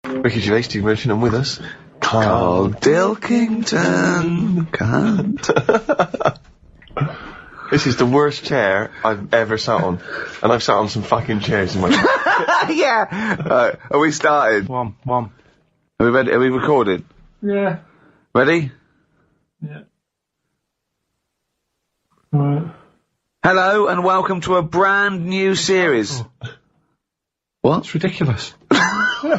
Ricky Gervais, Steve Merchant, and with us, Carl Pilkington. Can't. This is the worst chair I've ever sat on, and I've sat on some fucking chairs in my life. Yeah. Are we started? One. Are we ready? Are we recorded? Yeah. Ready? Yeah. Right. Hello and welcome to a brand new series. Oh. What? It's ridiculous. I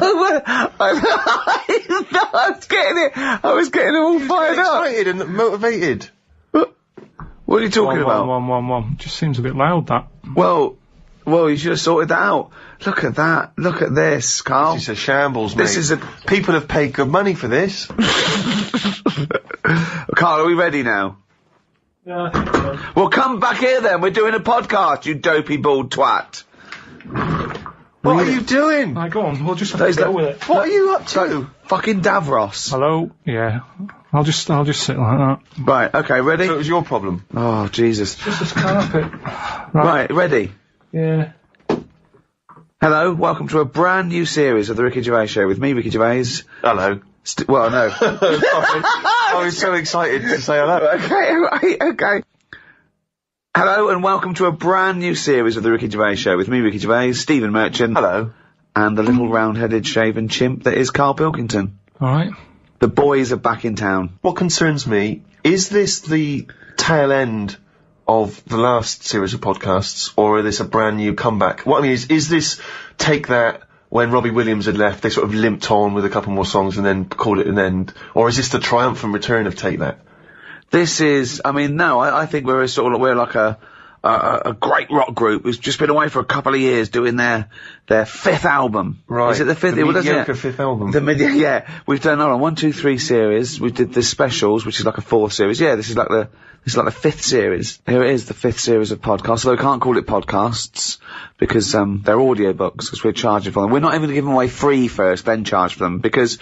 was getting all fired up. Excited and motivated. What are you talking about? One. Just seems a bit loud, that. Well, you should have sorted that out. Look at that. Look at this, Carl. This is a shambles, mate. This is a... People have paid good money for this. Carl, are we ready now? Yeah, I think so. Well, come back here then. We're doing a podcast, you dopey bald twat. What are you doing? Right, go on. We'll just That is go the- with it. What are you up to? Fucking Davros. Hello? Yeah. I'll just sit like that. Right, okay, ready? So it was your problem. Oh, Jesus. Just this carpet. Right, ready? Yeah. Hello, welcome to a brand new series of the Ricky Gervais Show with me, Ricky Gervais. Hello. Well, no. Sorry. I was so excited to say hello. Okay. Hello and welcome to a brand new series of the Ricky Gervais Show with me, Ricky Gervais, Stephen Merchant. Hello. And the little round-headed shaven chimp that is Carl Pilkington. Alright. The boys are back in town. What concerns me, is this the tail end of the last series of podcasts, or is this a brand new comeback? What I mean is this Take That, when Robbie Williams had left, they sort of limped on with a couple more songs and then called it an end? Or is this the triumphant return of Take That? This is, I think we're like a great rock group who's just been away for a couple of years doing their fifth album. Right. Is it the fifth? The What is mediocre it? fifth album. Yeah. We've done, 1, 2, 3 series. We did the specials, which is like a 4th series. Yeah, this is like the 5th series. Here it is, the 5th series of podcasts. Although we can't call it podcasts because, they're audiobooks because we're charging for them. We're not even going to give them away free first, then charge for them because,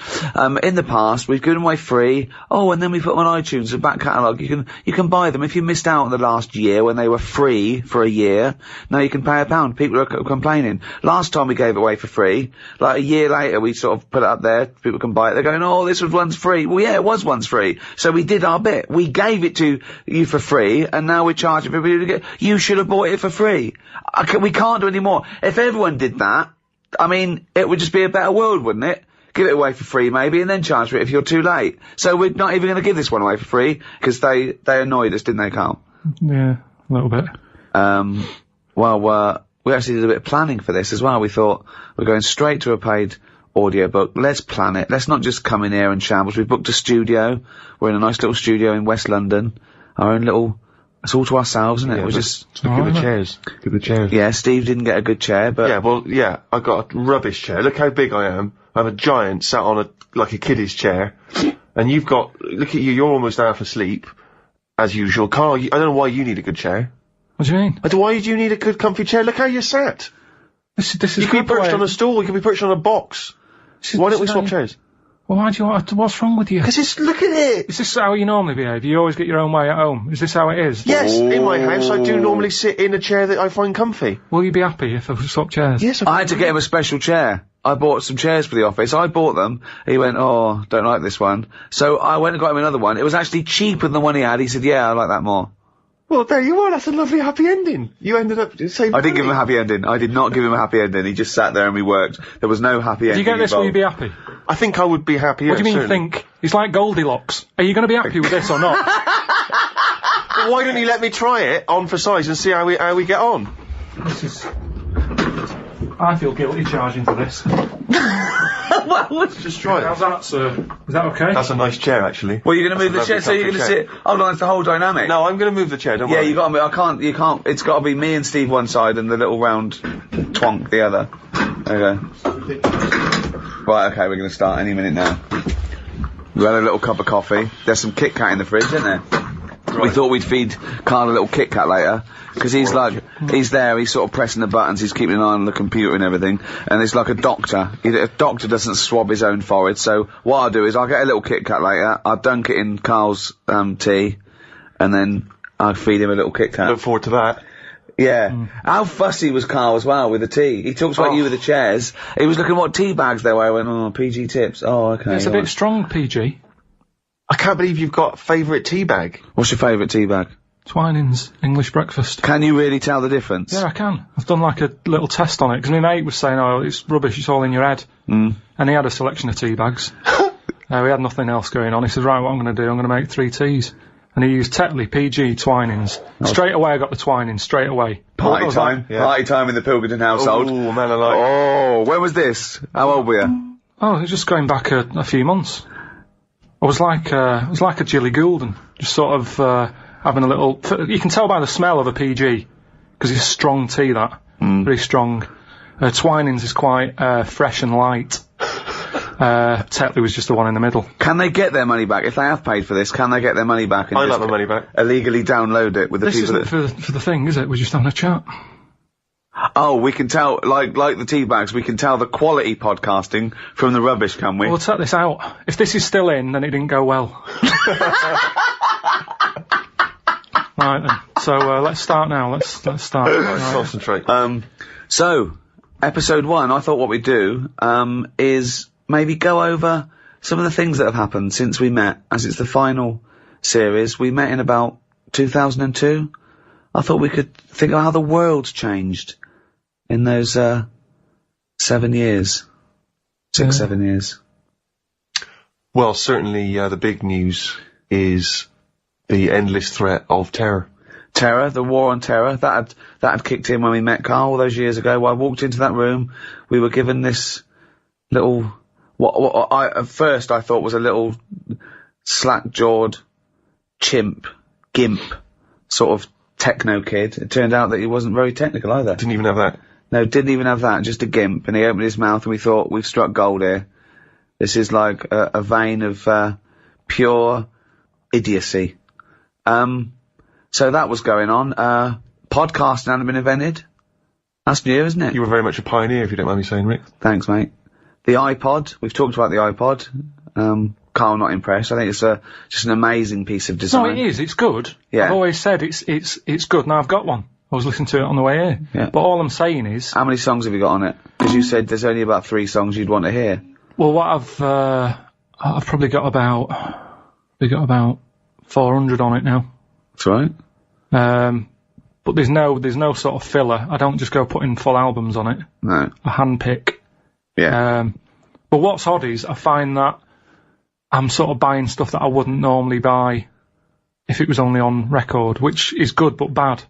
in the past we've given them away free. Oh, and then we put them on iTunes, the back catalogue. You can buy them if you missed out on the last year when they were free for a year. Now you can pay £1. People are complaining. Last time we gave it away for free, like a year later we sort of put it up there, people can buy it. They're going, oh, this one's free. Well, yeah, it was once free. So we did our bit. We gave it to you for free, and now we're charging people to get. You should have bought it for free. We can't do any more. If everyone did that, it would just be a better world, wouldn't it? Give it away for free, maybe, and then charge for it if you're too late. So we're not even going to give this one away for free because they annoyed us, didn't they, Carl? Yeah, a little bit. We actually did a bit of planning for this as well. We thought we're going straight to a paid audiobook. Let's plan it. Let's not just come in here and shambles. We've booked a studio. We're in a nice little studio in West London. Our own little... It's all to ourselves, isn't it? Yeah, We're just... Look at the chairs. Look at the chairs. Yeah, Steve didn't get a good chair, but... Yeah, I got a rubbish chair. Look how big I am. I'm a giant sat on a kiddie's chair. And you've got... Look at you, you're almost half asleep. As usual. Carl, I don't know why you need a good chair. What do you mean? Why do you need a good comfy chair? Look how you're sat. This is You could be perched on a stool, you could be perched on a box. Why don't we swap chairs? Well, why do you want... What's wrong with you? Because look at it! Is this how you normally behave? You always get your own way at home? Is this how it is? Yes, in my house I do normally sit in a chair that I find comfy. Will you be happy if I swap chairs? Yes, I had to get him a special chair. I bought some chairs for the office. I bought them. He went, oh, don't like this one. So I went and got him another one. It was actually cheaper than the one he had. He said, yeah, I like that more. Well, there you are. That's a lovely happy ending. You ended up saving I didn't give him a happy ending. I did not give him a happy ending. He just sat there and we worked. There was no happy ending. If you get this, will you involved. be happy? I think I would be happy. What do you mean certainly. think? It's like Goldilocks. Are you going to be happy with this or not? Well, why don't you let me try it on for size and see how we get on? This is... I feel guilty charging for this. Well, let's Just try it. How's that, sir? Is that okay? That's a nice chair, actually. Well, you're going to move the That's a chair, so you're lovely going to comfy sit... Hold on, it's the whole dynamic. No, I'm going to move the chair, don't Yeah, worry. you got to be... you can't... It's got to be me and Steve one side and the little round twonk the other. There you go. Right, okay, we're going to start any minute now. We had a little cup of coffee. There's some Kit Kat in the fridge, isn't there? Right. We thought we'd feed Carl a little Kit Kat later, because he's he's there, he's sort of pressing the buttons, he's keeping an eye on the computer and everything, and it's like a doctor. A doctor doesn't swab his own forehead, so what I'll do is I'll get a little Kit Kat later, I'll dunk it in Carl's tea, and then I'll feed him a little Kit Kat. Look forward to that. Yeah. How fussy was Carl as well with the tea? He talks about you with the chairs. He was looking at what tea bags there were. I went, oh, PG tips. Oh, okay. It's a bit strong, PG. I can't believe you've got favourite tea bag. What's your favourite tea bag? Twinings English breakfast. Can you really tell the difference? Yeah, I can. I've done like a little test on it, because my mate was saying, oh, it's rubbish, it's all in your head. And he had a selection of tea bags. We had nothing else going on. He said, right, what I'm going to do, I'm going to make 3 teas. And he used Tetley, PG, Twinings. Straight away I got the Twinings, straight away. Party time. Yeah. Party time in the Pilkington household. Oh, man, I like it. Oh, when was this? How old were you? Oh, it was just going back a few months. I was like a Jilly Goulden, just sort of having a little. You can tell by the smell of a PG, because it's strong tea. That very strong. Twinings is quite fresh and light. Tetley was just the one in the middle. Can they get their money back if they have paid for this? Can they get their money back? And I'd like my money back. Illegally download it with the This people isn't that. for the thing, is it? We're just having a chat. Oh, we can tell, like the tea bags, we can tell the quality podcasting from the rubbish, can we? We'll take this out. If this is still in, then it didn't go well. Right then. So let's start now. Let's start. Right. Concentrate. So, episode 1, I thought what we'd do, is maybe go over some of the things that have happened since we met, as it's the final series. We met in about 2002. I thought we could think of how the world's changed in those 7 years. 7 years. Well, certainly the big news is the endless threat of terror. Terror, the war on terror, that had kicked in when we met Carl all those years ago. When I walked into that room, we were given this little, what I at first I thought was a little slack-jawed gimp, sort of techno kid. It turned out that he wasn't very technical either. Didn't even have that. No, didn't even have that, just a gimp. And he opened his mouth and we thought, we've struck gold here. This is like a vein of pure idiocy. So that was going on. Podcasting hadn't been invented. That's new, isn't it? You were very much a pioneer, if you don't mind me saying, Rick. Thanks, mate. The iPod, we've talked about the iPod. Carl not impressed. I think it's just an amazing piece of design. No, it is. It's good. Yeah. I've always said it's good. Now I've got one. I was listening to it on the way here. Yeah. But all I'm saying is, How many songs have you got on it? Because you said there's only about 3 songs you'd want to hear. well, what I've probably got about 400 on it now. That's right. But there's no sort of filler. I don't just go putting full albums on it. No. I handpick. Yeah. But what's odd is I find that I'm sort of buying stuff that I wouldn't normally buy if it was only on record, which is good but bad,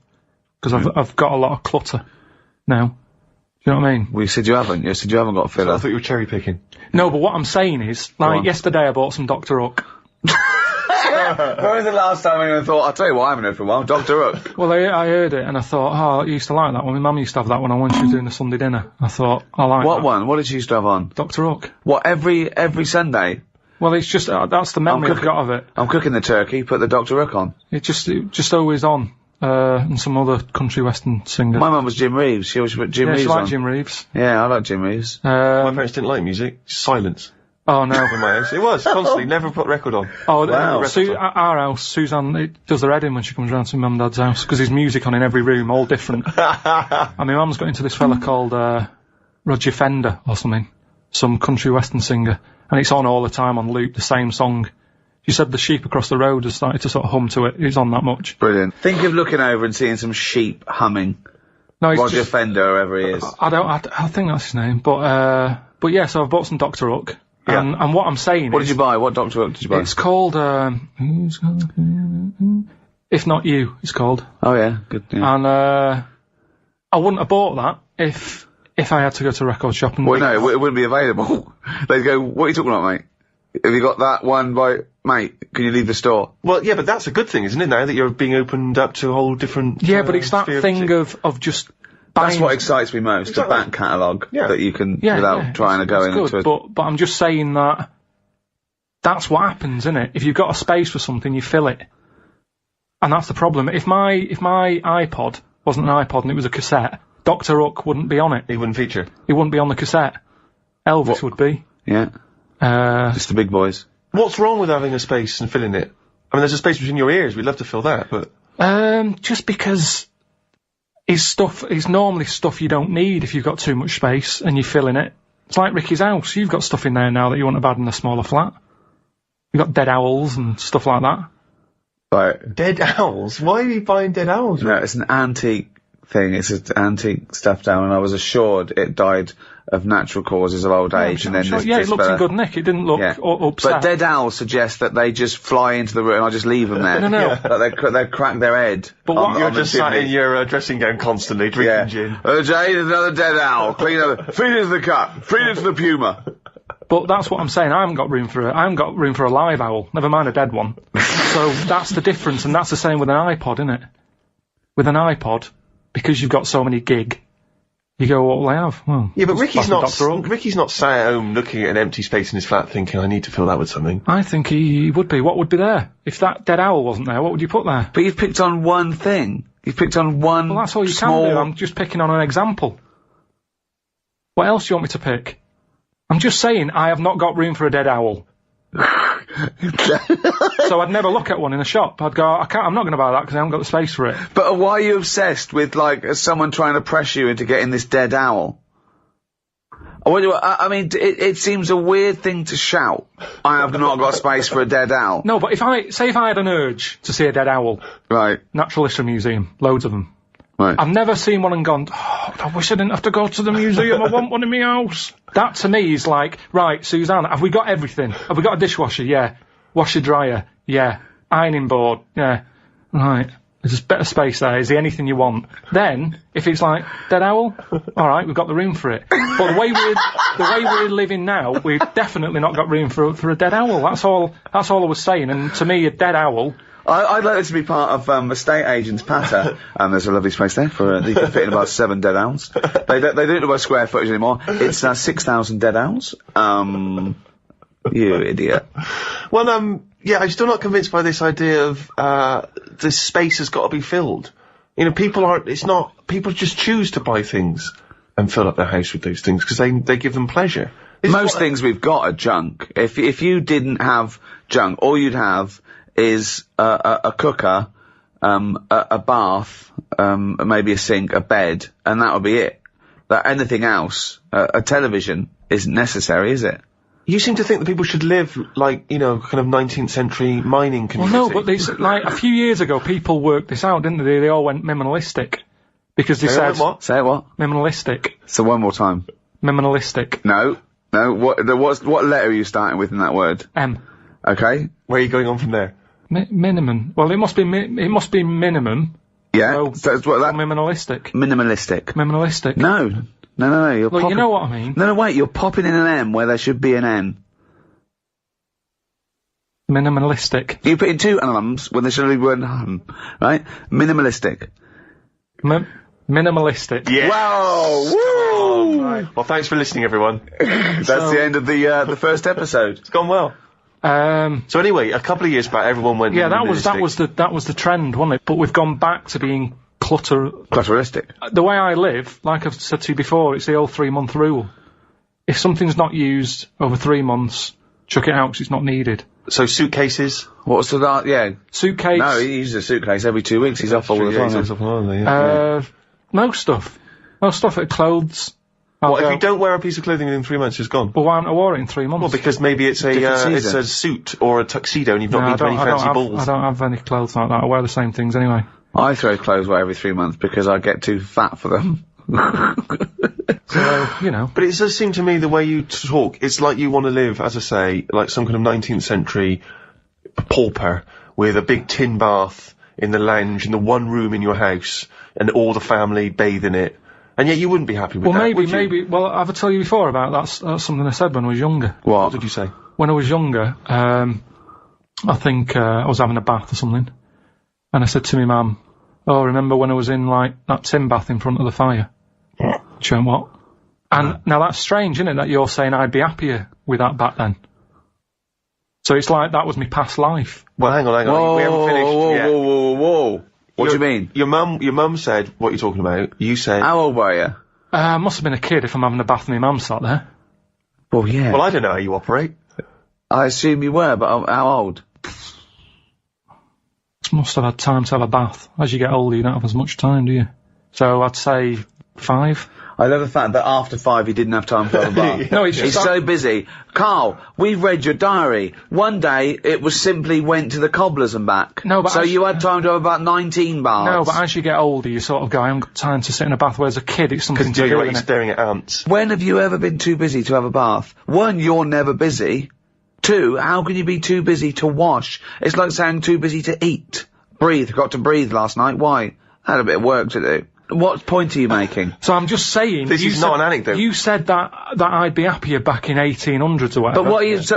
because I've got a lot of clutter now. Do you know what I mean? Well, you said you haven't. You said you haven't got a I filler. thought you were cherry picking. No, but what I'm saying is, Go like on. yesterday I bought some Dr. Hook. When was the last time anyone thought, I'll tell you what I haven't heard for a while, Dr. Hook? Well, I heard it and I thought, oh, I used to like that one. My mum used to have that one when she was doing the Sunday dinner. I thought, I like What that. one? What did she used to have on? Dr. Hook. What, every Sunday? Well, it's just, that's the memory I've got of it. I'm cooking the turkey, put the Dr. Hook on. It just always on. And some other country western singer. My mum was Jim Reeves. She always put Jim yeah, Reeves she liked on. Jim Reeves. Yeah, I like Jim Reeves. My parents didn't like music. Silence Oh no. in my house. It was, constantly. Never put record on. Oh, Wow. at our house, Suzanne does her head in when she comes round to mum and dad's house, because there's music on in every room, all different. And my mum's got into this fella called Roger Fender or something, some country western singer, and it's on all the time on loop, the same song. She said the sheep across the road has started to sort of hum to it. It's on that much. Brilliant. Think of looking over and seeing some sheep humming. No, it's Roger just, Fender, whoever he is. I think that's his name, but yeah, so I've bought some Dr. Hook. Yeah. And what I'm saying What is, did you buy? What Dr. Hook did you buy? it's called, If Not You, it's called. Oh yeah, good. Yeah. And I wouldn't have bought that if I had to go to a record shop and... Well, no, it wouldn't be available. They'd go, what are you talking about, mate? Have you got that one by... Mate, can you leave the store? Well, yeah, but that's a good thing, isn't it, now that you're being opened up to a whole different... Yeah, but it's that sphere thing music. of just That's buying... what excites me most, Exactly. the back catalogue Yeah. that you can, Yeah, without yeah, trying to go it's into good, it. but I'm just saying that that's what happens, isn't it? If you've got a space for something, you fill it. And that's the problem. If my iPod wasn't an iPod and it was a cassette, Dr. Hook wouldn't be on it. It wouldn't feature. It wouldn't be on the cassette. Elvis would be. Yeah, just the big boys. What's wrong with having a space and filling it? I mean, there's a space between your ears. We'd love to fill that, but... Just because is normally stuff you don't need if you've got too much space and you're filling it. It's like Ricky's house. You've got stuff in there now that you wouldn't have had in a smaller flat. You've got dead owls and stuff like that. Right. Dead owls? Why are you buying dead owls? No, it's an antique thing. It's an antique stuffed owl, and I was assured it died of natural causes of old age. And then it looked in good nick. It didn't look upset. But dead owls suggest that they just fly into the room and I just leave them there. No. Like they crack their head. But what You're just sat in your dressing gown constantly drinking gin. Jay, there's another dead owl. Feed it to the cat. Feed it to the puma. But that's what I'm saying. I haven't got room for a live owl. Never mind a dead one. So that's the difference, and that's the same with an iPod, isn't it? With an iPod, because you've got so many gig, you go, what will I have? Well, yeah, but Ricky's not sat at home looking at an empty space in his flat thinking, I need to fill that with something. I think he would be. What would be there? If that dead owl wasn't there, what would you put there? But you've picked on one thing. You've picked on one. Well, that's all you can do. I'm just picking on an example. What else do you want me to pick? I'm just saying I have not got room for a dead owl. So I'd never look at one in a shop. I'd go, I'm not going to buy that because I haven't got the space for it. But why are you obsessed with, like, someone trying to pressure you into getting this dead owl? I mean, it seems a weird thing to shout. I have not got space for a dead owl. No, but if I had an urge to see a dead owl. Right. Natural History Museum. Loads of them. Right. I've never seen one and gone, I wish I didn't have to go to the museum, I want one in my house. That to me is like, right, Suzanne, have we got everything? Have we got a dishwasher? Yeah. Washer dryer? Yeah. Ironing board? Yeah. Right. There's a bit of space there. Is there anything you want? Then, if it's like, dead owl? Alright, we've got the room for it. But the way we're living now, we've definitely not got room for a dead owl. That's all I was saying. And to me, a dead owl, I'd like this to be part of estate agent's patter. And there's a lovely space there for, you can fit in about 7 dead owls. They don't do it by square footage anymore. It's, 6,000 dead owls. You idiot. Well, yeah, I'm still not convinced by this idea of, this space has got to be filled. You know, people just choose to buy things and fill up their house with those things because they give them pleasure. Most things we've got are junk. If you didn't have junk, all you'd have is a cooker, a bath, maybe a sink, a bed, and that would be it. Anything else, a television, isn't necessary, is it? You seem to think that people should live like, you know, kind of 19th century mining community. Well, no, but like, a few years ago, people worked this out, didn't they? They all went minimalistic. Because they said... What? Say what? Minimalistic. So one more time. Minimalistic. No. What letter are you starting with in that word? M. Okay. Where are you going on from there? Minimum. Well, it must be minimum. Yeah. So it's what that... Minimalistic. Minimalistic. No. You're Well, you know what I mean. No, wait. You're popping in an M where there should be an N. Minimalistic. You put in 2 M's when there should only be 1 M. Right? Minimalistic. Minimalistic. Yeah. Wow! Woo! Right. Well, thanks for listening, everyone. That's the end of the first episode. It's gone well. So anyway, a couple of years back, everyone went. Yeah, that was the trend, wasn't it? But we've gone back to being clutteristic. The way I live, like I've said to you before, it's the old 3-month rule. If something's not used over 3 months, chuck it out because it's not needed. So suitcases. What's the that? Yeah. Suitcase. No, he uses a suitcase every 2 weeks. He's off all the time. Most stuff. Clothes. What, if you don't wear a piece of clothing within 3 months, it's gone? Well, why haven't I wore it in 3 months? Well, because maybe it's a suit or a tuxedo and you've not been to any fancy balls. I don't have any clothes like that. I wear the same things anyway. I throw clothes away every 3 months because I get too fat for them. So, you know. But it does seem to me the way you talk, it's like you want to live, as I say, like some kind of 19th century pauper with a big tin bath in the lounge in the one room in your house and all the family bathe in it. And yet you wouldn't be happy with that, would you? Maybe. Well, I've told you before about that's something I said when I was younger. What did you say? When I was younger, I think I was having a bath or something, and I said to my mum, "Oh, remember when I was in like that tin bath in front of the fire?" She went, "What?" And now that's strange, isn't it? That you're saying I'd be happier with that back then. So it's like that was my past life. Well, hang on. Whoa, we haven't finished yet. Whoa. What do you mean? Your mum said what you're talking about. You said... How old were you? Must have been a kid if I'm having a bath and my mum sat there. Well, yeah. Well, I don't know how you operate. I assume you were, but how old? Must have had time to have a bath. As you get older, you don't have as much time, do you? So I'd say 5. I love the fact that after 5 he didn't have time to have a bath. No, he's He's so busy. Carl, we've read your diary. One day it was simply went to the cobblers and back. No, but so you had time to have about 19 baths. No, but as you get older, you sort of go, I haven't got time to sit in a bath, whereas a kid, it's something to do, You're isn't it? staring at ants. When have you ever been too busy to have a bath? 1, you're never busy. 2, how can you be too busy to wash? It's like saying too busy to eat. Breathe. Got to breathe last night. Why? I had a bit of work to do. What point are you making? So I'm just saying... This is not an anecdote. You said that I'd be happier back in 1800s or whatever. But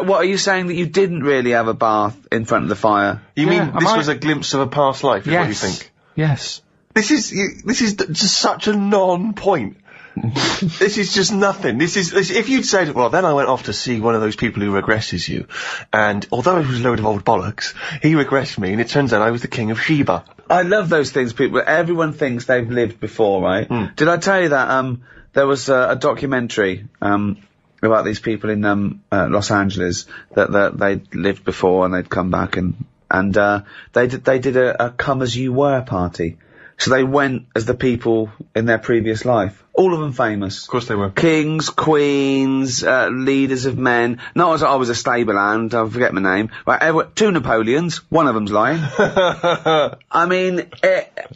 what are you saying, that you didn't really have a bath in front of the fire? You mean this was a glimpse of a past life, is what you think? Yes. This is just such a non-point. This is just nothing. If you'd said, well, then I went off to see one of those people who regresses you, and although it was a load of old bollocks, he regressed me, and it turns out I was the king of Sheba. I love those things, people. Everyone thinks they've lived before, right? Did I tell you that, there was a documentary, about these people in, Los Angeles that they'd lived before and they'd come back and they did a come as you were party. So they went as the people in their previous life. All of them famous. Of course they were. Kings, queens, leaders of men. Not as I was a stable hand, I forget my name. Right, 2 Napoleons, one of them's lying. I mean,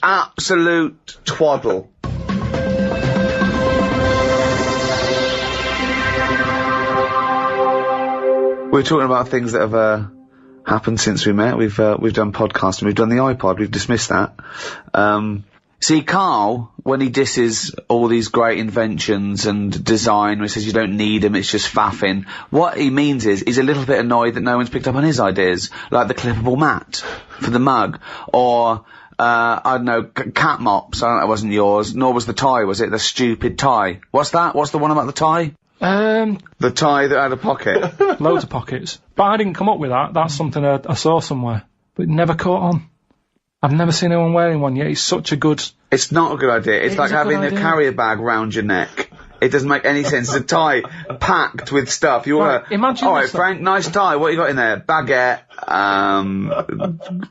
absolute twaddle. We're talking about things that have, happened since we met. We've done podcasting, we've done the iPod, we've dismissed that. See, Carl, when he disses all these great inventions and design, he says you don't need them, it's just faffing, what he means is, he's a little bit annoyed that no one's picked up on his ideas, like the clippable mat for the mug, or, I don't know, cat mops. That wasn't yours, nor was the tie, was it? The stupid tie. What's that? What's the one about the tie? The tie that had a pocket. Loads of pockets. But I didn't come up with that. That's something I saw somewhere. But it never caught on. I've never seen anyone wearing one yet. It's such a good... It's not a good idea. It's like having a carrier bag round your neck. It doesn't make any sense. It's a tie packed with stuff. You want to... Imagine alright, Frank, nice tie. What you got in there? Baguette.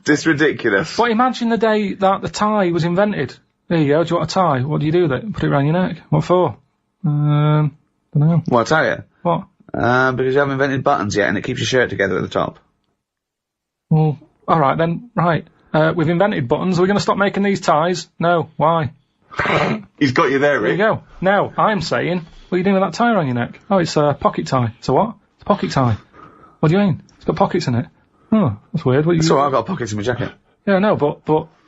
It's ridiculous. But imagine the day that the tie was invented. There you go. Do you want a tie? What do you do with it? Put it around your neck. What for? Don't know. Well, I'll tell you. What? Because you haven't invented buttons yet and it keeps your shirt together at the top. Well, alright then. Right. We've invented buttons. Are we going to stop making these ties? No. Why? He's got you there, Rick. There you go. Now, I'm saying, what are you doing with that tie around your neck? Oh, it's a pocket tie. It's a what? It's a pocket tie. What do you mean? It's got pockets in it. Oh, that's weird. That's alright, I've got pockets in my jacket. Yeah, no, but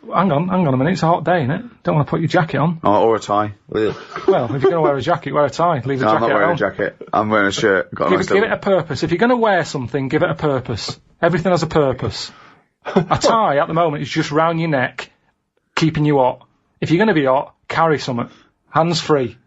hang on a minute. It's a hot day, innit? Don't want to put your jacket on. Oh, or a tie. Well, if you're going to wear a jacket, wear a tie. Leave the jacket I'm not wearing on. a jacket. I'm wearing a shirt. Give it a purpose. If you're going to wear something, give it a purpose. Everything has a purpose. A tie, at the moment, is just round your neck, keeping you hot. If you're going to be hot, carry something. Hands free.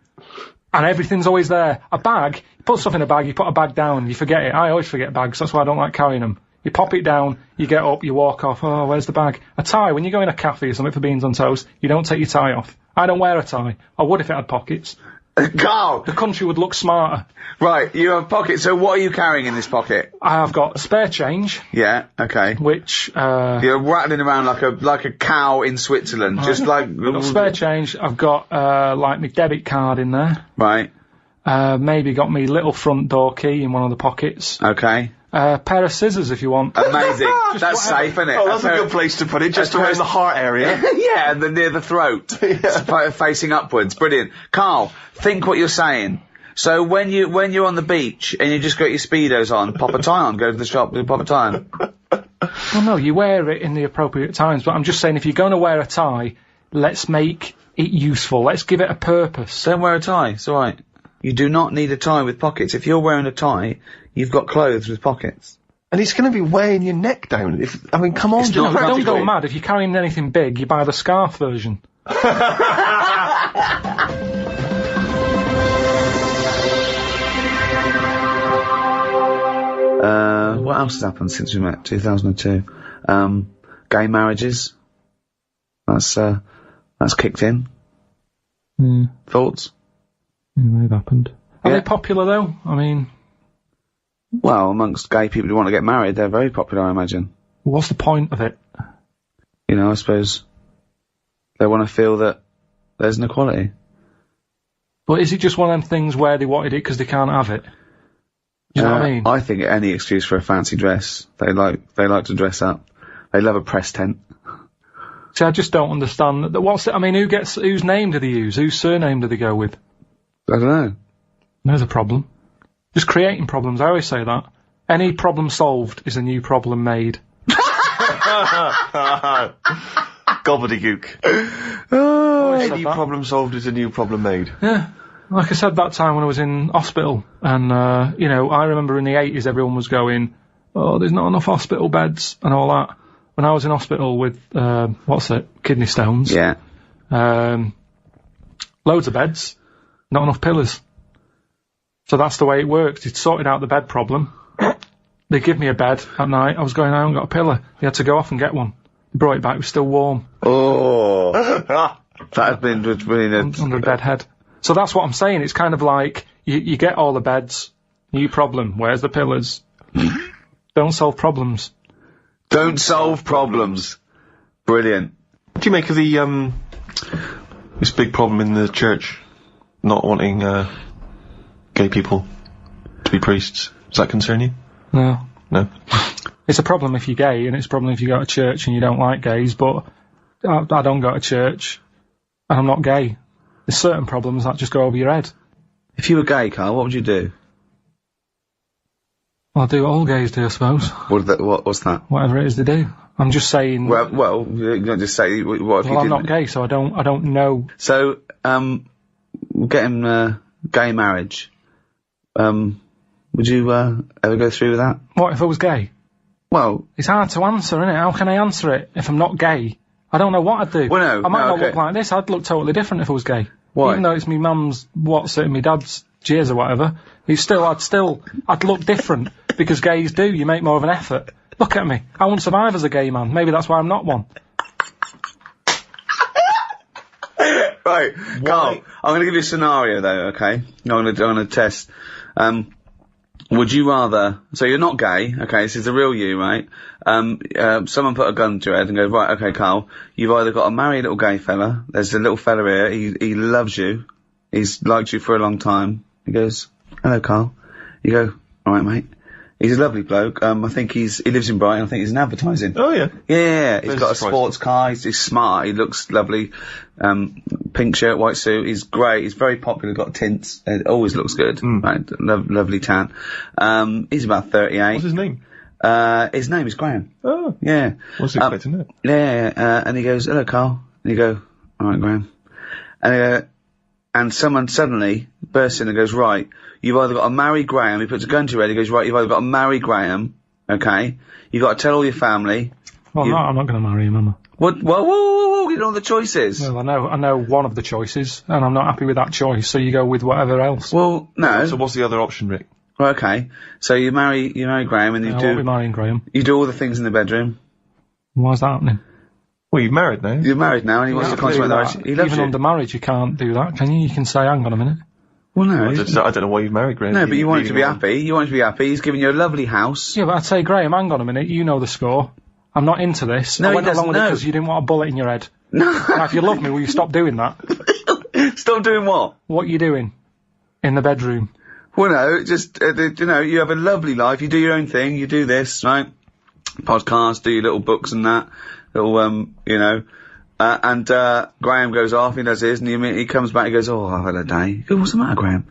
And everything's always there. A bag, you put stuff in a bag, you put a bag down, you forget it. I always forget bags, that's why I don't like carrying them. You pop it down, you get up, you walk off, oh, where's the bag? A tie, when you go in a cafe or something for beans on toast, you don't take your tie off. I don't wear a tie. I would if it had pockets. Carl! The country would look smarter. Right, you have pockets, so what are you carrying in this pocket? I have got spare change. Yeah, okay. Which, you're rattling around like a cow in Switzerland, just like... I've got spare change, I've got, like my debit card in there. Right. Maybe got me little front door key in one of the pockets. Okay. Pair of scissors if you want. Amazing. That's safe, isn't it? Oh, that's a good place to put it, just around the heart area. Yeah, and near the throat. Facing upwards. Brilliant. Carl, think what you're saying. So when you're on the beach and you just got your Speedos on, pop a tie on, go to the shop and pop a tie on. Well, no, you wear it in the appropriate times, but I'm just saying if you're going to wear a tie, let's make it useful. Let's give it a purpose. Don't wear a tie. It's alright. You do not need a tie with pockets. If you're wearing a tie, you've got clothes with pockets. And it's going to be weighing your neck down. I mean, come on. Don't go mad. If you're carrying anything big, you buy the scarf version. What else has happened since we met? 2002. Gay marriages. That's kicked in. Thoughts? Yeah, they've happened. Are they popular though? I mean... Well, amongst gay people who want to get married, they're very popular, I imagine. What's the point of it? You know, I suppose they want to feel that There's an equality. But is it just one of them things where they wanted it because they can't have it? Do you know what I mean? I think any excuse for a fancy dress. They like to dress up. They love a press tent. See, I just don't understand that. Whose name do they use? Whose surname do they go with? I don't know. There's a problem. Just creating problems. I always say that. Any problem solved is a new problem made. Gobbledygook. Any problem solved is a new problem made. Yeah. Like I said that time when I was in hospital, and, I remember in the 80s everyone was going, oh, there's not enough hospital beds and all that. When I was in hospital with, kidney stones. Yeah. Loads of beds, not enough pillars. So that's the way it works. It's sorted out the bed problem. They give me a bed at night. I was going, I haven't got a pillar. They had to go off and get one. They brought it back, it was still warm. Oh. That had been really under a dead head. So that's what I'm saying. It's kind of like, you get all the beds, new problem, where's the pillars? Don't solve problems. Don't solve problems. Brilliant. What do you make of the, this big problem in the church not wanting, gay people to be priests? Does that concern you? No. No? It's a problem if you're gay, and it's a problem if you go to church and you don't like gays, but I don't go to church, and I'm not gay. There's certain problems that just go over your head. If you were gay, Carl, what would you do? I'll do what all gays do, I suppose. What's that? Whatever it is they do. I'm just saying... Well, you don't just say, what if you didn't... I'm not gay, so I don't know. So, getting, gay marriage, would you, ever go through with that? What if I was gay? Well... It's hard to answer, isn't it? How can I answer it if I'm not gay? I don't know what I'd do. Well, no, I might not look like this. I'd look totally different if I was gay. Why? Even though it's me mum's and my dad's jizz or whatever, I'd look different because gays do. You make more of an effort. Look at me. I won't survive as a gay man. Maybe that's why I'm not one. Right, Carl, I'm going to give you a scenario though, okay? I'm going to test. Would you rather, so you're not gay, okay, this is the real you, right? Someone put a gun to your head and goes, right, okay, Carl, you've either got to marry a little gay fella, there's a little fella here, he loves you, he's liked you for a long time. He goes, hello, Carl. You go, alright, mate. He's a lovely bloke. I think he lives in Brighton. I think he's in advertising. Oh, yeah. Yeah. He's got a sports car. He's smart. He looks lovely. Pink shirt, white suit. He's great. He's very popular. Got tints. It always looks good. Right. Lovely tan. He's about 38. What's his name? His name is Graham. Oh. Yeah. Wasn't expecting that. Yeah. And he goes, hello, Carl. And you go, alright, Graham. And someone suddenly bursts in and goes, right, you've either got to marry Graham. He puts a gun to your head. He goes, right, you've either got to marry Graham, okay? You've got to tell all your family. Well, no, I'm not going to marry him, am I? What? Whoa, you know the choices. Well, I know one of the choices, and I'm not happy with that choice, so you go with whatever else. Well, no. So what's the other option, Rick? Well, okay. So you marry Graham and I won't be marrying Graham. You do all the things in the bedroom. Why's that happening? Well, you're married now. You're married now and he wants to consummate the marriage. He loves Even you. under marriage, you can't do that, can you? You can say, hang on a minute. Well, no. I don't know why you've married Graham. No, but you want him to be happy. You want him to be happy. He's giving you a lovely house. Yeah, but I'd say, Graham, hang on a minute. You know the score. I'm not into this. No, I went along with it no. because you didn't want a bullet in your head. No. Now, if you love me, will you stop doing that? Stop doing what? What are you doing in the bedroom? Well, no, just, you have a lovely life. You do your own thing. You do this, right? Podcast, do your little books and that. Little, and Graham goes off, he does his, and he comes back, he goes, oh, I've had a day. You go, what's the matter, Graham?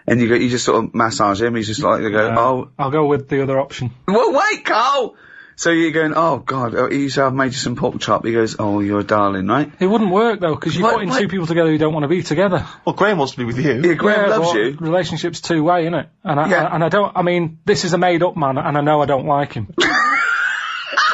And you just sort of massage him, he's just like, I'll go with the other option. Well, wait, Carl! So you're going, oh, God, I've made you some pork chop. He goes, oh, you're a darling, right? It wouldn't work, though, because you're putting two people together who don't want to be together. Well, Graham wants to be with you. Yeah, Graham loves you. Relationship's two-way, innit? And this is a made-up man, and I know I don't like him.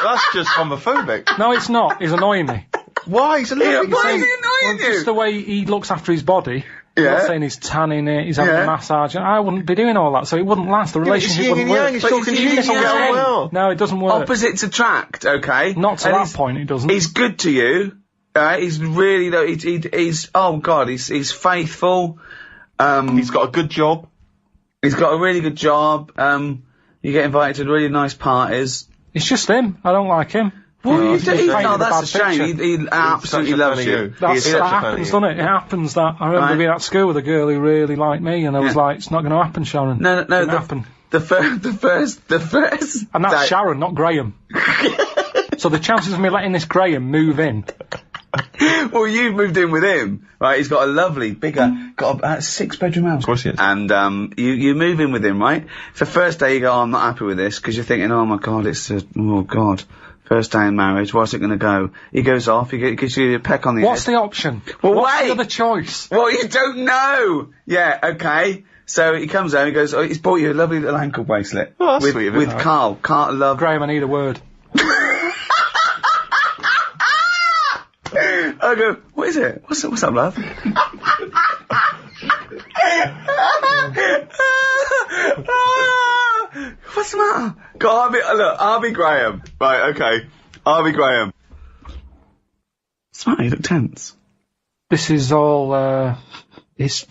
That's just homophobic. No, it's not. He's annoying me. Why? He's a lovely why is he annoying you? Just the way he looks after his body. Yeah. I'm not saying he's tanning it, he's having a massage. I wouldn't be doing all that, so it wouldn't last. The relationship wouldn't work. It's talking to you, it's all well. No, it doesn't work. Opposites attract, okay? Not to that point, it doesn't. He's good to you. He's really, he's oh God, he's faithful. He's got a good job. He's got a really good job. You get invited to really nice parties. It's just him. I don't like him. What are you he's doing? painted No, a that's a bad shame. picture. He absolutely Such a loves fan of you. you. That He is such a fan of happens, you. doesn't it? It happens that I remember Right. being at school with a girl who really liked me, and I was Yeah. like, "It's not going to happen, Sharon." No, Didn't happen. the first. And that's day- Sharon, not Graham. So the chances of me letting this Graham move in. Well, you've moved in with him, right? He's got a lovely, bigger, got a 6-bedroom house. Of course he has. And, you move in with him, right? For first day you go, oh, I'm not happy with this, because you're thinking, oh my god, oh god. First day in marriage, where's it gonna go? He goes off, he gives you a peck on the What's head. the option? Well, What's wait. the other choice? Well, you don't know! Yeah, okay. So he comes home, he goes, oh, he's bought you a lovely little ankle bracelet. Oh, that's with, sweet of him. with Carl. Carl love. Graham, I need a word. I go, what is it? What's up, love? What's the matter? I'll be Graham. Right, okay. I'll be Graham. What's the matter? You look tense. This is all, we're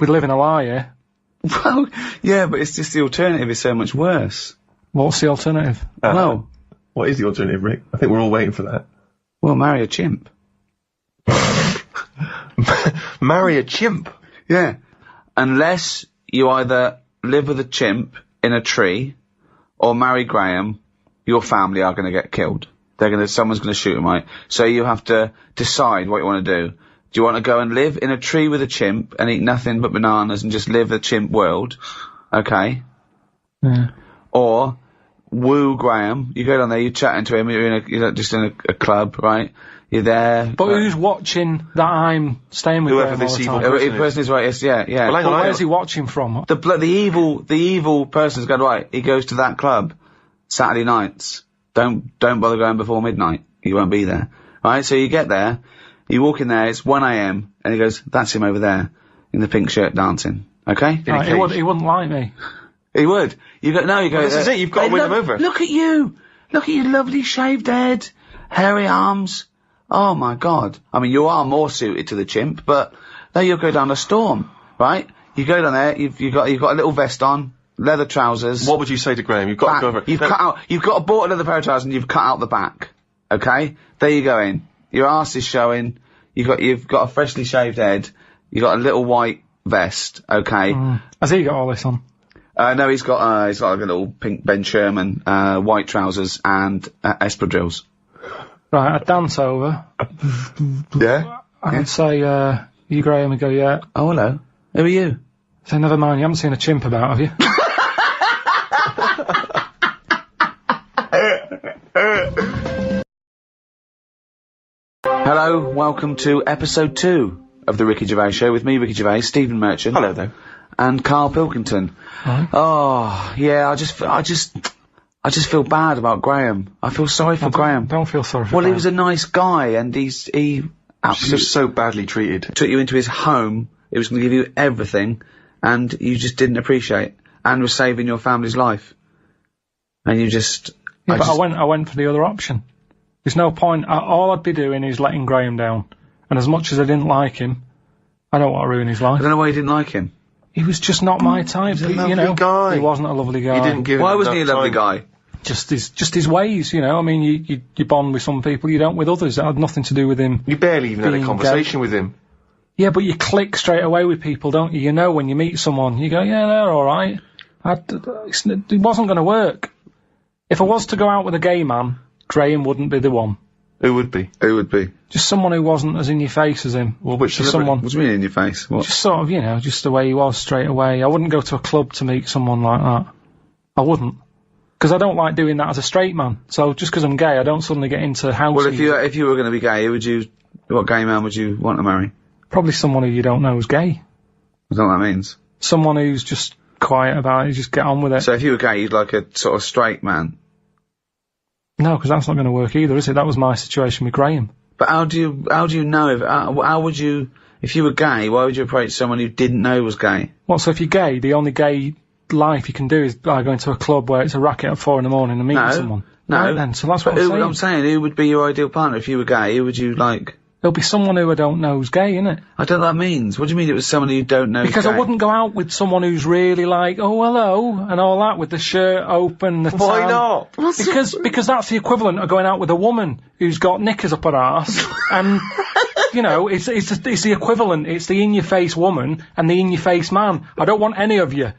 living a lie here. Well, yeah, but it's just the alternative is so much worse. What's the alternative? Well, What is the alternative, Rick? I think we're all waiting for that. well, marry a chimp. Marry a chimp. Yeah. Unless you either live with a chimp in a tree or marry Graham, your family are going to get killed. Someone's going to shoot him, right? So you have to decide what you want to do. Do you want to go and live in a tree with a chimp and eat nothing but bananas and just live the chimp world? Okay. Yeah. Or woo Graham. You go down there, you're chatting to him, you're just in a club, right? You're there. But who's watching that I'm staying with Whoever Graham all this the evil time? The person is right, yes, yeah. Well, hang But on, where's he watching from? The evil person's going, right, he goes to that club Saturday nights. Don't bother going before midnight. He won't be there. Right, so you get there, you walk in there, it's 1 a.m, and he goes, that's him over there, in the pink shirt dancing. Okay? Right, he wouldn't like me. He would. You go, this is it, you've got to win him over. Look at you! Look at your lovely shaved head, hairy arms. Oh my god. I mean, you are more suited to the chimp, but now you'll go down a storm, right? You go down there, you've got a little vest on, leather trousers. What would you say to Graham? You've got to go over. You've got a bought another pair of trousers and you've cut out the back. Okay? There you go in. Your arse is showing, you've got a freshly shaved head, you've got a little white vest, okay? Has he got all this on? No, he's got like a little pink Ben Sherman, white trousers and, espadrilles. Right, I'd dance over. Yeah? I'd say, you Graham, and go, yeah. Oh, hello. Who are you? Say, never mind, you haven't seen a chimp about, have you? Hello, welcome to episode 2 of the Ricky Gervais Show with me, Ricky Gervais, Stephen Merchant. Hello there. And Carl Pilkington. Right. Oh, yeah, I just feel bad about Graham. I feel sorry for Graham. Don't feel sorry for Well, Graham. he was a nice guy, and he She absolutely was so badly treated. took you into his home. He was going to give you everything, and you just didn't appreciate, and was saving your family's life. And you just... Yeah, but I went for the other option. There's no point. All I'd be doing is letting Graham down. And as much as I didn't like him, I don't want to ruin his I life. don't know why you didn't like him. He was just not my type. He's a you lovely know, guy. He wasn't a lovely guy. You didn't give Why him wasn't he a enough lovely time. guy? Just his ways, you know. I mean, you bond with some people, you don't with others. It had nothing to do with him. You barely even had a Being conversation with him. Yeah, but you click straight away with people, don't you? You know when you meet someone, you go, yeah, they're all right. It wasn't going to work. If I was to go out with a gay man, Graham wouldn't be the one. Who would be? Who would be? Just someone who wasn't as in your face as him. Well, which Just celebrity? someone, What's mean in your face? What? just sort of, you know, just the way he was straight away. I wouldn't go to a club to meet someone like that. I wouldn't. Because I don't like doing that as a straight man. So just because I'm gay, I don't suddenly get into house Well, music. if you were going to be gay, what gay man would you want to marry? Probably someone who you don't know is gay. I don't know what that means. Someone who's just quiet about it, just get on with it. So if you were gay, you'd like a sort of straight man. No, because that's not going to work either, is it? That was my situation with Graham. But how do you know if, how would you, if you were gay, why would you approach someone who didn't know was gay? Well, so if you're gay, the only gay life you can do is by going to a club where it's a racket at 4 a.m. and meeting someone. No. Right then, so that's what But I'm saying. I'm saying, who would be your ideal partner if you were gay? Who would you like? There'll be someone who I don't know who's gay, innit? I don't know what that means. What do you mean it was someone who you don't know? Because I wouldn't go out with someone who's really like, oh, hello, and all that, with the shirt open, the Why tan. not? Because that's the equivalent of going out with a woman who's got knickers up her arse, and, you know, it's the equivalent. It's the in-your-face woman and the in-your-face man. I don't want any of you.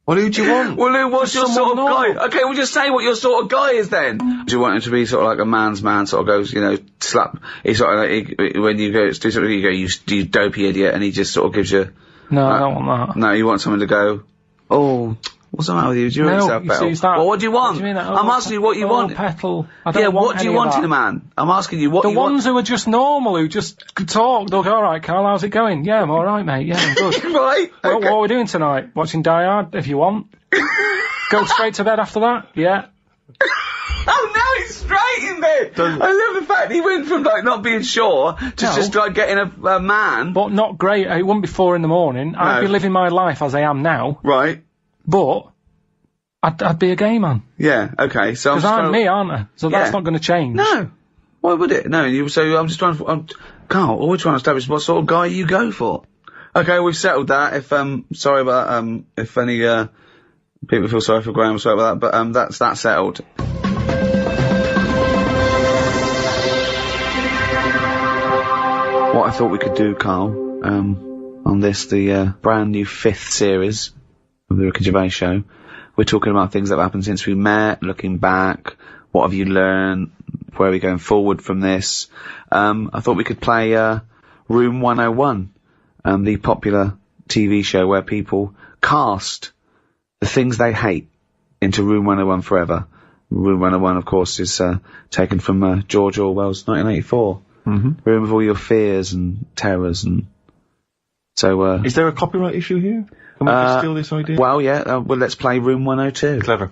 Well, who do you want? Well, Lou, what's your sort of Someone guy? Okay, well, just say what your sort of guy is then. Do you want him to be sort of like a man's man, sort of goes, you know, slap, he sort of like, when you go to do something, you go, you dopey idiot, and he just sort of gives you... No, I don't want that. No, you want someone to go, oh, what's the matter with you? Do you want yourself better? Well, what do you want? What do you mean, I'm asking you what you want. Petal. I don't want what do you any of want that. in a man? I'm asking you what The you want. ones who are just normal, who just talk, they'll go, alright, Carl, how's it going? Yeah, I'm alright, mate, yeah, I'm good. Right, What okay. are we doing tonight? Watching Die Hard, if you want. Go straight to bed after that? Yeah. Oh, now he's straight in bed! I love the fact he went from, like, not being sure to just, like, getting a man. But not great. It wouldn't be 4 in the morning. I'd be living my life as I am now. Right. But I'd be a gay man. Yeah, okay, so Because I'm me, aren't I? So that's not going to change. No. Why would it? No, so I'm just trying to... Carl, all we're trying to establish what sort of guy you go for. Okay, we've settled that. If, sorry about, if any, people feel sorry for Graham, sorry about that, but, that's settled. What I thought we could do, Carl, on this, the, brand new 5th series of the Ricky Gervais Show, we're talking about things that have happened since we met, looking back, what have you learned, where are we going forward from this. I thought we could play, Room 101, the popular TV show where people cast the things they hate into Room 101 forever. Room 101, of course, is taken from George Orwell's 1984. Mm-hmm. Room of all your fears and terrors, and so. Is there a copyright issue here? Can we just steal this idea? Well, yeah. Well, let's play Room 102. Clever.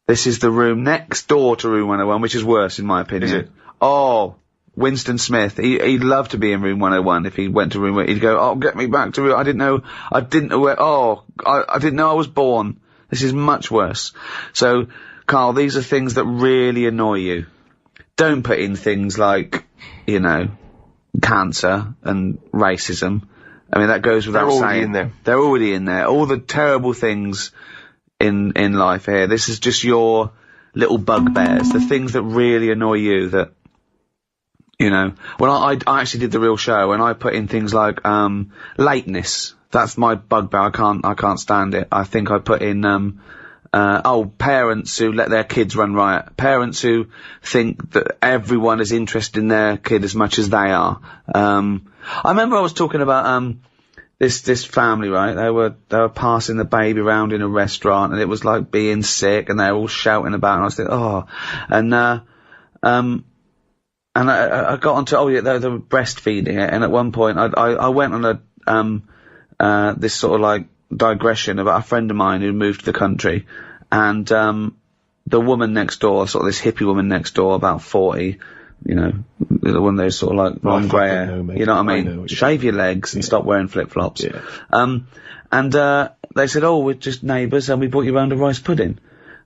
This is the room next door to Room 101, which is worse in my opinion. Is it? Oh, Winston Smith. He'd love to be in Room 101 if he went to Room 101. He'd go, oh, get me back to Room... I didn't know I didn't know I was born. This is much worse. So, Carl, these are things that really annoy you. Don't put in things like, you know, cancer and racism. I mean, that goes without saying. They're already in there. They're already in there. All the terrible things in life here. This is just your little bugbears. The things that really annoy you that, you know. Well, I actually did the real show and I put in things like, lateness. That's my bugbear. I can't stand it. I think I put in, parents who let their kids run riot. Parents who think that everyone is interested in their kid as much as they are. I remember I was talking about, this family, right? They were passing the baby around in a restaurant and it was like being sick and they were all shouting about it and I was thinking, oh, and I got onto, oh yeah, they were breastfeeding it, and at one point I went on this sort of like digression about a friend of mine who moved to the country, and the woman next door, sort of this hippie woman next door, about 40, you know, one of those sort of like long grey hair, you know what I mean? Shave your legs and stop wearing flip-flops. Yeah. And they said, oh, we're just neighbours and we brought you round a rice pudding.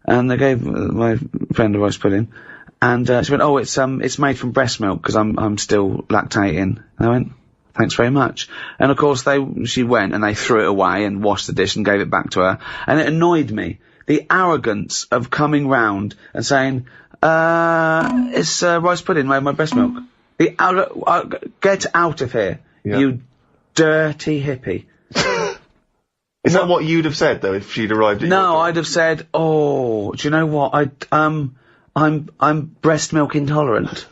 And they gave my friend a rice pudding. And she went, oh, it's made from breast milk because I'm still lactating. And I went, thanks very much. And of course she went and they threw it away and washed the dish and gave it back to her. And it annoyed me. The arrogance of coming round and saying, it's rice pudding made by breast milk. Get out of here, you dirty hippie. Is that what you'd have said though if she'd arrived at your door? I'd have said, oh, do you know what? I'm breast milk intolerant.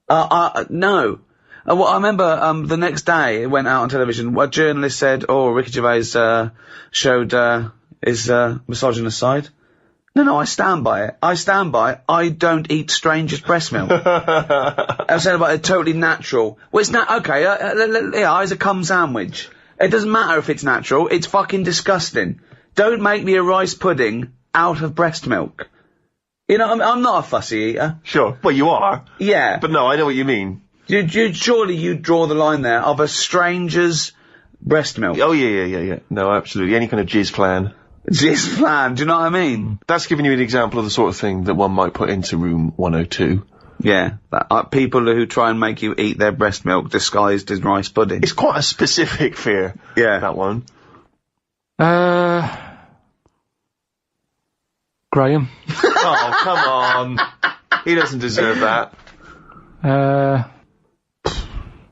No. Well, I remember, the next day it went out on television, a journalist said, oh, Ricky Gervais, showed, his, misogynist side. No, I stand by it. I don't eat strangers' breast milk. I'm saying about it totally natural. Well, it's not, okay, it's a cum sandwich. It doesn't matter if it's natural, it's fucking disgusting. Don't make me a rice pudding out of breast milk. You know, I'm not a fussy eater. Sure. Well, you are. Yeah. But no, I know what you mean. Surely you draw the line there of a stranger's breast milk. Oh, yeah. No, absolutely. Any kind of jizz plan. Jizz plan, do you know what I mean? That's giving you an example of the sort of thing that one might put into Room 102. Yeah, people who try and make you eat their breast milk disguised as rice pudding. It's quite a specific fear. Yeah. That one. Graham. Oh, come on. He doesn't deserve that.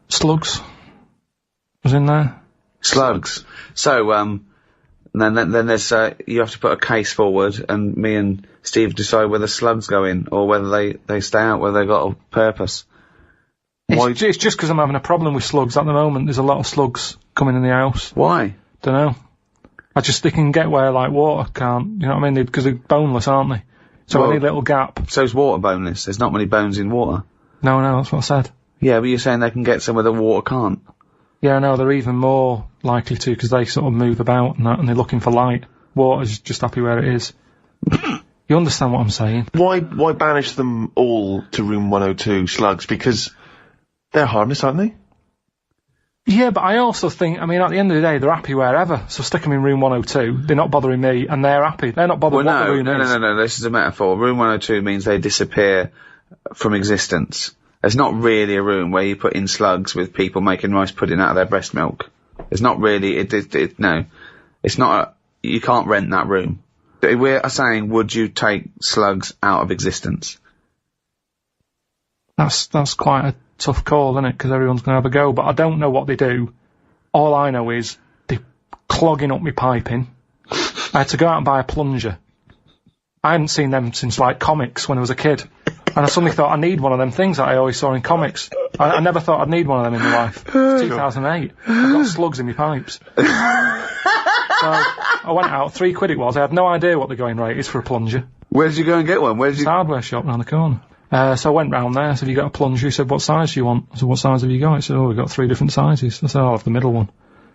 Slugs was in there. Slugs. So, then there's, you have to put a case forward, and me and Steve decide whether slugs go in, or whether they stay out, whether they've got a purpose. It's just because I'm having a problem with slugs at the moment. There's a lot of slugs coming in the house. Why? Dunno. They can get where, like, water can't, you know what I mean? Because they're boneless, aren't they? So any little gap. So's water boneless. There's not many bones in water. No, that's what I said. Yeah, but you're saying they can get somewhere that water can't. Yeah, no, they're even more likely to, because they sort of move about and that, and they're looking for light. Water's just happy where it is. You understand what I'm saying? Why banish them all to room 102, slugs? Because they're harmless, aren't they? Yeah, but I also think, I mean, at the end of the day, they're happy wherever. So stick them in room 102. They're not bothering me, and they're happy. They're not bothered what the room is. No. This is a metaphor. Room 102 means they disappear from existence. There's not really a room where you put in slugs with people making rice pudding out of their breast milk. It's not really. No. It's not. You can't rent that room. We're saying, would you take slugs out of existence? That's quite a tough call, isn't it? Because everyone's going to have a go. But I don't know what they do. All I know is they're clogging up my piping. I had to go out and buy a plunger. I hadn't seen them since, like, comics when I was a kid. And I suddenly thought, I need one of them things that I always saw in comics. I never thought I'd need one of them in my life. It's 2008. I've got slugs in my pipes. So I went out, £3 it was. I had no idea what the going rate is for a plunger. Where did you go and get one? It's a hardware shop round the corner. So I went round there. I said, have you got a plunger? He said, what size do you want? I said, what size have you got? He said, we've got 3 different sizes. I said, I'll have the middle one.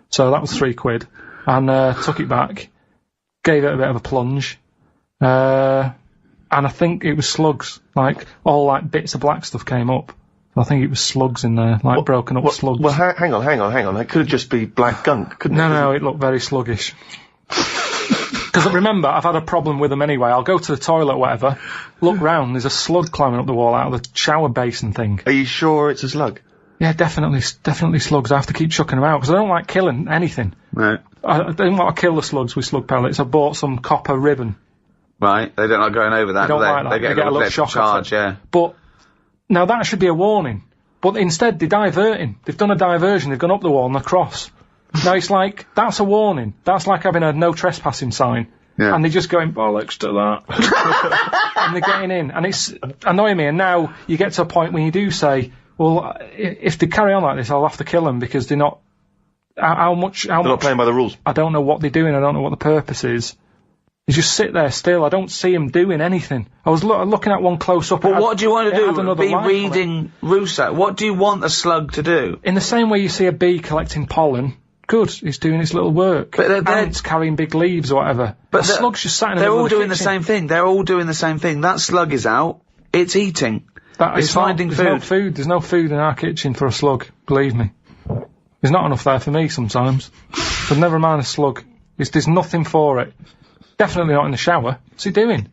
So that was £3. And took it back, gave it a bit of a plunge. And I think it was slugs. Like, all, like, bits of black stuff came up. I think it was slugs in there, like broken up slugs. Well, hang on. That could just be black gunk, couldn't it? No, it looked very sluggish. Because remember, I've had a problem with them anyway. I'll go to the toilet or whatever, look round, there's a slug climbing up the wall out of the shower basin thing. Are you sure it's a slug? Yeah, definitely slugs. I have to keep chucking them out, because I don't like killing anything. Right. I didn't want to kill the slugs with slug pellets. I bought some copper ribbon. Right, they don't like going over that, they don't like that. They get a little shock charge, yeah. But, now that should be a warning. But instead, they're diverting. They've done a diversion, they've gone up the wall and across. Now it's like, that's a warning. That's like having a no trespassing sign. Yeah. And they're just going bollocks to that. And they're getting in. And it's annoying me. And now you get to a point when you do say, well, if they carry on like this, I'll have to kill them because they're not... They're not playing by the rules. I don't know what they're doing. I don't know what the purpose is. They just sit there still. I don't see him doing anything. I was looking at one close up. But what do you want to do? Be reading Rousseau. What do you want a slug to do? In the same way you see a bee collecting pollen, good, it's doing its little work. But ants carrying big leaves or whatever. But the slug's just sat in the middle of the kitchen. They're all doing the same thing. They're all doing the same thing. That slug is out. It's eating. It's finding food. There's no food in our kitchen for a slug, believe me. There's not enough there for me sometimes. But never mind a slug. There's nothing for it. Definitely not in the shower. What's he doing?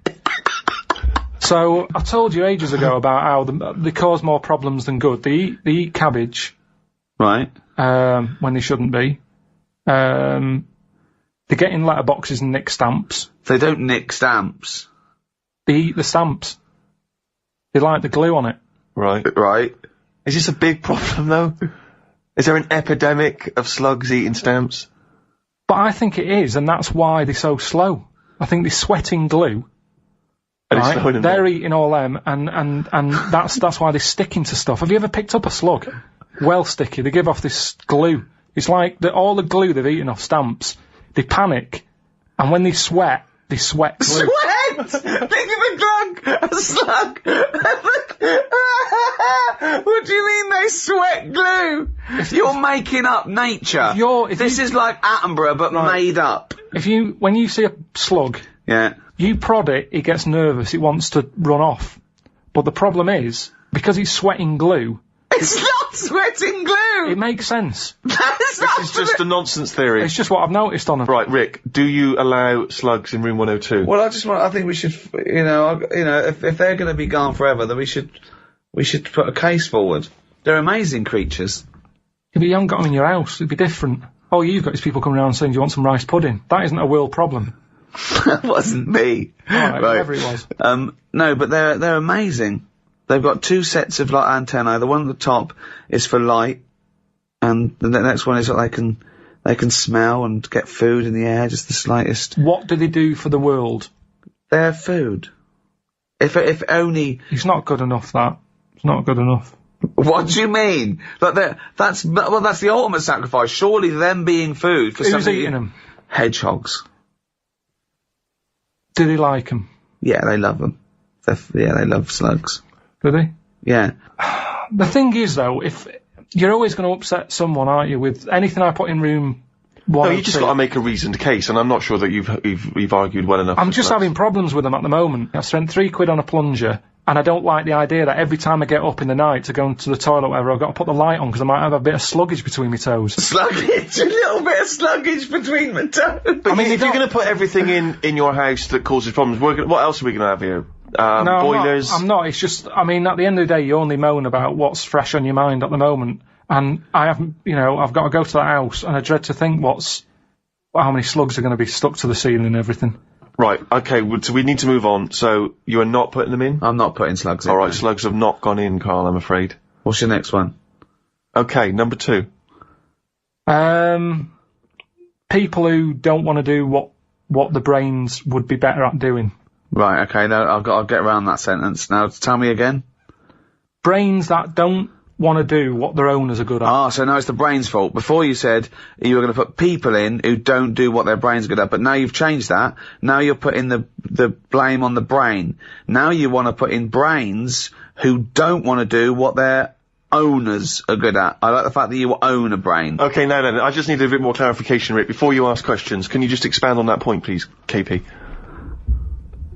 So, I told you ages ago about how they cause more problems than good. They eat cabbage. Right. When they shouldn't be. They get in letterboxes and nick stamps. They don't nick stamps. They eat the stamps. They like the glue on it. Right. Is this a big problem, though? Is there an epidemic of slugs eating stamps? But I think it is, and that's why they're so slow. I think they're sweating glue. Right? They're eating all them, and that's why they're sticking to stuff. Have you ever picked up a slug? Well sticky. They give off this glue. It's like all the glue they've eaten off stamps. They panic, and when they sweat glue. Sweat! Think of a slug! What do you mean they sweat glue? You're making up nature. This is like Attenborough, but made up. When you see a slug, you prod it, it gets nervous, it wants to run off. But the problem is, because it's sweating glue... It's not sweating glue! It makes sense. This is just a nonsense theory. It's just what I've noticed on them. Right, Rick, do you allow slugs in room 102? Well, I think we should, if they're going to be gone forever, then we should We should put a case forward. They're amazing creatures. Yeah, but you haven't got them in your house. It'd be different. All you've got is people coming around saying, do you want some rice pudding? That isn't a world problem. That wasn't me. Right, whatever it was. No, but they're amazing. They've got 2 sets of like antennae. The one at the top is for light, and the next one is that they can smell and get food in the air, just the slightest. What do they do for the world? They're food. If only. It's not good enough, that. It's not good enough. What do you mean? That's the ultimate sacrifice. Surely them being food for Who's something. eating them? Hedgehogs. Do they like them? Yeah, they love them. They love slugs. Do they? Yeah. The thing is, though, if you're always going to upset someone, aren't you? With anything I put in room 1 No, or you just 2. got to make a reasoned case, and I'm not sure that you've argued well enough. I'm just having problems with them at the moment. I've spent £3 on a plunger, and I don't like the idea that every time I get up in the night to go into the toilet or whatever, I've got to put the light on because I might have a bit of sluggage between my toes. Sluggage? A little bit of sluggage between my toes. But I mean, if you're going to put everything in your house that causes problems, what else are we going to have here? No, boilers? I'm not. It's just, I mean, at the end of the day, you only moan about what's fresh on your mind at the moment. And I haven't, I've got to go to that house, and I dread to think how many slugs are going to be stuck to the ceiling and everything. Right, okay, so we need to move on. So, you are not putting them in? I'm not putting slugs in. Alright, slugs have not gone in, Carl, I'm afraid. What's your next one? Okay, number 2. People who don't want to do what the brains would be better at doing. Right, okay, no, I'll get around that sentence. Now, tell me again. Brains that don't want to do what their owners are good at. So now it's the brain's fault. Before you said you were going to put people in who don't do what their brain's good at, but now you've changed that. Now you're putting the blame on the brain. Now you want to put in brains who don't want to do what their owners are good at. I like the fact that you own a brain. Okay, no, I just need a bit more clarification, Rick. Before you ask questions, can you just expand on that point, please, KP?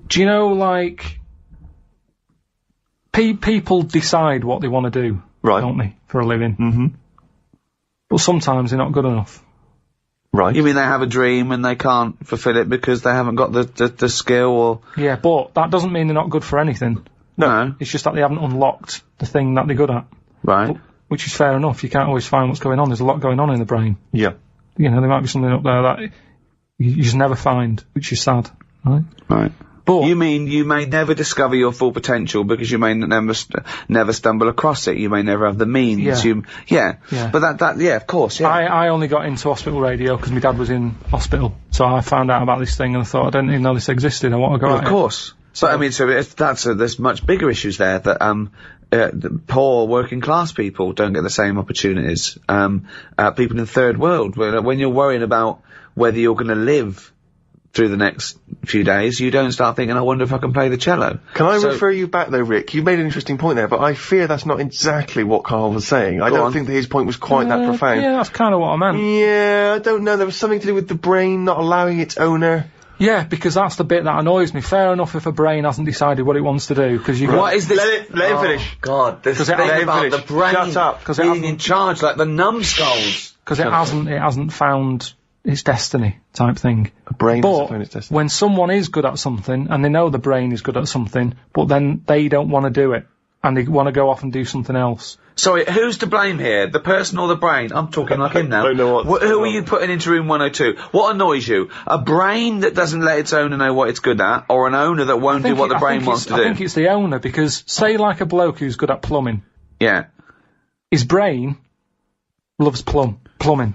Do you know, like, people decide what they want to do, right? Don't they, for a living? Mm-hmm. But sometimes they're not good enough. Right. You mean they have a dream and they can't fulfill it because they haven't got the skill or... Yeah, but that doesn't mean they're not good for anything. No. It's just that they haven't unlocked the thing that they're good at. Right. Which is fair enough. You can't always find what's going on. There's a lot going on in the brain. Yeah. There might be something up there that you just never find, which is sad. Right? Right. But you mean you may never discover your full potential because you may never stumble across it. You may never have the means. Yeah. But of course, yeah. I only got into hospital radio because my dad was in hospital. So I found out about this thing and I thought, I didn't even know this existed. I want to go at it. Of course. So, I mean, there's much bigger issues there that, the poor working class people don't get the same opportunities. People in the third world, when you're worrying about whether you're going to live through the next few days, you don't start thinking, I wonder if I can play the cello. Can I refer you back though, Rick? You made an interesting point there, but I fear that's not exactly what Carl was saying. I don't think that his point was quite that profound. Yeah, that's kind of what I meant. Yeah, I don't know. There was something to do with the brain not allowing its owner. Yeah, because that's the bit that annoys me. Fair enough if a brain hasn't decided what it wants to do, because you. What is this? Let him finish. God, this thing about the brain being in charge, like the numbskulls. Because it hasn't found its destiny type thing. A brain hasn't found its destiny. When someone is good at something, and they know the brain is good at something, but then they don't want to do it, and they want to go off and do something else. Sorry, who's to blame here? The person or the brain? I'm talking like him now. I don't know who are you putting into room 102? What annoys you? A brain that doesn't let its owner know what it's good at, or an owner that won't do what the brain wants to do? I think it's the owner, because say like a bloke who's good at plumbing. Yeah. His brain loves plumbing.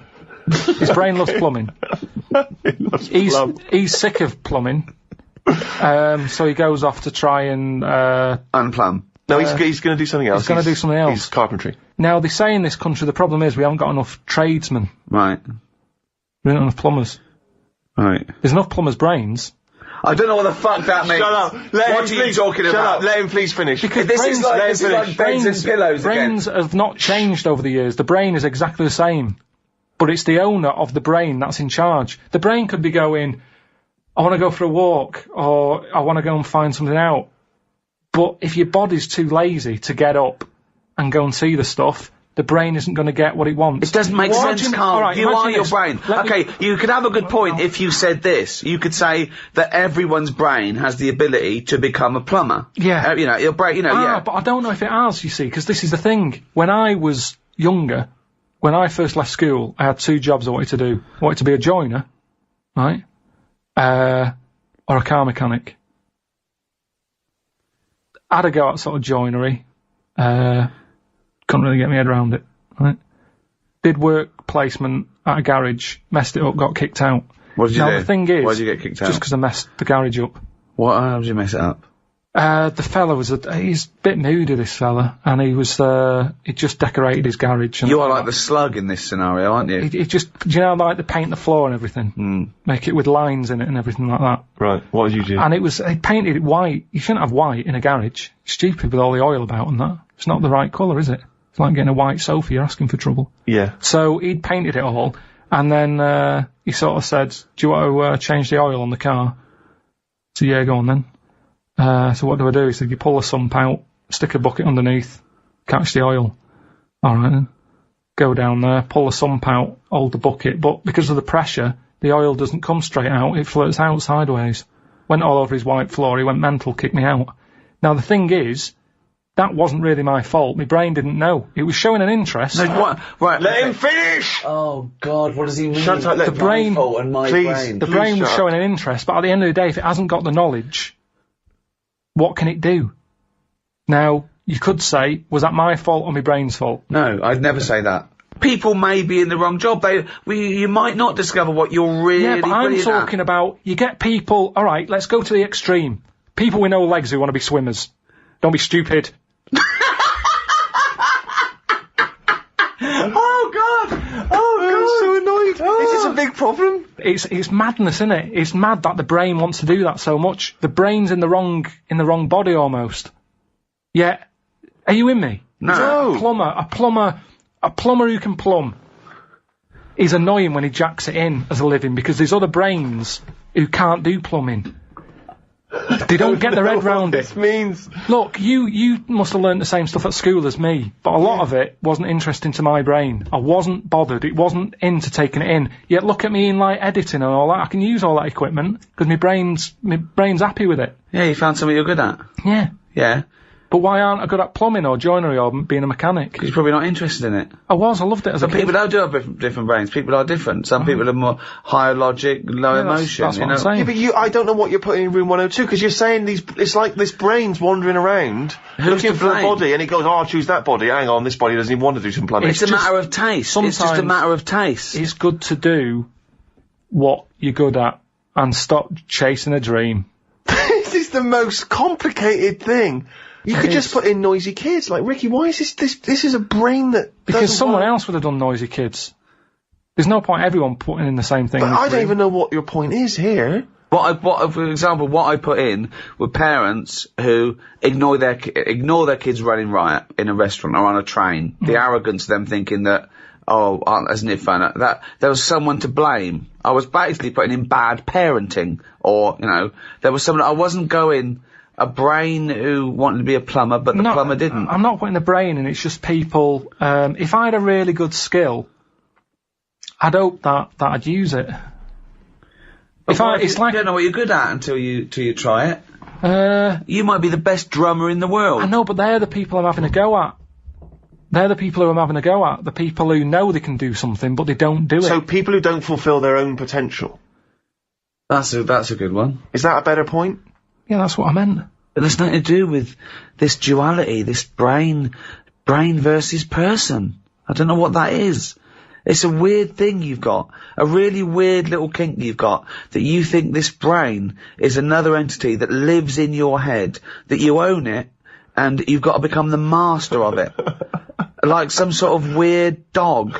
His brain loves plumbing. He's sick of plumbing. So he goes off to try and unplumb. No, he's going to do something else. He's going to do something else. He's carpentry. Now, they say in this country the problem is we haven't got enough tradesmen. Right. We don't have enough plumbers. Right. There's enough plumbers' brains. I don't know what the fuck that means. Shut up. What are you talking about? Shut up. Let him please finish. Because this is like beds and pillows brains have not changed over the years. The brain is exactly the same. But it's the owner of the brain that's in charge. The brain could be going, I want to go for a walk, or I want to go and find something out. But if your body's too lazy to get up and go and see the stuff, the brain isn't going to get what it wants. It doesn't make sense, Carl. All right, you are your this. brain. Okay, you could have a good point if you said this. You could say that everyone's brain has the ability to become a plumber. Yeah. You know, your brain, you know, yeah. But I don't know if it has, you see, because this is the thing. When I was younger, when I first left school, I had 2 jobs I wanted to do. I wanted to be a joiner, right? Or a car mechanic. I had a go at sort of joinery. Couldn't really get my head around it, right? Did work placement at a garage, messed it up, got kicked out. What did you do? Now the thing is, why did you get kicked out? Just because I messed the garage up. How did you mess it up? The fella he's a bit moody, this fella, and he just decorated his garage. And you are like the slug in this scenario, aren't you? He just, do you know, like to paint the floor and everything? Make it with lines in it and everything like that. Right, what did you do? And he painted it white. You shouldn't have white in a garage. It's stupid with all the oil about and that. It's not the right colour, is it? It's like getting a white sofa, you're asking for trouble. Yeah. So he'd painted it all, and then he sort of said, do you want to change the oil on the car? So yeah, go on then. So what do? He said, you pull the sump out, stick a bucket underneath, catch the oil. Alright then. Go down there, pull the sump out, hold the bucket, but because of the pressure, the oil doesn't come straight out, it flirts out sideways. Went all over his white floor, he went mental, kicked me out. Now the thing is, that wasn't really my fault, my brain didn't know. It was showing an interest. No, what? Right, let him finish! Oh God, what does he mean? Shut up, the brain, and my brain. The brain was showing an interest, but at the end of the day, if it hasn't got the knowledge, what can it do? Now, you could say, was that my fault or my brain's fault? No, I'd never say that. People may be in the wrong job. You might not discover what you're really Yeah, but I'm brilliant talking about, you get people, alright, let's go to the extreme. People with no legs who want to be swimmers. Don't be stupid. Oh God! I'm so annoyed. Is this a big problem? It's madness, isn't it? It's mad that the brain wants to do that so much. The brain's in the wrong body almost. Yeah. Are you with me? No. A plumber who can plumb is annoying when he jacks it in as a living because there's other brains who can't do plumbing. They don't get their head round it. This means. Look, you must have learned the same stuff at school as me, but a lot of it wasn't interesting to my brain. I wasn't bothered. It wasn't into taking it in. Yet look at me in like editing and all that. I can use all that equipment because my brain's happy with it. Yeah, you found something you're good at. Yeah. Yeah. But why aren't I good at plumbing or joinery or being a mechanic? Because you're probably not interested in it. I loved it as a kid. People do have different brains. People are different. Some people are more higher logic, low emotion. That's what you know? I'm saying. Yeah, but I don't know what you're putting in room 102, because you're saying it's like this brain's wandering around, looking for a body, and it goes, I'll choose that body, hang on, this body doesn't even want to do some plumbing. It's a matter of taste. It's just a matter of taste. It's good to do what you're good at and stop chasing a dream. This is the most complicated thing. You could just put in noisy kids. Like, Ricky, why is this is a brain that because someone else would have done noisy kids. There's no point everyone putting in the same thing. But I don't even know what your point is here. For example, what I put in were parents who ignore their kids running riot in a restaurant or on a train. The arrogance of them thinking that, isn't it fun? That there was someone to blame. I was basically putting in bad parenting, or, there was someone, I wasn't going a brain who wanted to be a plumber, but the plumber didn't. I'm not putting the brain in, it's just people, if I had a really good skill, I'd hope that I'd use it. You don't know what you're good at until you try it. You might be the best drummer in the world. I know, but they're the people I'm having a go at. They're the people who I'm having a go at. The people who know they can do something, but they don't do it. So people who don't fulfil their own potential. That's a good one. Is that a better point? Yeah, that's what I meant. But there's nothing to do with this duality, this brain versus person. I don't know what that is. It's a weird thing you've got. A really weird little kink you've got, that you think this brain is another entity that lives in your head, that you own it, and you've got to become the master of it. Like some sort of weird dog.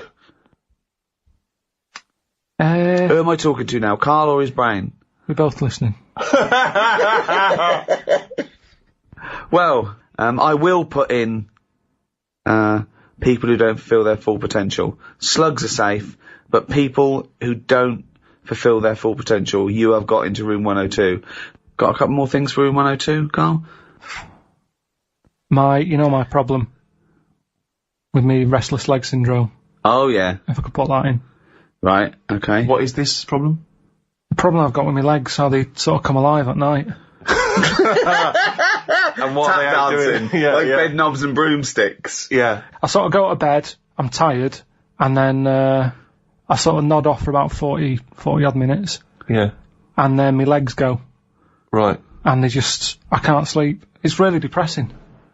Who am I talking to now, Carl or his brain? We're both listening. Well, I will put in people who don't fulfill their full potential. Slugs are safe, but people who don't fulfill their full potential, you have got into room 102. Got a couple more things for room 102, Carl? My problem. with me restless leg syndrome. Oh, yeah. If I could put that in. Right, okay. What is this problem? The problem I've got with my legs, how they sort of come alive at night. And what Tap they are dancing. doing. Yeah, like yeah. bed knobs and broomsticks. Yeah. I sort of go to bed, I'm tired, and then I sort of nod off for about 40 odd minutes, Yeah. and then my legs go, Right. and I can't sleep. It's really depressing.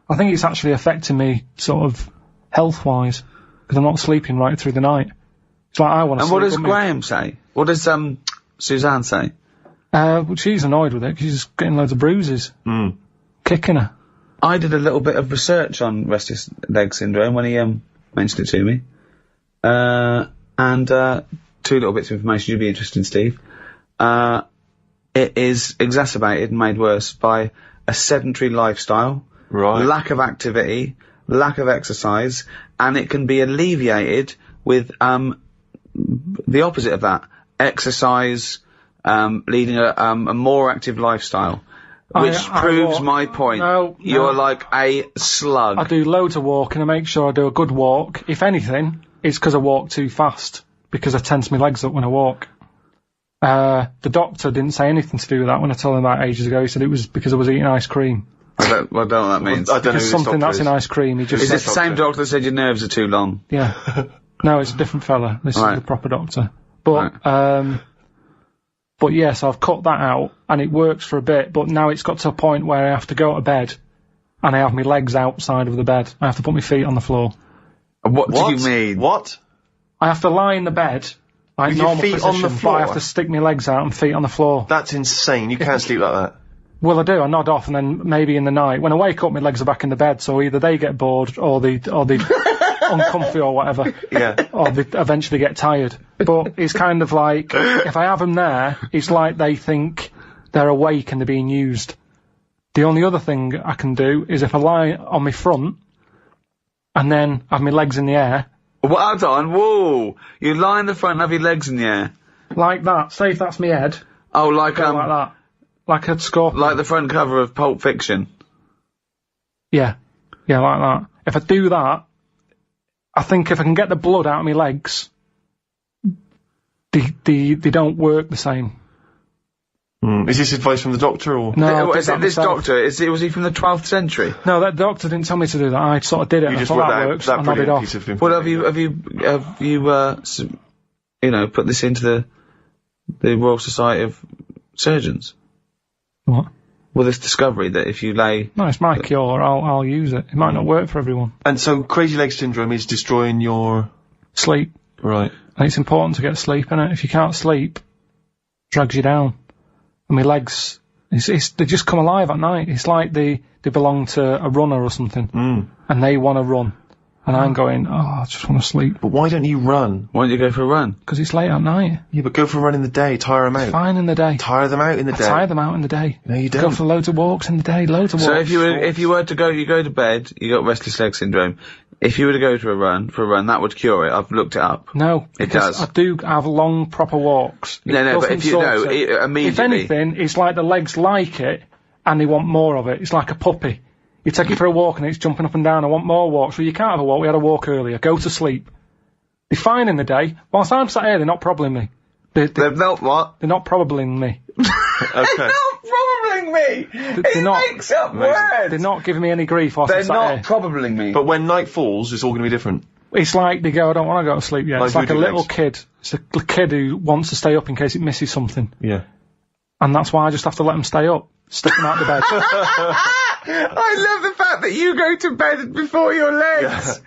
I think it's actually affecting me sort of health-wise, because I'm not sleeping right through the night. It's like I want to And sleep. what does with me. Graham say? What does Suzanne say? Well, she's annoyed with it, because she's getting loads of bruises. Kicking her. I did a little bit of research on restless leg syndrome when he mentioned it to me. And two little bits of information you'd be interested in, Steve. It is exacerbated and made worse by a sedentary lifestyle, Right. lack of activity, lack of exercise, and it can be alleviated with the opposite of that: exercise, leading a more active lifestyle. Which proves my point. No, You're like a slug. I do loads of walking. I make sure I do a good walk. If anything, it's because I walk too fast, because I tense my legs up when I walk. The doctor didn't say anything to do with that when I told him that ages ago. He said it was because I was eating ice cream. I don't know what that means. I don't know Because who this something doctor that's is. in ice cream, he just Is said, this the same doctor that said your nerves are too long? yeah. No, it's a different fella. This Right. is the proper doctor. But yes, I've cut that out, and it works for a bit, but now it's got to a point where I have to go to bed, and I have my legs outside of the bed. I have to put my feet on the floor. What do you mean? What? I have to lie in the bed, like With your normal feet position, on the but I floor? have to stick my legs out and feet on the floor. That's insane. You can't sleep like that. Well, I do. I nod off, and then maybe in the night, when I wake up, my legs are back in the bed, so either they get bored, or they uncomfy or whatever. Yeah. Or they eventually get tired. But it's kind of like, if I have them there, it's like they think they're awake and they're being used. The only other thing I can do is if I lie on my front, and then have my legs in the air, Well done. Whoa. You lie in the front and have your legs in the air. like that, say if that's my head, Oh, like go like that. Like a scorpion. like the front cover of Pulp Fiction. Yeah. Yeah, like that. If I do that, I think if I can get the blood out of my legs, they don't work the same. Is this advice from the doctor or? No, I did Is that it this myself. doctor? Was he from the 12th century? No, that doctor didn't tell me to do that. I sort of did it. You And I just thought worked that out works. that I nodded brilliant off. piece of information. Well, have you put this into the Royal Society of Surgeons? What? Well, this discovery that if you lay... No, it's my cure. I'll use it. It might not work for everyone. And so crazy leg syndrome is destroying your... Sleep. Right. And it's important to get sleep, innit? If you can't sleep, it drags you down. And my legs, they just come alive at night. It's like they belong to a runner or something. And they want to run. And I'm going, I just want to sleep. But why don't you run? Why don't you go for a run? Because it's late at night. Yeah, but go for a run in the day. Tire them out. Fine in the day. Tire them out in the I day. tire them out in the day. No, you Go don't. for loads of walks in the day. Loads of walks. So if you were to go, you go to bed, you got restless leg syndrome. If you were to go for a run, that would cure it. I've looked it up. No, It because does. I do have long, proper walks. It No, but doesn't if you sort know, of- immediately. If anything, it's like the legs like it, and they want more of it. It's like a puppy. You take it for a walk and it's jumping up and down. I want more walks. Well, you can't have a walk. We had a walk earlier. Go to sleep. They're fine in the day. Whilst I'm sat here, they're not probabling me. They're not what? They're not probabling me. Okay. Probabling me! They're not- makes up words! They're not giving me any grief whilst They're I'm sat not here. probabling me. But when night falls, it's all going to be different. It's like they go, I don't want to go to sleep yet. Like It's like a voodoo little legs. kid. It's a kid who wants to stay up in case it misses something. Yeah. And that's why I just have to let them stay up. Stick them out the bed. I love the fact that you go to bed before your legs.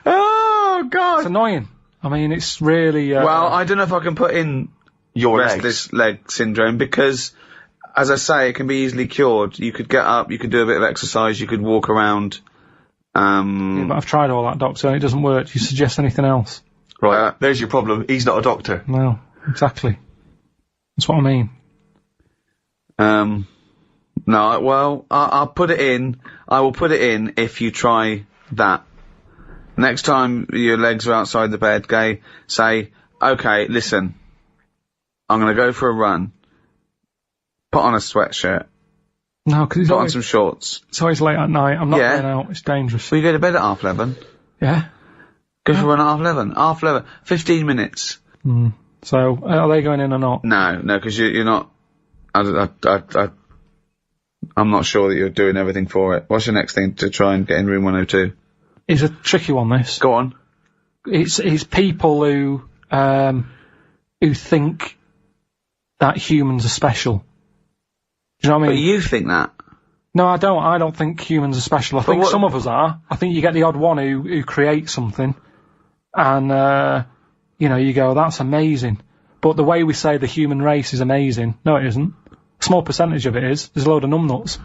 Oh, God. It's annoying. I mean, it's really... Well, I don't know if I can put in Your restless leg syndrome because, as I say, it can be easily cured. You could get up, you could do a bit of exercise, you could walk around. Yeah, but I've tried all that, doctor, and it doesn't work. Do you suggest anything else? Right. There's your problem. He's not a doctor. No, exactly. That's what I mean. No, well, I'll put it in. I will put it in if you try that. Next time your legs are outside the bed, say, okay, listen, I'm going to go for a run. Put on a sweatshirt. No, because Put on some shorts. it's always late at night. I'm not Yeah. going out. It's dangerous. Well, you go to bed at 11:30. Yeah? Go for one at 11:30. 11:30. 15 minutes. So, are they going in or not? No, because you're not. I'm not sure that you're doing everything for it. What's your next thing to try and get in room 102? It's a tricky one, this. Go on. It's people who think that humans are special. Do you know what I mean? But you think that? No, I don't. I don't think humans are special. I think some of us are. I think you get the odd one who creates something, and you go, that's amazing. But the way we say the human race is amazing, no, it isn't. A small percentage of it is. There's a load of numbnuts.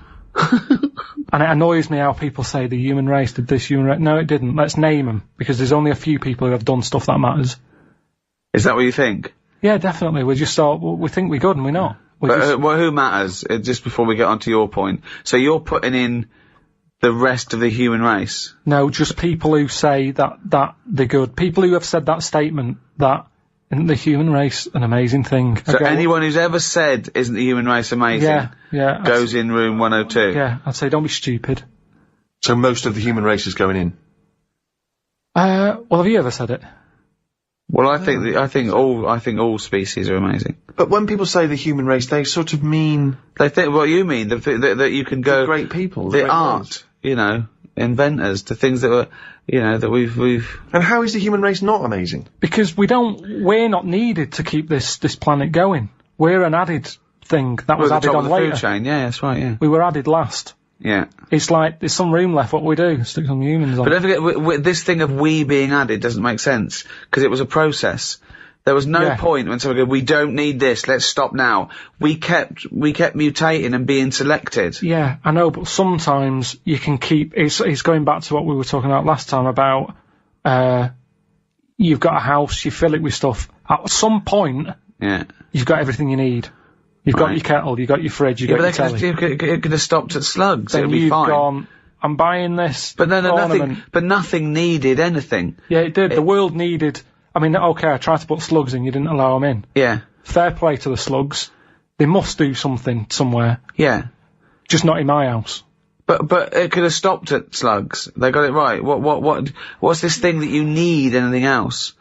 And it annoys me how people say the human race did this, human race. No, it didn't. Let's name them, because there's only a few people who have done stuff that matters. Is that what you think? Yeah, definitely. We just thought, we think we're good and we're not. Who matters? Just before we get on to your point. So you're putting in the rest of the human race? No, just people who say that they're good. People who have said that statement that isn't the human race an amazing thing. So anyone who's ever said isn't the human race amazing goes in room 102? Yeah, I'd say don't be stupid. So most of the human race is going in? Well, have you ever said it? Well, I think all species are amazing. But when people say the human race, they sort of mean... They think what you mean, that you can go... The great people. The art, inventors, the things that were, that we've... And how is the human race not amazing? Because we're not needed to keep this planet going. We're an added thing that was added on later. Food chain, yeah, that's right, yeah. We were added last. Yeah. It's like, there's some room left, what we do, stick some humans on. But don't forget, this thing of we being added doesn't make sense, because it was a process. There was no point when someone go, we don't need this, let's stop now. We kept mutating and being selected. Yeah, I know, but sometimes you can keep, it's going back to what we were talking about last time about, you've got a house, you fill it with stuff. At some point, you've got everything you need. You've got your kettle, you've got your fridge, you've got your telly. It could have stopped at slugs, then it'll be fine. Gone, I'm buying this. But nothing needed anything. Yeah, it did. The world needed, I tried to put slugs in, you didn't allow them in. Yeah. Fair play to the slugs. They must do something somewhere. Yeah. Just not in my house. But it could have stopped at slugs. They got it right. What's this thing that you need anything else?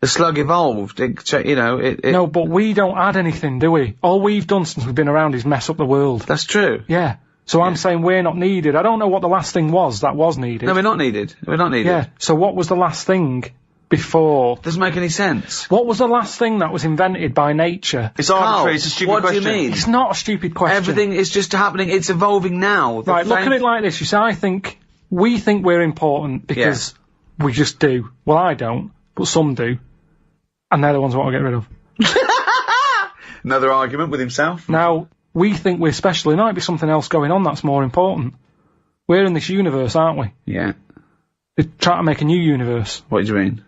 The slug evolved, No, but we don't add anything, do we? All we've done since we've been around is mess up the world. That's true. Yeah. So I'm saying we're not needed. I don't know what the last thing was that was needed. No, we're not needed. We're not needed. Yeah. So what was the last thing before? Doesn't make any sense. What was the last thing that was invented by nature? It's arbitrary, it's a stupid question. What do you mean? It's not a stupid question. Everything is just happening, it's evolving now. Right, look at it like this. You see, we think we're important because we just do. Well, I don't, but some do. And they're the ones I want to get rid of. Another argument with himself. Now, we think we're special. There might be something else going on that's more important. We're in this universe, aren't we? Yeah. They're trying to make a new universe. What do you mean?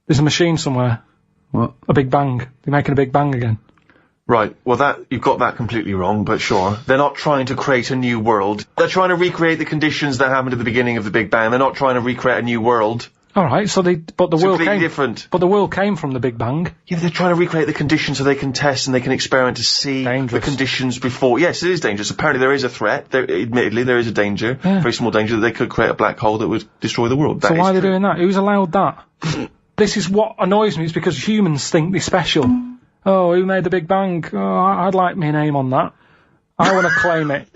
There's a machine somewhere. What? A Big Bang. They're making a Big Bang again. Right, well you've got that completely wrong, but sure. They're not trying to create a new world. They're trying to recreate the conditions that happened at the beginning of the Big Bang. They're not trying to recreate a new world. Alright, but the world came... different. But the world came from the Big Bang. Yeah, they're trying to recreate the conditions so they can test and they can experiment to see the conditions before. Yes, it is dangerous. Apparently there is a threat. Admittedly, there is a danger. Yeah. Very small danger that they could create a black hole that would destroy the world. So why are they doing that? Who's allowed that? This is what annoys me. It's because humans think they're special. Oh, who made the Big Bang? Oh, I'd like my name on that. I want to claim it.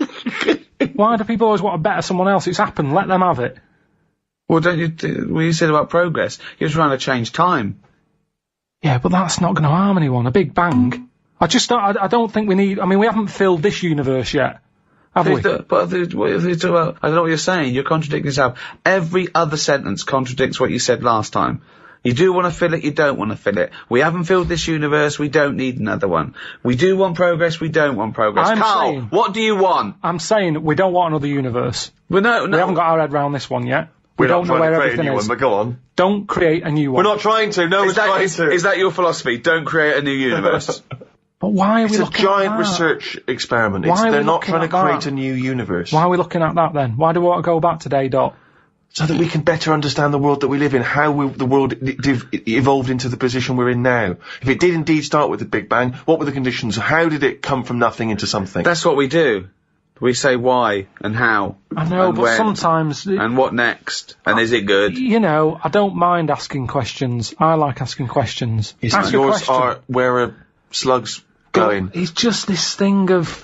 Why do people always want to better someone else? It's happened. Let them have it. Well, you said about progress, you're trying to change time. Yeah, but that's not going to harm anyone. A Big Bang. I don't think we need, we haven't filled this universe yet, have we? But I don't know what you're saying, you're contradicting yourself. Every other sentence contradicts what you said last time. You do want to fill it, you don't want to fill it. We haven't filled this universe, we don't need another one. We do want progress, we don't want progress. Carl, what do you want? I'm saying we don't want another universe. Well, no. We haven't got our head round this one yet. We don't know where everything is. But go on. Don't create a new one. We're not trying to. No one's trying to. Is that your philosophy? Don't create a new universe. But why are we looking at that? It's a giant research experiment. They're not trying to create a new universe. Why are we looking at that then? Why do we want to go back to day dot? So that we can better understand the world that we live in, how the world evolved into the position we're in now. If it did indeed start with the Big Bang, what were the conditions? How did it come from nothing into something? That's what we do. We say why and how. I know, and but when, sometimes... and what next? And is it good? You know, I don't mind asking questions. I like asking questions. Ask a Yours question. are, where are slugs going? It's just this thing of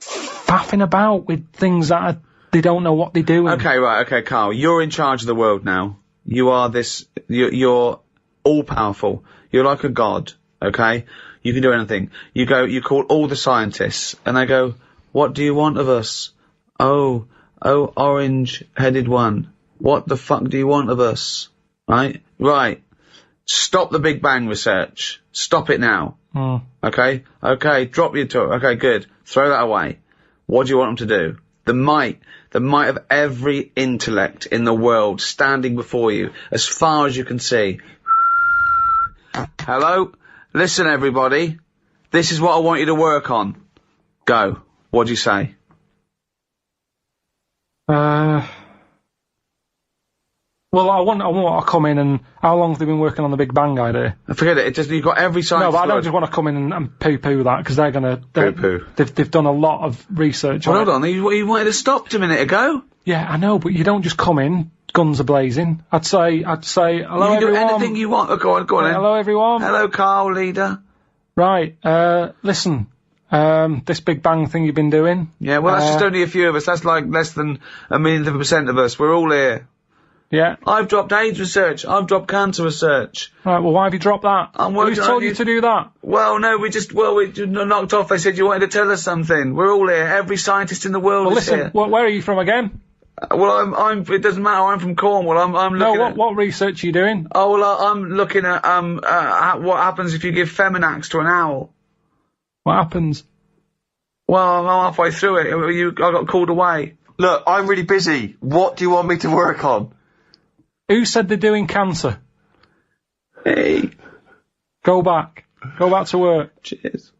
faffing about with things that they don't know what they're doing. Okay, Carl, you're in charge of the world now. You are you're all-powerful. You're like a god, okay? You can do anything. You call all the scientists, and they go, what do you want of us? Oh, orange-headed one. What the fuck do you want of us? Right? Stop the Big Bang research. Stop it now. Okay, drop your talk. Okay, good. Throw that away. What do you want them to do? The might of every intellect in the world standing before you, as far as you can see. Hello? Listen, everybody. This is what I want you to work on. Go. What do you say? Well, I want to come in and... How long have they been working on the Big Bang idea? Forget it. You've got every science... No, but I don't just want to come in and poo-poo that, because they're gonna... Poo-poo. They've done a lot of research on Hold on, you wanted to stop a minute ago? Yeah, I know, but you don't just come in, guns are blazing. I'd say, hello everyone. You can do anything you want. Go on then. Hello everyone. Hello, Carl, leader. Right, listen, this Big Bang thing you've been doing. Yeah, well, that's just only a few of us. That's like less than 1,000,000% of us. We're all here. Yeah. I've dropped AIDS research. I've dropped cancer research. Right, well, why have you dropped that? Who's told you to do that? Well, no, we knocked off. They said you wanted to tell us something. We're all here. Every scientist in the world is here. Where are you from again? Well, it doesn't matter. I'm from Cornwall. I'm looking at... what research are you doing? Oh, well, I'm looking at, what happens if you give Feminax to an owl. What happens? Well, I'm halfway through it. I got called away. Look, I'm really busy. What do you want me to work on? Who said they're doing cancer? Hey. Go back to work. Cheers.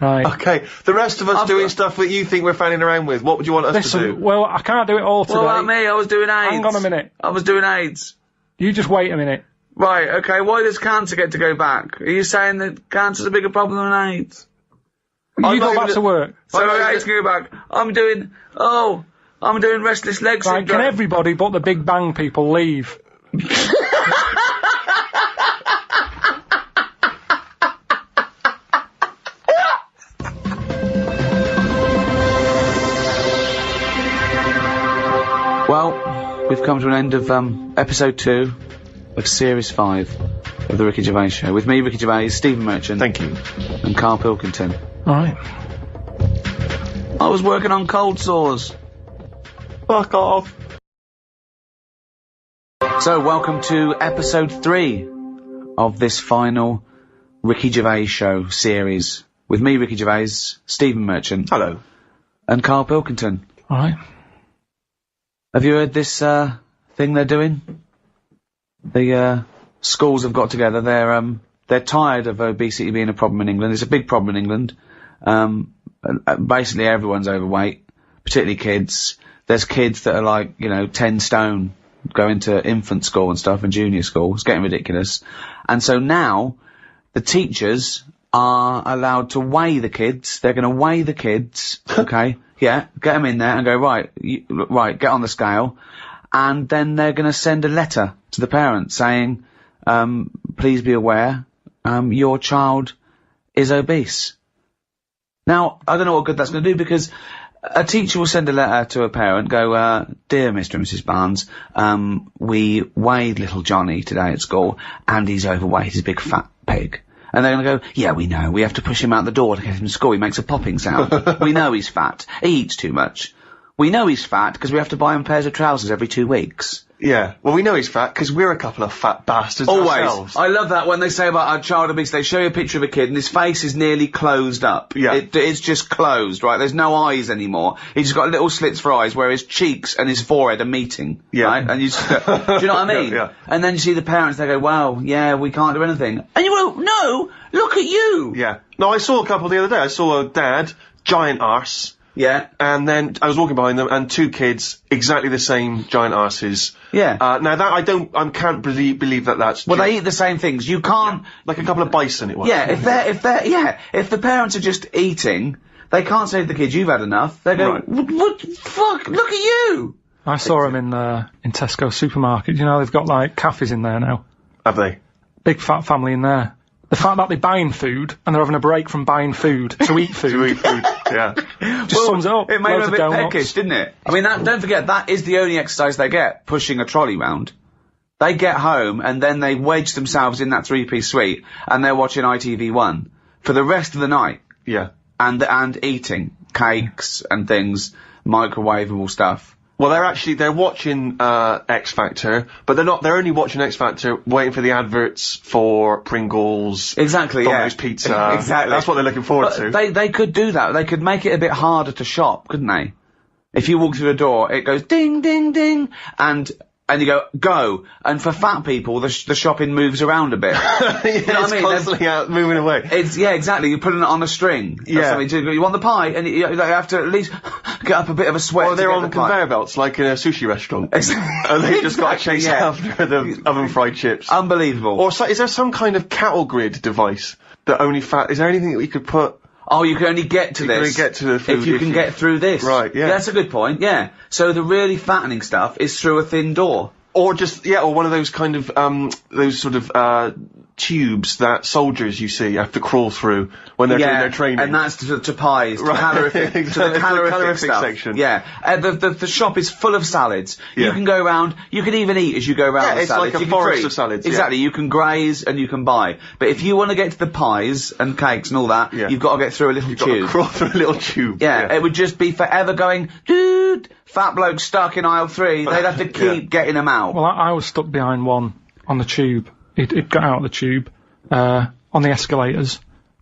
Right. Okay, the rest of us doing stuff that you think we're fanning around with. What would you want us to do? Well, I can't do it all today. What about me? I was doing AIDS. Hang on a minute. I was doing AIDS. You just wait a minute. Right, okay, why does cancer get to go back? Are you saying that cancer's a bigger problem than AIDS? You go back to work. So AIDS can go back. I'm doing restless leg syndrome. Right, can everybody but the Big Bang people leave? Well, we've come to an end of episode 2 of series 5 of the Ricky Gervais Show. With me, Ricky Gervais, Stephen Merchant. Thank you. And Carl Pilkington. Alright. I was working on cold sores. Fuck off. So, welcome to episode 3 of this final Ricky Gervais Show series. With me, Ricky Gervais, Stephen Merchant. Hello. And Carl Pilkington. Alright. Have you heard this, thing they're doing? The, schools have got together. They're tired of obesity being a problem in England. It's a big problem in England. Basically everyone's overweight, particularly kids. There's kids that are like, 10 stone, going to infant school and stuff and junior school. It's getting ridiculous. And so now, the teachers are allowed to weigh the kids. They're going to weigh the kids, okay? Yeah, get them in there and go, right, get on the scale. And then they're going to send a letter to the parents saying, please be aware, your child is obese. Now, I don't know what good that's going to do, because a teacher will send a letter to a parent, go, dear Mr. and Mrs. Barnes, we weighed little Johnny today at school, and he's overweight, he's a big fat pig. And they're going to go, yeah, we know, we have to push him out the door to get him to school, he makes a popping sound. We know he's fat, he eats too much. We know he's fat because we have to buy him pairs of trousers every 2 weeks. Yeah, well, we know he's fat because we're a couple of fat bastards ourselves. I love that when they say about our child obese, they show you a picture of a kid and his face is nearly closed up. Yeah. It's just closed, right? There's no eyes anymore. He's just got little slits for eyes where his cheeks and his forehead are meeting. Yeah. Right? And you just go, do you know what I mean? Yeah. And then you see the parents, they go, well, yeah, we can't do anything. And you go, no, look at you! Yeah. No, I saw a couple the other day. I saw a dad, giant arse. Yeah. And then I was walking behind them, and 2 kids, exactly the same giant arses. Yeah. Now that I can't believe that that's well, they eat the same things. You can't... Yeah. Like a couple of bison it was. Yeah, if the parents are just eating They can't say to the kids, you've had enough. They go, Right. what, fuck, look at you! I saw them in Tesco supermarket. You know, they've got like cafes in there now. Have they? Big fat family in there. The fact that they're buying food and they're having a break from buying food to eat food. To eat food, yeah. Just sums it up. It made Loads them a of bit donuts. peckish, didn't it? I mean, don't forget, that is the only exercise they get, pushing a trolley round. They get home and then they wedge themselves in that three-piece suite and they're watching ITV1 for the rest of the night. Yeah. And eating cakes and things, microwavable stuff. Well, they're watching, X Factor, but they're only watching X Factor waiting for the adverts for Pringles. Exactly, Domino's yeah. Pizza. Exactly. That's what they're looking forward to. They could do that. They could make it a bit harder to shop, couldn't they? If you walk through the door, it goes ding, ding, ding, and you go. And for fat people, the shopping moves around a bit. Yeah, You know what it's I mean? constantly out, moving away. Yeah, exactly. You're putting it on a string. Or Yeah. something to, you want the pie, and you have to at least get up a bit of a sweat. Or they're to on get the pie. conveyor belts, like in a sushi restaurant. And they just got to Exactly, chase yeah. after the oven-fried chips. Unbelievable. Or is there some kind of cattle grid device that only is there anything that we could put? Oh, you can only get to You this. can only get to the food if you can get through this. Right, yeah. That's a good point, yeah. So the really fattening stuff is through a thin door. Or just, or one of those kind of, those sort of, tubes that soldiers you see have to crawl through when they're doing their training. And that's to pies, to calorific, Exactly. to the calorific stuff. section. Yeah. The shop is full of salads. Yeah. You can go around, you can even eat as you go around Yeah, the it's salads. like a You can forest treat. of salads, yeah. Exactly. You can graze and you can buy. But if you want to get to the pies and cakes and all that, Yeah. you've got to get through a little You've got to tube. crawl through a little tube. Yeah, it would just be forever going, dude, fat bloke stuck in aisle 3. They'd have to keep getting them out. Well, I was stuck behind one on the tube. It got out of the tube, on the escalators.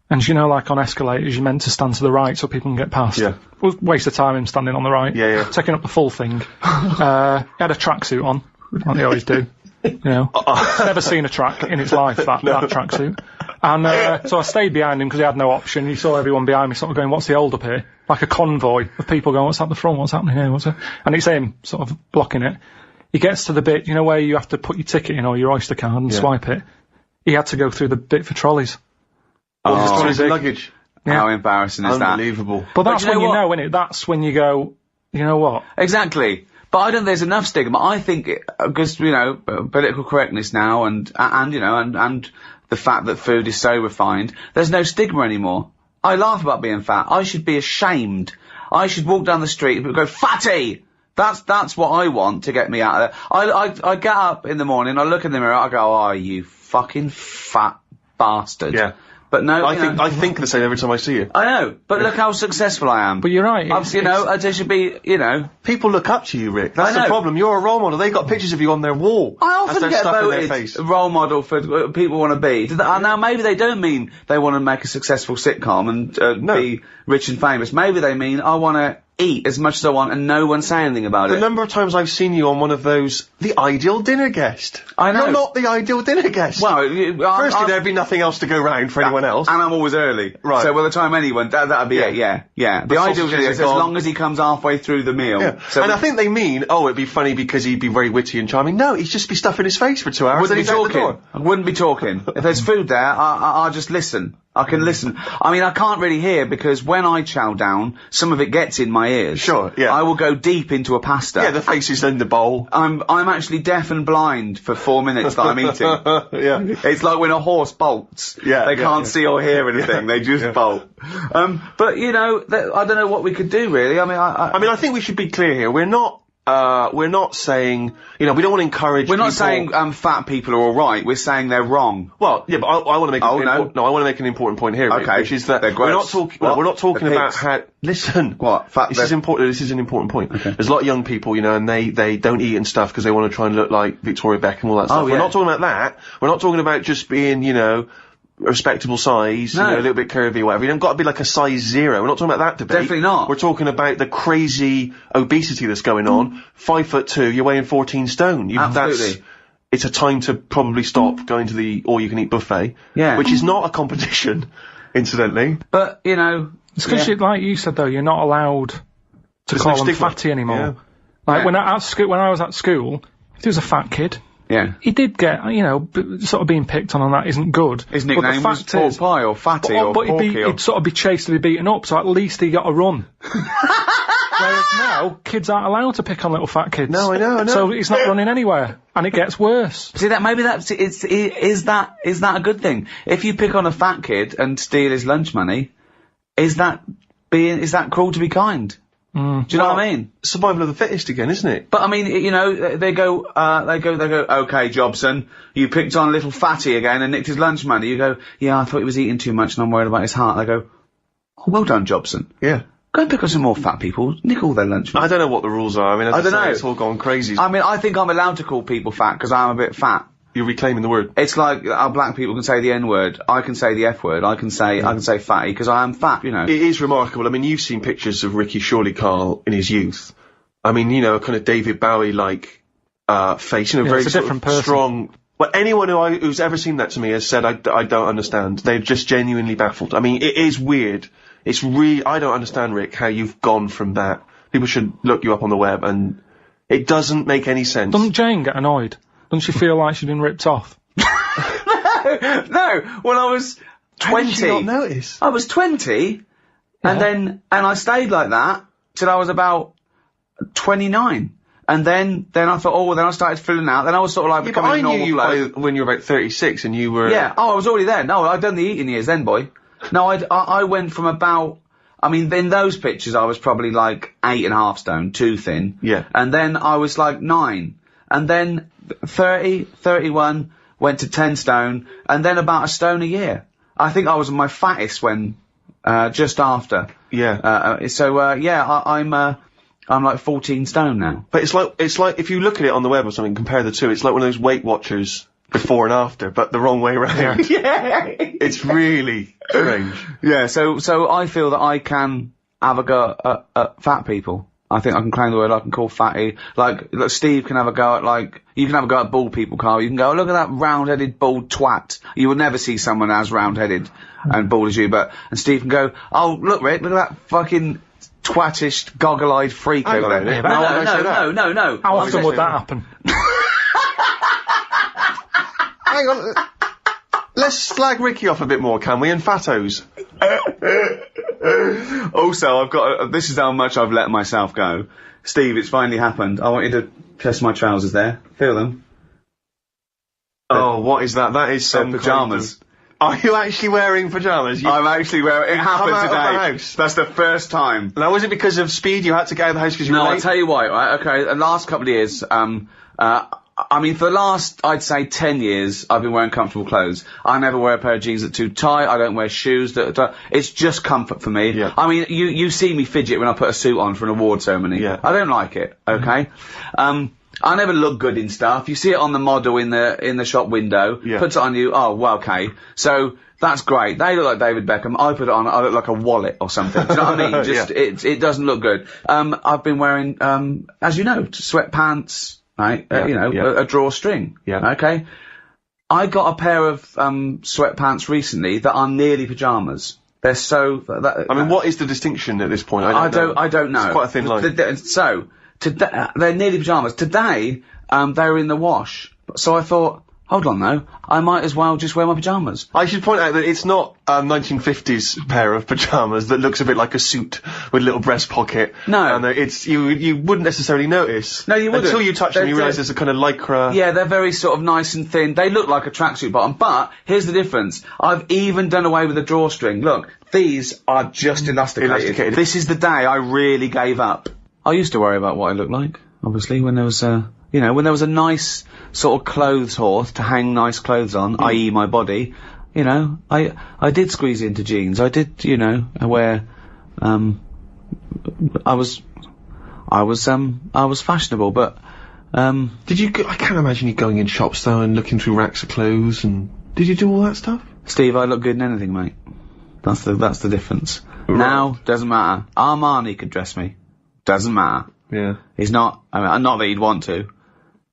And you know, like on escalators, you're meant to stand to the right so people can get past. Yeah. It was a waste of time him standing on the right. Yeah. Taking up the full thing. He had a tracksuit on, like they always do. You know, never seen a track in its life, that tracksuit. And so I stayed behind him because he had no option. He saw everyone behind me sort of going, what's the hold up here? Like a convoy of people going, what's at the front, what's happening here, what's it? And it's him sort of blocking it. He gets to the bit, you know, where you have to put your ticket in or your Oyster card and swipe it. He had to go through the bit for trolleys. Just his luggage. Yeah. How embarrassing is that? Unbelievable. But that's you know when you what? know, innit? That's when you go, you know what? Exactly. But I don't think there's enough stigma. I think, because, you know, political correctness now and you know, and the fact that food is so refined, there's no stigma anymore. I laugh about being fat. I should be ashamed. I should walk down the street and go, fatty! That's what I want to get me out of there. I get up in the morning, I look in the mirror, I go, oh, you fucking fat bastard. Yeah. But no, I think the same every time I see you. I know, but look how successful I am. But you're right. You know, there should be, you know. People look up to you, Rick. That's I the know. problem. You're a role model. They got pictures of you on their wall. I as often they're get stuck in their voted face. a role model for what people want to be. Now, maybe they don't mean they want to make a successful sitcom and be rich and famous. Maybe they mean I want to eat as much as I want and no one say anything about The it. number of times I've seen you on one of those, the ideal dinner guest. I know. You're not the ideal dinner guest. Well, Firstly, there'd be nothing else to go round for anyone else. And I'm always early. Right. So by the time anyone, that'd be it, yeah. The ideal sausages is are as gone. long as he comes halfway through the meal. Yeah. So And I think they mean, it'd be funny because he'd be very witty and charming. No, he'd just be stuffing his face for 2 hours. wouldn't be then he's out the talking. door. I wouldn't be talking. If there's food there, I'll just listen. I can listen. I mean, I can't really hear because when I chow down, some of it gets in my ears. Sure, yeah. I will go deep into a pasta. Yeah, the face is in the bowl. I'm actually deaf and blind for 4 minutes that I'm eating. Yeah. It's like when a horse bolts. Yeah, They yeah, can't yeah. see or hear anything. They just bolt. But you know, I don't know what we could do really. I mean, I mean, I think we should be clear here. We're not saying, we don't want to encourage we're not people- saying fat people are all right. We're saying they're wrong. Well, yeah, but I want to make. Oh, no. I want to make an important point here, Rick, Okay. which is that They're we're not gross. talking. What? We're not talking The about pigs. how. Listen, What? Fat? this is important. This is an important point. There's a lot of young people, and they don't eat and stuff because they want to try and look like Victoria Beckham and all that stuff. Oh, We're yeah. not talking about that. We're not talking about just being, a respectable size, No. a little bit curvy or whatever. You don't got to be like a size 0. We're not talking about that debate. Definitely not. We're talking about the crazy obesity that's going on. 5'2", you're weighing 14 stone. Absolutely. It's a time to probably stop going to the all-you-can-eat buffet. Yeah. Which is not a competition, incidentally. But you know, It's because, like you said though, you're not allowed to There's call no them stigma. fatty anymore. Yeah. Like Yeah. when I was at school, if there was a fat kid, Yeah. he did get, sort of being picked on that isn't good. His But the nickname was fact Pork is- Pie or Fatty or but Porky or... he'd sort of be chastely beaten up, so at least he got a run. Whereas now, kids aren't allowed to pick on little fat kids. No, I know. So he's not running anywhere, and it gets worse. See that maybe is that a good thing? If you pick on a fat kid and steal his lunch money, is that cruel to be kind? Do you know what I mean? Survival of the fittest again, isn't it? But I mean, they go, okay, Jobson, you picked on little fatty again and nicked his lunch money. You go, yeah, I thought he was eating too much and I'm worried about his heart. They go, oh, well done, Jobson. Yeah. Go and pick on some more fat people, nick all their lunch money. I don't know what the rules are. I mean, I don't know. It's all gone crazy. I mean, I think I'm allowed to call people fat because I'm a bit fat. You're reclaiming the word. It's like our black people can say the N-word, I can say the F-word, I can say fatty because I am fat, It is remarkable. I mean, you've seen pictures of Ricky Shorley Carl in his youth. I mean, kind of David Bowie-like face, very it's a sort different of person. strong. Well, anyone who's ever seen that to me has said, I don't understand. They're just genuinely baffled. I mean, it is weird. It's really, I don't understand, Rick, how you've gone from that. People should look you up on the web, and it doesn't make any sense. Doesn't Jane get annoyed? Doesn't she feel like she's been ripped off? No, when I was 20. How did you not notice? I was 20, and I stayed like that till I was about 29. And then I thought, then I started filling out, then I was sort of like becoming a normal bloke. When you were about 36 and you were... Yeah, I was already there. No, I'd done the eating years then, boy. No, I went from about, in those pictures I was probably like 8.5 stone, too thin. Yeah. And then I was like 9. And then 30, 31, went to 10 stone, and then about a stone a year. I think I was my fattest when, just after. Yeah. I'm like 14 stone now. But it's like, if you look at it on the web or something, compare the two, it's like one of those Weight Watchers before and after, but the wrong way around. Yeah. It's really strange. Yeah, so I feel that I can have a go at fat people. I think I can claim the word, I can call fatty. Like Steve can have a go at you can have a go at bald people, Carl. You can go, oh, look at that round-headed bald twat. You will never see someone as round-headed and bald as you, and Steve can go, oh, look, Rick, look at that fucking twattish, goggle-eyed freak over there. Yeah, No. How often would that happen? Hang on. Let's slag Ricky off a bit more, can we? And Fattos. Also, this is how much I've let myself go. Steve, it's finally happened. I want you to test my trousers there. Feel them. Oh, what is that? That is some pyjamas. Are you actually wearing pyjamas? I'm actually wearing... It happened come out today. of the house. That's the first time. Now, was it because of speed you had to get out of the house because you were No, late? I'll tell you why, right? Okay, the last couple of years, for the last, I'd say 10 years, I've been wearing comfortable clothes. I never wear a pair of jeans that are too tight. I don't wear shoes it's just comfort for me. Yeah. I mean, you see me fidget when I put a suit on for an award ceremony. Yeah. I don't like it, okay? I never look good in stuff. You see it on the model in the shop window. Yeah. Puts it on you. Oh, well, okay. So, that's great. They look like David Beckham. I put it on, I look like a wallet or something. Do you know what I mean? Just, it doesn't look good. I've been wearing, as you know, sweatpants, right? A drawstring. Yeah. Okay. I got a pair of, sweatpants recently that are nearly pyjamas. They're so, what is the distinction at this point? I don't know. It's quite a thin line. Today, they're nearly pyjamas. Today, they were in the wash. So I thought, hold on though, I might as well just wear my pyjamas. I should point out that it's not a 1950s pair of pyjamas that looks a bit like a suit with a little breast pocket. No. And it's, you wouldn't necessarily notice. No, you wouldn't. Until you touch them, you realise there's a kind of lycra. Yeah, they're very sort of nice and thin. They look like a tracksuit bottom, but here's the difference. I've even done away with the drawstring. Look, these are just elasticated. This is the day I really gave up. I used to worry about what I looked like, obviously, when there was when there was a nice sort of clothes horse to hang nice clothes on, i.e. my body, I did squeeze into jeans. I did, I wear, I was fashionable, but, Did you, I can't imagine you going in shops though and looking through racks of clothes did you do all that stuff? Steve, I look good in anything, mate. That's the difference. Right. Now, doesn't matter. Armani could dress me. Doesn't matter. Yeah. He's not, not that he'd want to.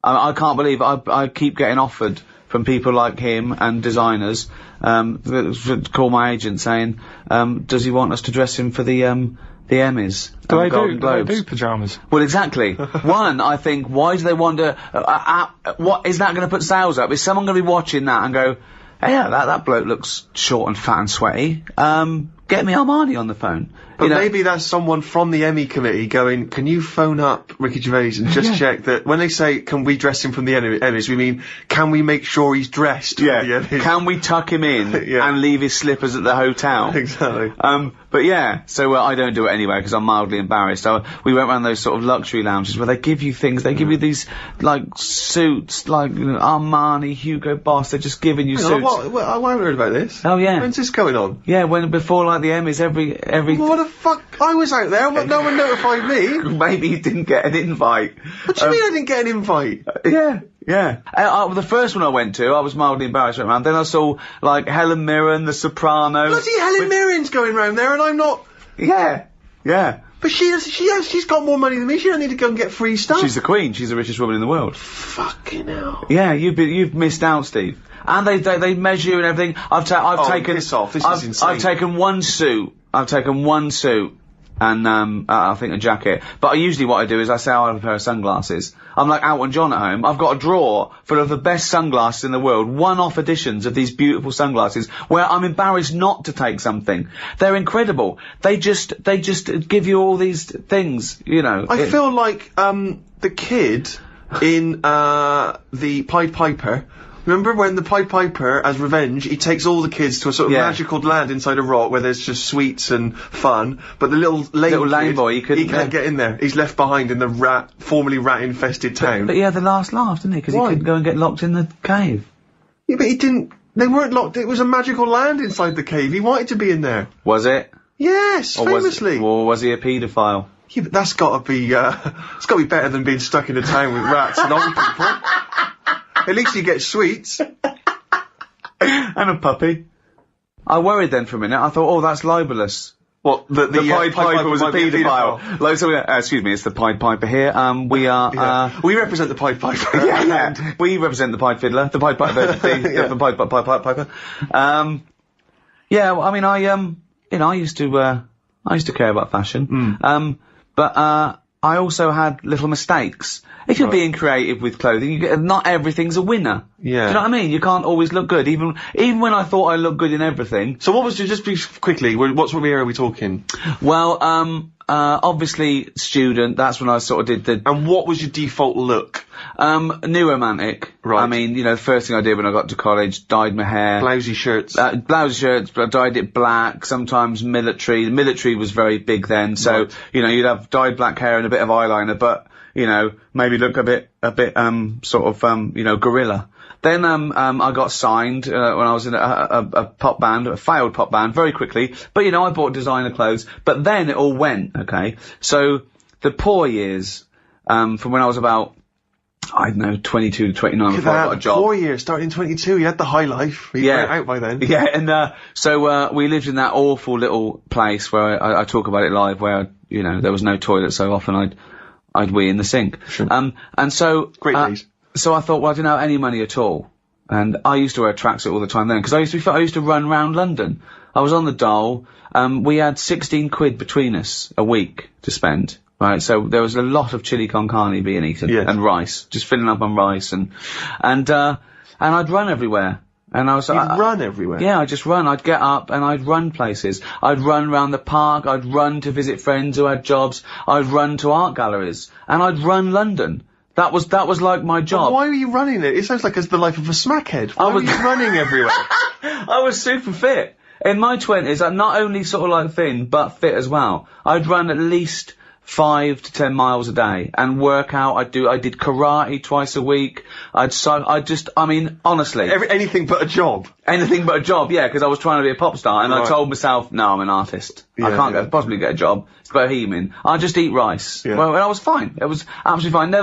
I can't believe I keep getting offered from people like him and designers, call my agent saying, does he want us to dress him for the The Emmys. Do and they the Golden do Globes. pyjamas? Well, exactly. One, I think, why do they wonder, what, is that going to put sales up? Is someone going to be watching that and go, hey, yeah, that bloke looks short and fat and sweaty, get me Armani on the phone. But maybe that's someone from the Emmy committee going, can you phone up Ricky Gervais and just check that when they say, can we dress him from the Emmys, we mean, can we make sure he's dressed for the Emmys? Can we tuck him in and leave his slippers at the hotel? Exactly. But yeah, so I don't do it anyway because I'm mildly embarrassed. So we went around those sort of luxury lounges where they give you things, they give you these, like, suits, like, Armani, Hugo Boss, they're just giving you suits. Why have I heard about this? Oh yeah. When's this going on? Yeah, before like the Emmys, every What the fuck? I was out there, but no one notified me. Maybe you didn't get an invite. What do you mean I didn't get an invite? Yeah. The first one I went to, I was mildly embarrassed around. Then I saw, like, Helen Mirren, The Sopranos. Bloody Helen Mirren's going round there and I'm not... Yeah. But she's got more money than me, she don't need to go and get free stuff. She's the queen, she's the richest woman in the world. Fucking hell. Yeah, you've missed out, Steve. And they measure you and everything. I've taken... piss off, this is insane. I've taken one suit, and I think a jacket. But usually what I do is I say I have a pair of sunglasses. I'm like Elton John at home. I've got a drawer full of the best sunglasses in the world, one-off editions of these beautiful sunglasses, where I'm embarrassed not to take something. They're incredible. They just give you all these things, you know. I feel like the kid in the Pied Piper. Remember when the Pied Piper, as revenge, he takes all the kids to a sort of magical land inside a rock where there's just sweets and fun, but the little lame boy, he can't get in there. He's left behind in the formerly rat-infested town. But he had the last laugh, didn't he? Because he couldn't go and get locked in the cave. Yeah, but he didn't... They weren't locked. It was a magical land inside the cave. He wanted to be in there. Was it? Yes, famously. Or was he a paedophile? Yeah, but that's got to be... it's got to be better than being stuck in a town with rats and old people. At least you get sweets. And a puppy. I worried then for a minute. I thought, oh, that's libelous. What, the Pied Piper was a paedophile. Like, so, excuse me, it's the Pied Piper here. We are, we represent the Pied Piper. Yeah. We represent the Pied Fiddler, the Pied Piper, the Pied Piper. Yeah, well, I mean, I used to care about fashion. But I also had little mistakes. If you're being creative with clothing, not everything's a winner. Yeah. Do you know what I mean? You can't always look good, even when I thought I looked good in everything. So what was just quickly, what sort of era are we talking? Well, obviously student, that's when I sort of did And what was your default look? New romantic. Right. I mean, you know, the first thing I did when I got to college, dyed my hair. Blousy shirts. Blousy shirts, but I dyed it black, sometimes military. The military was very big then, so, you know, you'd have dyed black hair and a bit of eyeliner, but, you know, maybe look a bit, sort of, you know, gorilla. Then, I got signed, when I was in a pop band, a failed pop band, very quickly. But, you know, I bought designer clothes. But then it all went, okay? So, the poor years, from when I was about, I don't know, 22 to 29 before I got a job. 4 years, starting in 22, you had the high life. You went out by then. Yeah, and, so, we lived in that awful little place where I talk about it live, where, you know, there was no toilet, so often I'd wee in the sink. Sure. And so... Great days. So I thought, well, I didn't have any money at all. And I used to wear a tracksuit all the time then, because I used to run round London. I was on the dole. We had 16 quid between us a week to spend. Right, so there was a lot of chili con carne being eaten. Yes. And rice. Just filling up on rice and I'd run everywhere. And I was run everywhere? Yeah, I'd just run. I'd get up and I'd run places. I'd run round the park. I'd run to visit friends who had jobs. I'd run to art galleries. And I'd run London. That was like my job. But why were you running it? It sounds like it's the life of a smackhead. Why were you running everywhere? I was super fit. In my 20s, I'm not only sort of like thin, but fit as well. I'd run at least 5 to 10 miles a day and work out. I did karate twice a week. I mean, honestly. Anything but a job. Anything but a job, yeah, because I was trying to be a pop star and I told myself, no, I'm an artist. I can't possibly get a job. It's bohemian. I just eat rice. Yeah. Well, and I was fine. It was absolutely fine.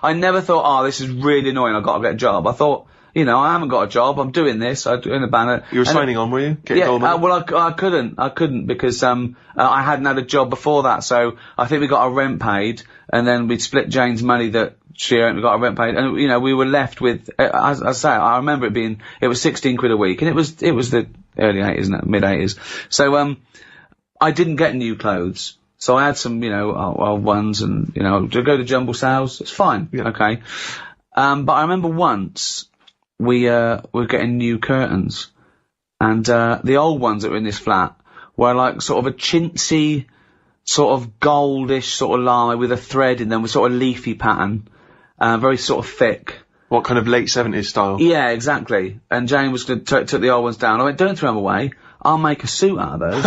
I never thought, oh, this is really annoying. I've got to get a job. I thought, you know, I haven't got a job. I'm doing this. I'm doing a banner. You were signing on, were you? Well, I couldn't because, I hadn't had a job before that. So I think we got our rent paid and then we'd split Jane's money that she earned. We got our rent paid and, you know, we were left with, as I say, I remember it was 16 quid a week and it was the early 80s, mid 80s. So, I didn't get new clothes. So I had some, old ones and, to go to jumble sales, it's fine. Yeah. Okay. But I remember once we were getting new curtains and, the old ones that were in this flat were like sort of a chintzy, sort of goldish sort of line with a thread in them with sort of leafy pattern, very sort of thick. What kind of late 70s style? Yeah, exactly. And Jane was going to took the old ones down. I went, don't throw them away. I'll make a suit out of those.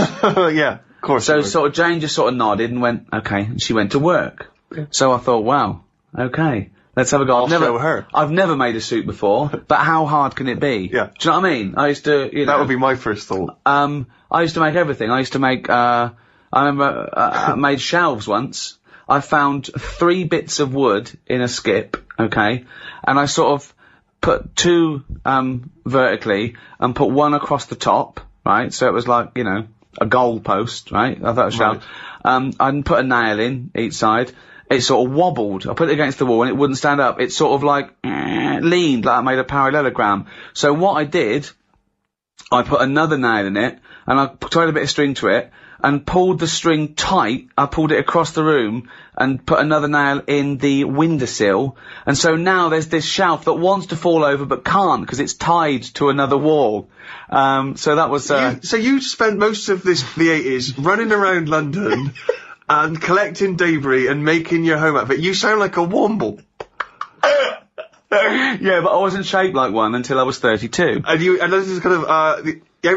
Yeah, of course. So sort of Jane just sort of nodded and went, okay, and she went to work. Yeah. So I thought, wow, okay, let's have a go. I'll show her. I've never made a suit before, but how hard can it be? Yeah. Do you know what I mean? I used to, That would be my first thought. I used to make everything. I used to make, I remember, I made shelves once. I found 3 bits of wood in a skip, okay, and I sort of put 2, vertically and put 1 across the top, right? So it was like, a goal post, right? I thought it was shelf. I put a nail in each side. It sort of wobbled. I put it against the wall and it wouldn't stand up. It sort of like, leaned, like I made a parallelogram. So what I did, I put another nail in it and I tied a bit of string to it and pulled the string tight. I pulled it across the room and put another nail in the windowsill. And so now there's this shelf that wants to fall over but can't because it's tied to another wall. So that was... So you spent most of the 80s running around London and collecting debris and making your home outfit. You sound like a womble. Yeah, but I wasn't shaped like one until I was 32. And this is kind of,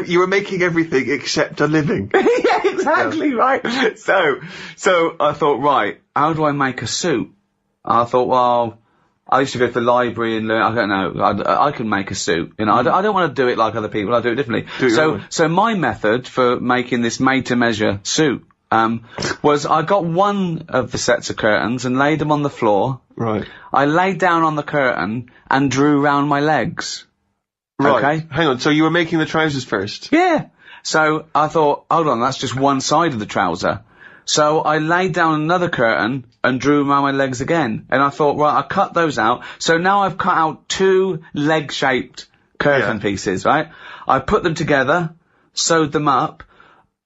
you were making everything except a living. Yeah, exactly, right. So I thought, right, how do I make a suit? I thought, well, I used to go to the library and learn, I don't know, I can make a suit. I don't want to do it like other people, I do it differently. So my method for making this made-to-measure suit, was I got 1 of the sets of curtains and laid them on the floor. Right. I laid down on the curtain and drew round my legs. Right. Okay? Hang on, so you were making the trousers first? Yeah. So I thought, hold on, that's just one side of the trouser. So I laid down another curtain and drew around my legs again. And I thought, right, I cut those out. So now I've cut out 2 leg-shaped curtain pieces, right? I put them together, sewed them up.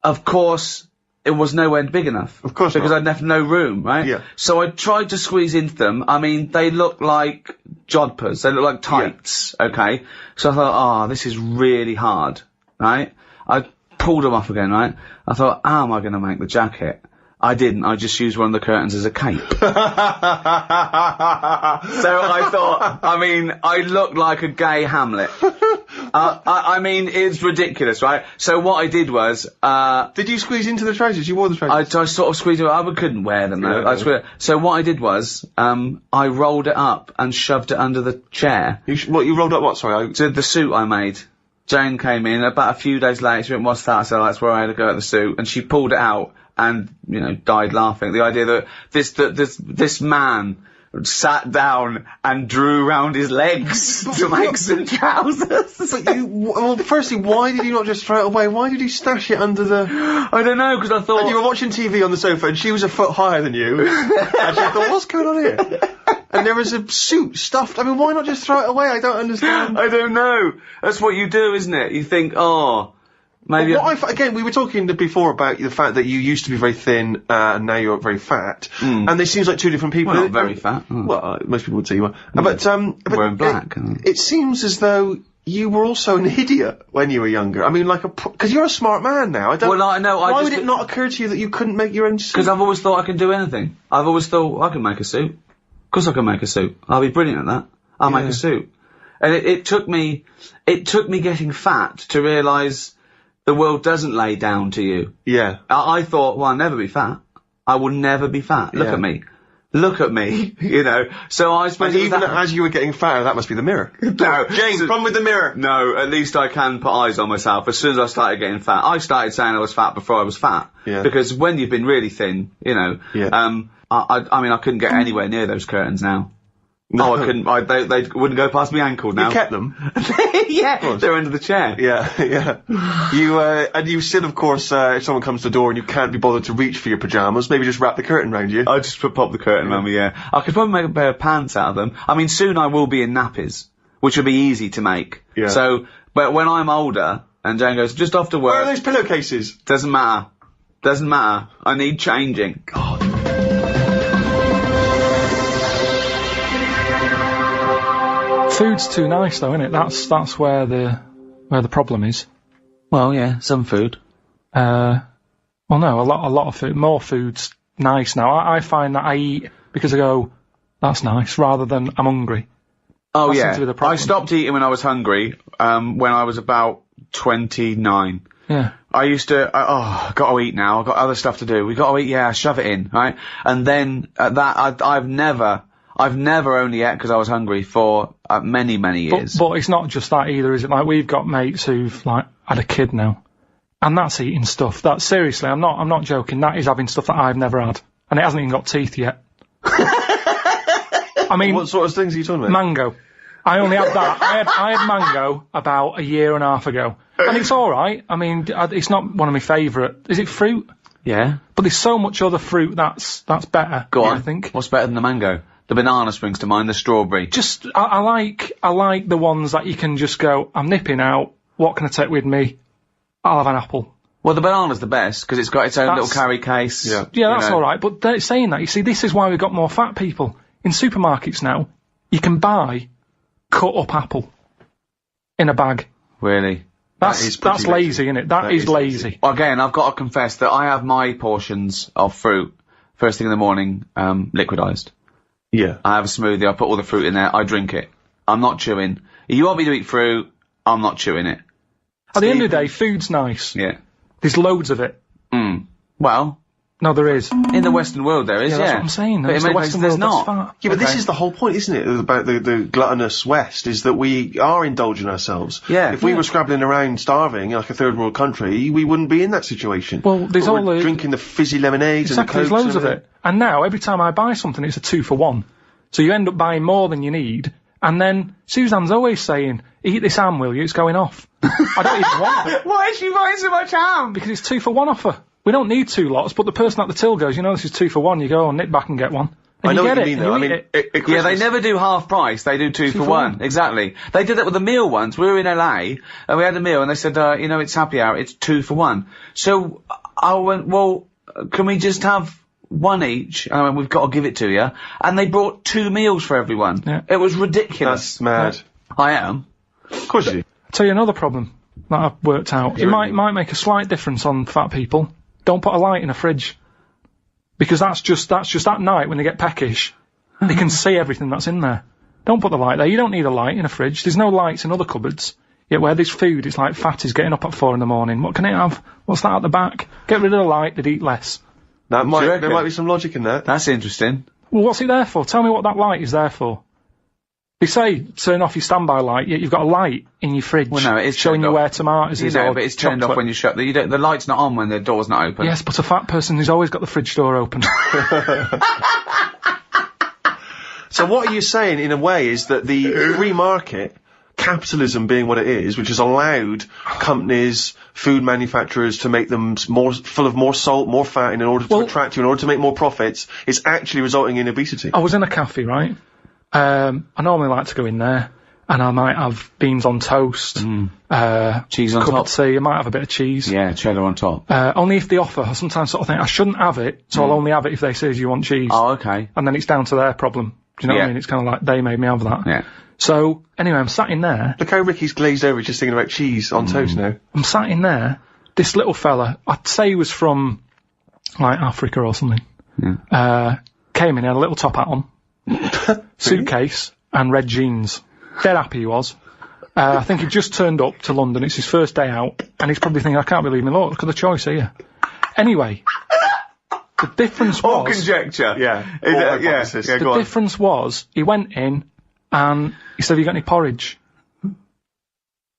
Of course, it was nowhere big enough. Of course because not. I'd left no room, right? Yeah. So I tried to squeeze into them. I mean, they look like jodhpurs. They look like tights, okay? So I thought, this is really hard, right? I pulled them off again, right? I thought, how am I going to make the jacket? I didn't. I just used one of the curtains as a cape. So I thought, I looked like a gay Hamlet. I mean, it's ridiculous, right? So what I did was, Did you squeeze into the trousers? You wore the trousers? I sort of squeezed it. I couldn't wear them though. Yeah, So what I did was, I rolled it up and shoved it under the chair. You rolled up what? Sorry, To the suit I made. Jane came in about a few days later. She went, "What's that?" I said, "That's where I had to go at the suit," and she pulled it out and died laughing. The idea that this man sat down and drew round his legs to make some trousers. But firstly, why did you not just throw it away? Why did you stash it under the... I don't know, because I thought... And you were watching TV on the sofa and she was a foot higher than you. And she thought, what's going on here? And there was a suit stuffed. Why not just throw it away? I don't understand. I don't know. That's what you do, isn't it? You think, maybe... Again, we were talking before about the fact that you used to be very thin, and now you're very fat. And this seems like 2 different people. Well, not very fat. Well, most people would say you are. But wearing black. It seems as though you were also an idiot when you were younger. Because you're a smart man now. I know. Why would it not occur to you that you couldn't make your own suit? Because I've always thought I can do anything. I've always thought I can make a suit. Of course I can make a suit. I'll be brilliant at that. I'll make a suit. And it took me getting fat to realise the world doesn't lay down to you. Yeah. I thought, well, I'll never be fat. I will never be fat. Look at me. Look at me, So I suppose... And even as you were getting fatter, that must be the mirror. No. James, come with the mirror. No, at least I can put eyes on myself. As soon as I started getting fat, I started saying I was fat before I was fat. Yeah. Because when you've been really thin, I couldn't get anywhere near those curtains now. No, I couldn't. They wouldn't go past my ankle now. You kept them? Yeah, they're under the chair. Yeah. And you still, of course, if someone comes to the door and you can't be bothered to reach for your pyjamas, maybe just wrap the curtain round you. I just pop the curtain around me, yeah. I could probably make a pair of pants out of them. Soon I will be in nappies, which will be easy to make. Yeah. So, but when I'm older, and Jane goes, just off to work... Where are those pillowcases? Doesn't matter. Doesn't matter. I need changing. God. Food's too nice though, isn't it? That's where the problem is. Well, yeah, some food. Well, no, a lot of food. More food's nice now. I find that I eat because I go, that's nice, rather than I'm hungry. Oh, That yeah. seems to be the problem. I stopped eating when I was hungry, when I was about 29. Yeah. I used to, gotta eat now, I've got other stuff to do. We gotta eat, yeah, shove it in, right? And then, I've never only ate because I was hungry for many, many years. But it's not just that either, is it? Like, we've got mates who've, like, had a kid now. And that's eating stuff. That, seriously, I'm not joking. That is having stuff that I've never had. And it hasn't even got teeth yet. I mean... What sort of things are you talking about? Mango. I only had that. I had mango about a year and a half ago. And it's alright. I mean, it's not one of my favourite. Is it fruit? Yeah. But there's so much other fruit that's better. Go on. I think. What's better than the mango? The banana springs to mind, the strawberry. Just, I like the ones that you can just go, I'm nipping out, what can I take with me? I'll have an apple. Well, the banana's the best, because it's got its own little carry case. Yeah. Yeah, that's alright, but they're saying that, you see, this is why we've got more fat people. In supermarkets now, you can buy cut up apple in a bag. Really? That's lazy, isn't it? That is lazy. Again, I've got to confess that I have my portions of fruit first thing in the morning, liquidised. Yeah. I have a smoothie, I put all the fruit in there, I drink it. I'm not chewing. If you want me to eat fruit, I'm not chewing it. At the end of the day, food's nice. Yeah. There's loads of it. Well, No, there is. in the Western world there is, Yeah, that's what I'm saying. But in It's the many Western places there's world that's not. fat. Yeah, but Okay. this is the whole point, isn't it, about the gluttonous West, is that we are indulging ourselves. Yeah. If we Yeah. were scrabbling around starving, like a third world country, we wouldn't be in that situation. Well, there's But all we're the... drinking the fizzy lemonades Exactly, and there's the Cokes loads of and it. And now, every time I buy something, it's a 2 for 1. So you end up buying more than you need, and then Suzanne's always saying, eat this ham, will you? It's going off. I don't even want it. Why is she buying so much ham? Because it's 2 for 1 offer. We don't need 2 lots, but the person at the till goes, you know, this is 2 for 1, you go, nip back and get one. And I know you what get you it, mean, though. I and you mean, eat it. at Yeah, they Christmas- never do half price, they do two for for one. one. Exactly. They did that with a meal once. We were in LA, and we had a meal, and they said, you know, it's happy hour, it's 2 for 1. So, I went, well, can we just have one each? And I went, we've got to give it to you. And they brought 2 meals for everyone. Yeah. It was ridiculous. That's mad. I am. Of course you do. I'll tell you another problem that I've worked out. It might make a slight difference on fat people. Don't put a light in a fridge. Because that's just at night when they get peckish. They can see everything that's in there. Don't put the light there. You don't need a light in a fridge. There's no lights in other cupboards. Yet where there's food, it's like fatties getting up at 4 a.m. What can it have? What's that at the back? Get rid of the light, they'd eat less. There reckon? might be some logic in that. That's interesting. Well, what's it there for? Tell me what that light is there for. They say turn off your standby light, yet you've got a light in your fridge. Well, no, it is showing turned you off. where tomatoes You is. know, or but it's turned off chocolate. when you shut the light's not on when the door's not open. Yes, but a fat person who's always got the fridge door open. So what are you saying, in a way, is that the free market, capitalism being what it is, which has allowed companies, food manufacturers to make them full of more salt, more fat in order to attract you, in order to make more profits, is actually resulting in obesity. I was in a cafe, right? I normally like to go in there, and I might have beans on toast, Cheese on cup top. of tea, I might have a bit of cheese. Yeah, cheddar on top. Only if they offer. I sometimes sort of think I shouldn't have it, so I'll only have it if they say, do you want cheese? Oh, okay. And then it's down to their problem. Do you know what I Yeah. mean? It's kind of like they made me have that. Yeah. So, anyway, I'm sat in there. Look how Ricky's glazed over just thinking about cheese on toast now. I'm sat in there. This little fella, I'd say he was from, like, Africa or something. Yeah. Came in, he had a little top hat on, suitcase, and red jeans. Dead happy he was. I think he just turned up to London. It's his first day out, and he's probably thinking, I can't believe me. Look at the choice here. Anyway, the difference was... All conjecture. Yeah. Is All it- hypothesis. yeah, The go on. difference was, he went in, and he said, have you got any porridge?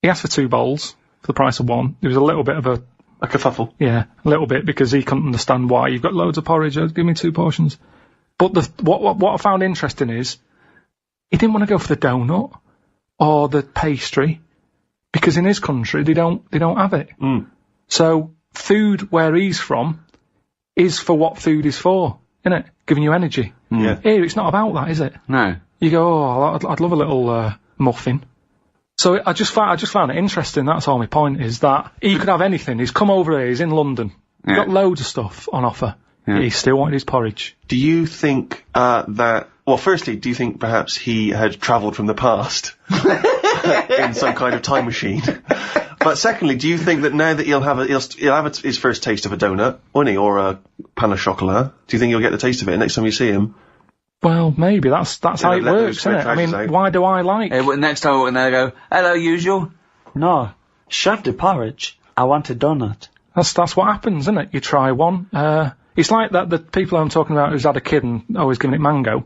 He asked for 2 bowls, for the price of 1. There was a little bit of a... A kerfuffle. Yeah, a little bit, because he couldn't understand why. You've got loads of porridge, give me 2 portions. But what I found interesting is, he didn't want to go for the donut, or the pastry, because in his country, they don't have it. So, food where he's from, is for what food is for, innit? Giving you energy. Yeah. Here, it's not about that, is it? No. You go, oh, I'd love a little muffin. So I just found it interesting. That's all my point is, that he could have anything. He's come over here. He's in London. He got loads of stuff on offer. Yeah. He still wanted his porridge. Do you think that? Well, firstly, do you think perhaps he had travelled from the past in some kind of time machine? But secondly, do you think that now that he'll have his first taste of a donut, won't he, or a pain au chocolat? Do you think he'll get the taste of it next time you see him? Well, maybe that's how it works, isn't it? I mean, why do I like? Next time I walk in there, I go, hello, usual. No, shove the porridge. I want a donut. That's what happens, isn't it? You try one. It's like that. The people I'm talking about who's had a kid and always giving it mango.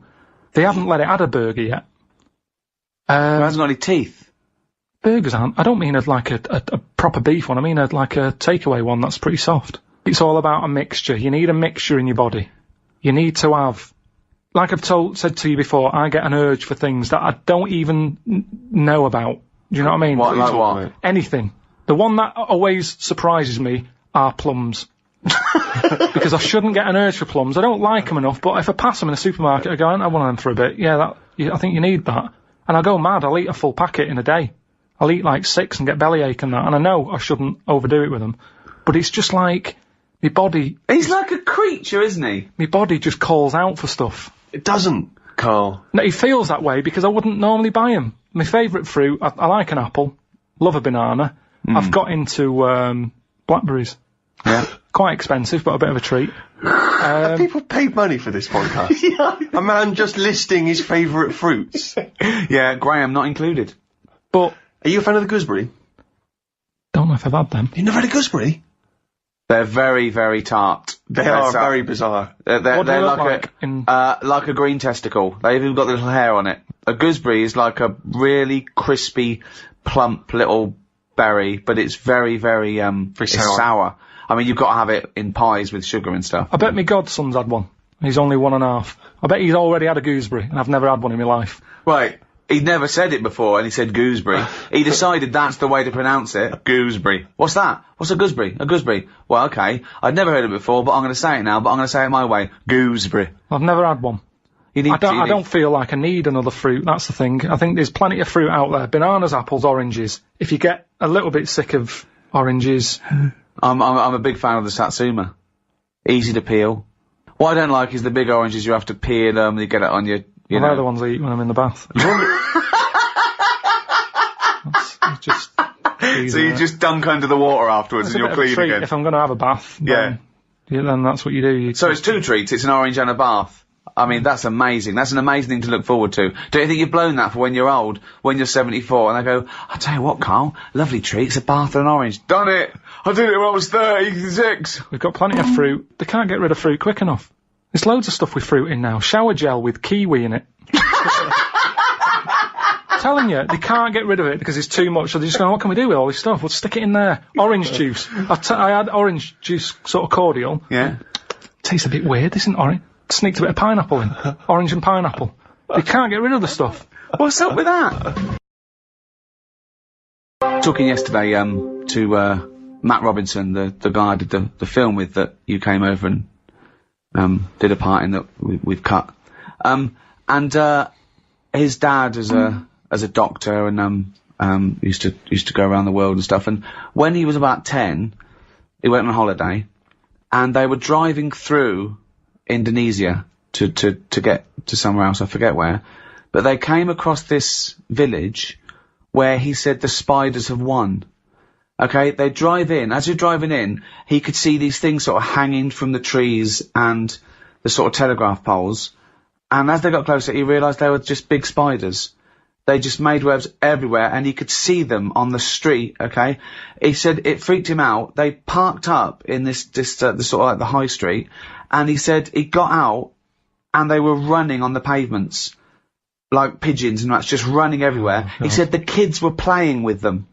They haven't let it add a burger yet. It hasn't got any teeth. Burgers aren't. I don't mean like a proper beef one. I mean like a takeaway one that's pretty soft. It's all about a mixture. You need a mixture in your body. You need to have, like I've said to you before, I get an urge for things that I don't even know about. Do you know what I mean? What? Anything. The one that always surprises me are plums. Because I shouldn't get an urge for plums. I don't like them enough, but if I pass them in the supermarket, I go, I want them for a bit. Yeah, I think you need that. And I go mad. I'll eat a full packet in a day. I'll eat like 6 and get bellyache and that. And I know I shouldn't overdo it with them. But it's just like, my body... He's like a creature, isn't he? My body just calls out for stuff. It doesn't, Carl. No, he feels that way because I wouldn't normally buy him. My favourite fruit, I like an apple. Love a banana. I've got into blackberries. Yeah. Quite expensive, but a bit of a treat. Have people paid money for this podcast? Yeah. A man just listing his favourite fruits. Yeah, Graham not included. But... Are you a fan of the gooseberry? Don't know if I've had them. You never had a gooseberry? They're very, very tart. They are very bizarre. What do they look like like a green testicle. They've even got the little hair on it. A gooseberry is like a really crispy, plump little berry, but it's very, very, Very sour. I mean, you've got to have it in pies with sugar and stuff. I bet my godson's had one. He's only 1.5. I bet he's already had a gooseberry, and I've never had one in my life. Right. He'd never said it before, and he said gooseberry. He decided that's the way to pronounce it. Gooseberry. What's that? What's a gooseberry? A gooseberry. Well, okay. I'd never heard it before, but I'm going to say it now, but I'm going to say it my way. Gooseberry. I've never had one. I don't feel like I need another fruit, that's the thing. I think there's plenty of fruit out there. Bananas, apples, oranges. If you get a little bit sick of oranges... I'm a big fan of the Satsuma. Easy to peel. What I don't like is the big oranges you have to peel them, you get it on your... They're the ones I eat when I'm in the bath. That's just easy, so you just dunk under the water afterwards and you're clean again. If I'm going to have a bath, then that's what you do. So it's 2 treats. It's an orange and a bath. I mean, that's amazing. That's an amazing thing to look forward to. Don't you think you've blown that for when you're old, when you're 74, and I go, I'll tell you what, Carl, lovely treat, it's a bath and an orange. Done it! I did it when I was 36! We've got plenty of fruit. They can't get rid of fruit quick enough. There's loads of stuff with fruit in now. Shower gel with kiwi in it. Telling you, they can't get rid of it because it's too much, so they're just going, what can we do with all this stuff? We'll stick it in there. Orange juice. I had orange juice sort of cordial. Yeah. Tastes a bit weird, isn't orange? Sneaked a bit of pineapple in. Orange and pineapple. They can't get rid of the stuff. What's up with that? Talking yesterday, to, Matt Robinson, the guy I did the film with that you came over and, did a part in that we've cut. His dad as a doctor and, used to go around the world and stuff. And when he was about 10, he went on holiday and they were driving through Indonesia to get to somewhere else, I forget where, but they came across this village where he said the spiders have won. Okay, they drive in. As you're driving in, he could see these things sort of hanging from the trees and the sort of telegraph poles. And as they got closer, he realised they were just big spiders. They just made webs everywhere, and he could see them on the street, okay? He said it freaked him out. They parked up in the sort of like the high street, and he said he got out, and they were running on the pavements, like pigeons and that's just running everywhere. He said the kids were playing with them.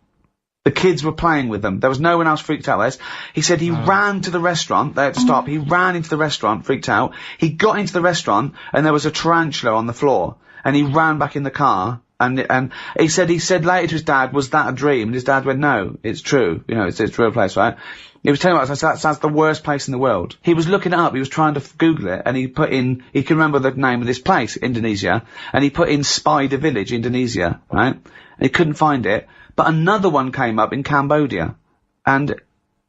The kids were playing with them. There was no one else freaked out less. He said he ran to the restaurant. They had to stop. He ran into the restaurant, freaked out. He got into the restaurant, and there was a tarantula on the floor. And he ran back in the car. And he said later to his dad, was that a dream? And his dad went, no, it's true. You know, it's a real place, right? He was telling us that's the worst place in the world. He was looking it up. He was trying to Google it, and he can remember the name of this place, Indonesia, and he put in Spider Village, Indonesia, right? And he couldn't find it. But another one came up in Cambodia. And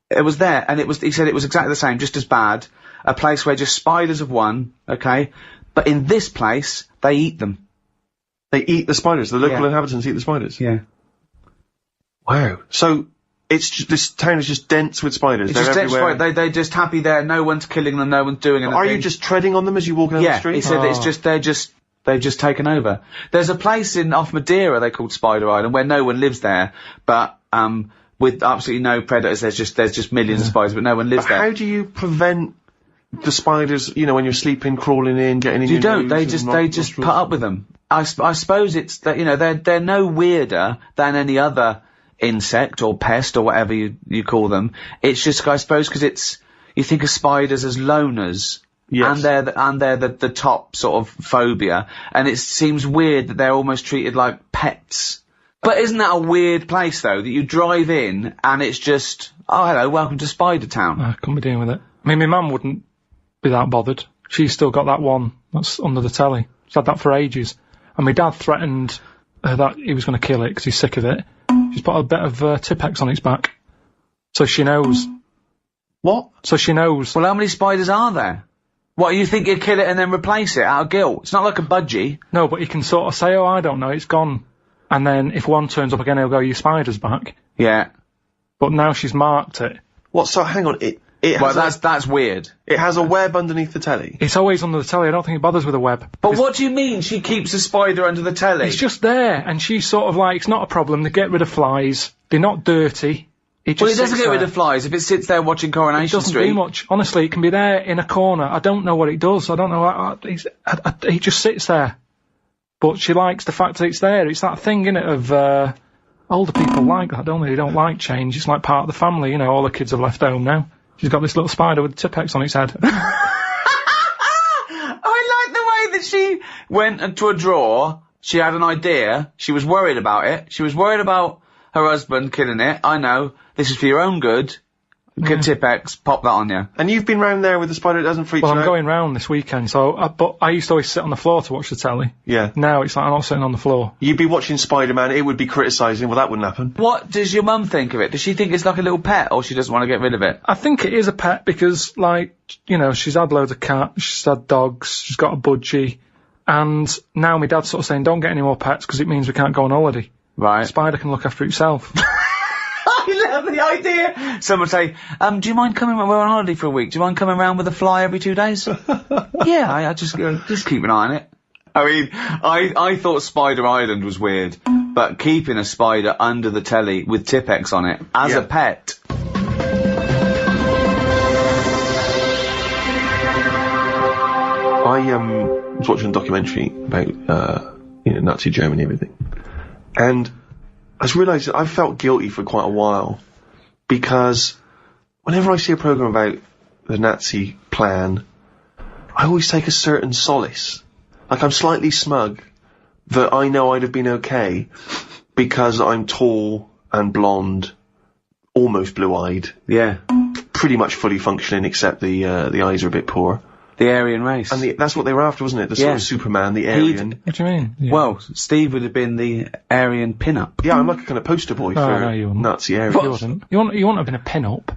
It was there, and he said it was exactly the same, just as bad. A place where just spiders have won, okay? But in this place, they eat them. They eat the spiders. The local inhabitants eat the spiders. Yeah. Wow. So, this town is just dense with spiders. It's They're just everywhere. they're just happy there, no one's killing them, no one's doing anything. Are you just treading on them as you walk down the street? He said they've just taken over. There's a place off Madeira they called Spider Island where no one lives there, but, with absolutely no predators, there's just millions of spiders, but no one lives there. How do you prevent the spiders, when you're sleeping, crawling in, getting in your nose? They just put up with them. I suppose it's that, they're no weirder than any other insect or pest or whatever you call them. It's just, I suppose, because you think of spiders as loners. Yes. And they're the top sort of phobia. And it seems weird that they're almost treated like pets. But isn't that a weird place, though, that you drive in and it's just, oh, hello, welcome to Spider Town? I couldn't be dealing with it. I mean, my mum wouldn't be that bothered. She's still got that one that's under the telly. She's had that for ages. And my dad threatened that he was going to kill it because he's sick of it. She's put a bit of Tipex on its back. So she knows. What? So she knows. Well, how many spiders are there? What, you think you'd kill it and then replace it out of guilt? It's not like a budgie. No, but he can sort of say, oh, I don't know, it's gone. And then if one turns up again, he'll go, your spider's back. Yeah. But now she's marked it. What, so hang on, it has that's weird. It has a web underneath the telly? It's always under the telly, I don't think it bothers with a web. But what do you mean she keeps a spider under the telly? It's just there, and she's sort of like, it's not a problem, they get rid of flies, they're not dirty. It doesn't get rid of flies if it sits there watching Coronation Street. It doesn't do much. Honestly, it can be there in a corner. I don't know what it does. I don't know. He just sits there. But she likes the fact that it's there. It's that thing, innit, of, older people like that, don't they? They don't like change. It's like part of the family, all the kids have left home now. She's got this little spider with Tipex on its head. I like the way that she went into a drawer. She had an idea. She was worried about it. She was worried about her husband killing it. I know. This is for your own good. Good Tipex, pop that on you. And you've been round there with the spider, it doesn't freak you out? Well, I'm going round this weekend, but I used to always sit on the floor to watch the telly. Yeah. Now it's like I'm not sitting on the floor. You'd be watching Spider-Man, it would be criticising, well that wouldn't happen. What does your mum think of it? Does she think it's like a little pet, or she doesn't want to get rid of it? I think it is a pet because, she's had loads of cats, she's had dogs, she's got a budgie, and now my dad's sort of saying, don't get any more pets because it means we can't go on holiday. Right. The spider can look after itself. I love the idea. Someone say, do you mind coming, we're on holiday for a week, do you mind coming around with a fly every 2 days? Yeah, I just keep an eye on it. I mean, I thought Spider Island was weird, but keeping a spider under the telly with Tipex on it, as a pet. I was watching a documentary about, Nazi Germany and everything. And I just realised that I felt guilty for quite a while, because whenever I see a programme about the Nazi plan, I always take a certain solace. Like, I'm slightly smug that I know I'd have been okay because I'm tall and blonde, almost blue-eyed. Yeah. Pretty much fully functioning, except the eyes are a bit poor. The Aryan race. And that's what they were after, wasn't it? The sort of Superman, the Aryan. What do you mean? Yeah. Well, Steve would have been the Aryan pin-up. Yeah, I'm like a kind of poster boy for no, you wouldn't. Nazi Aryan. You wouldn't. You wouldn't have been a pin-up.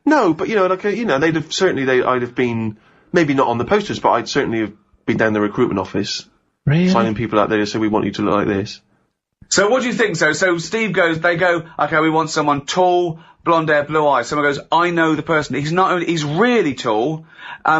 No, but they'd have certainly, I'd have been, maybe not on the posters, but I'd certainly have been down the recruitment office. Really? Signing people out there to say, we want you to look like this. So what do you think, so Steve they go, okay, we want someone tall, blonde hair, blue eyes. Someone goes, I know the person. He's really tall,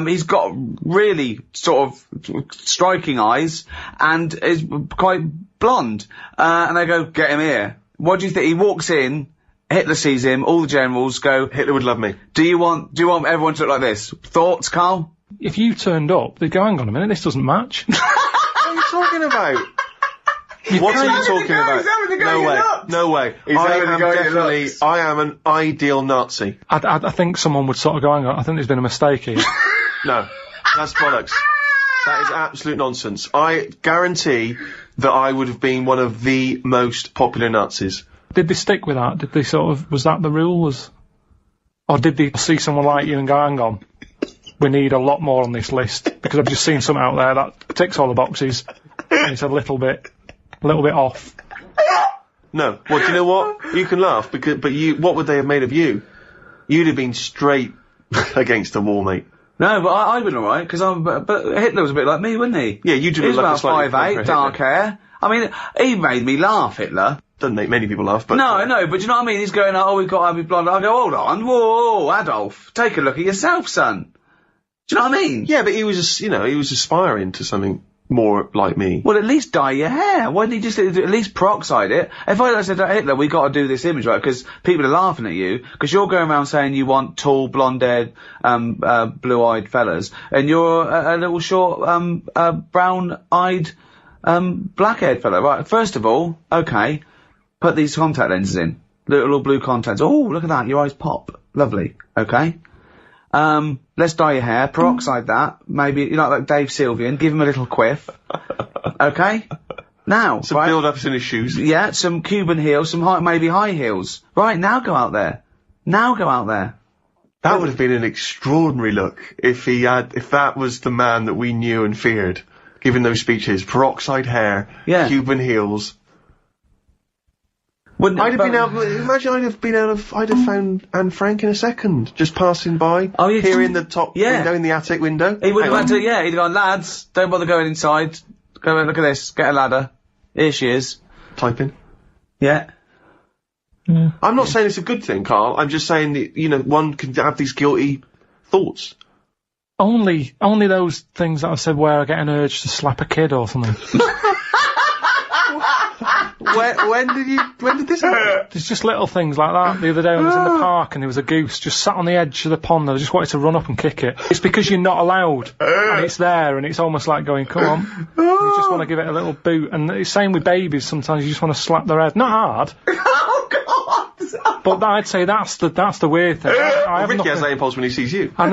he's got really sort of striking eyes, and is quite blonde. And they go, get him here. What do you think? He walks in, Hitler sees him, all the generals go, Hitler would love me. Do you want everyone to look like this? Thoughts, Carl? If you turned up, they'd go, hang on a minute, this doesn't match. What are you talking about? What are you talking about? No way. I am an ideal Nazi. I think someone would sort of go, hang on, I think there's been a mistake here. No, that's bollocks. That is absolute nonsense. I guarantee that I would have been one of the most popular Nazis. Did they stick with that? Did they was that the rule? Or did they see someone like you and go, hang on, we need a lot more on this list, because I've just seen something out there that ticks all the boxes, and it's a little bit off. No. Well, do you know what? You can laugh, but what would they have made of you? You'd have been straight against the wall, mate. No, but I'd been alright, because but Hitler was a bit like me, wasn't he? Yeah, you do He was look like about a slightly 5'8", dark hair. I mean, he made me laugh, Hitler. Doesn't make many people laugh, but... No, but do you know what I mean? He's going, oh, we've got to have his blonde. I go, hold on, whoa, Adolf, take a look at yourself, son. Do you know what I mean? Yeah, but he was just, he was aspiring to something more like me. Well, at least dye your hair. Why didn't he just at least peroxide it? If I said to Hitler, we got to do this image, right, because people are laughing at you, because you're going around saying you want tall, blonde-haired, blue-eyed fellas, and you're a little short, brown-eyed, black-haired fella. Right, first of all, okay, put these contact lenses in. Little blue contacts. Oh, look at that, your eyes pop. Lovely. Okay. Let's dye your hair, peroxide that, maybe, like Dave Sylvian, give him a little quiff. Okay? Now, some build-ups in his shoes. Yeah, some Cuban heels, maybe high heels. Right, now go out there. That would have been an extraordinary look if that was the man that we knew and feared, giving those speeches. Peroxide hair, Cuban heels. I'd have found Anne Frank in a second, just passing by, here in the top window, in the attic window. He would have had to, he'd gone, lads, don't bother going inside, go and look at this, get a ladder. Here she is. Typing. Yeah. I'm not saying it's a good thing, Carl, I'm just saying that, one can have these guilty thoughts. Only those things that I said where I get an urge to slap a kid or something. When did this happen? There's just little things like that. The other day when I was in the park and there was a goose just sat on the edge of the pond and I just wanted to run up and kick it. It's because you're not allowed. And it's there and it's almost like going, come on. You just want to give it a little boot. And it's same with babies, sometimes you just want to slap their head. Not hard. Oh, God! But I'd say that's the weird thing. Ricky has that impulse when he sees you. I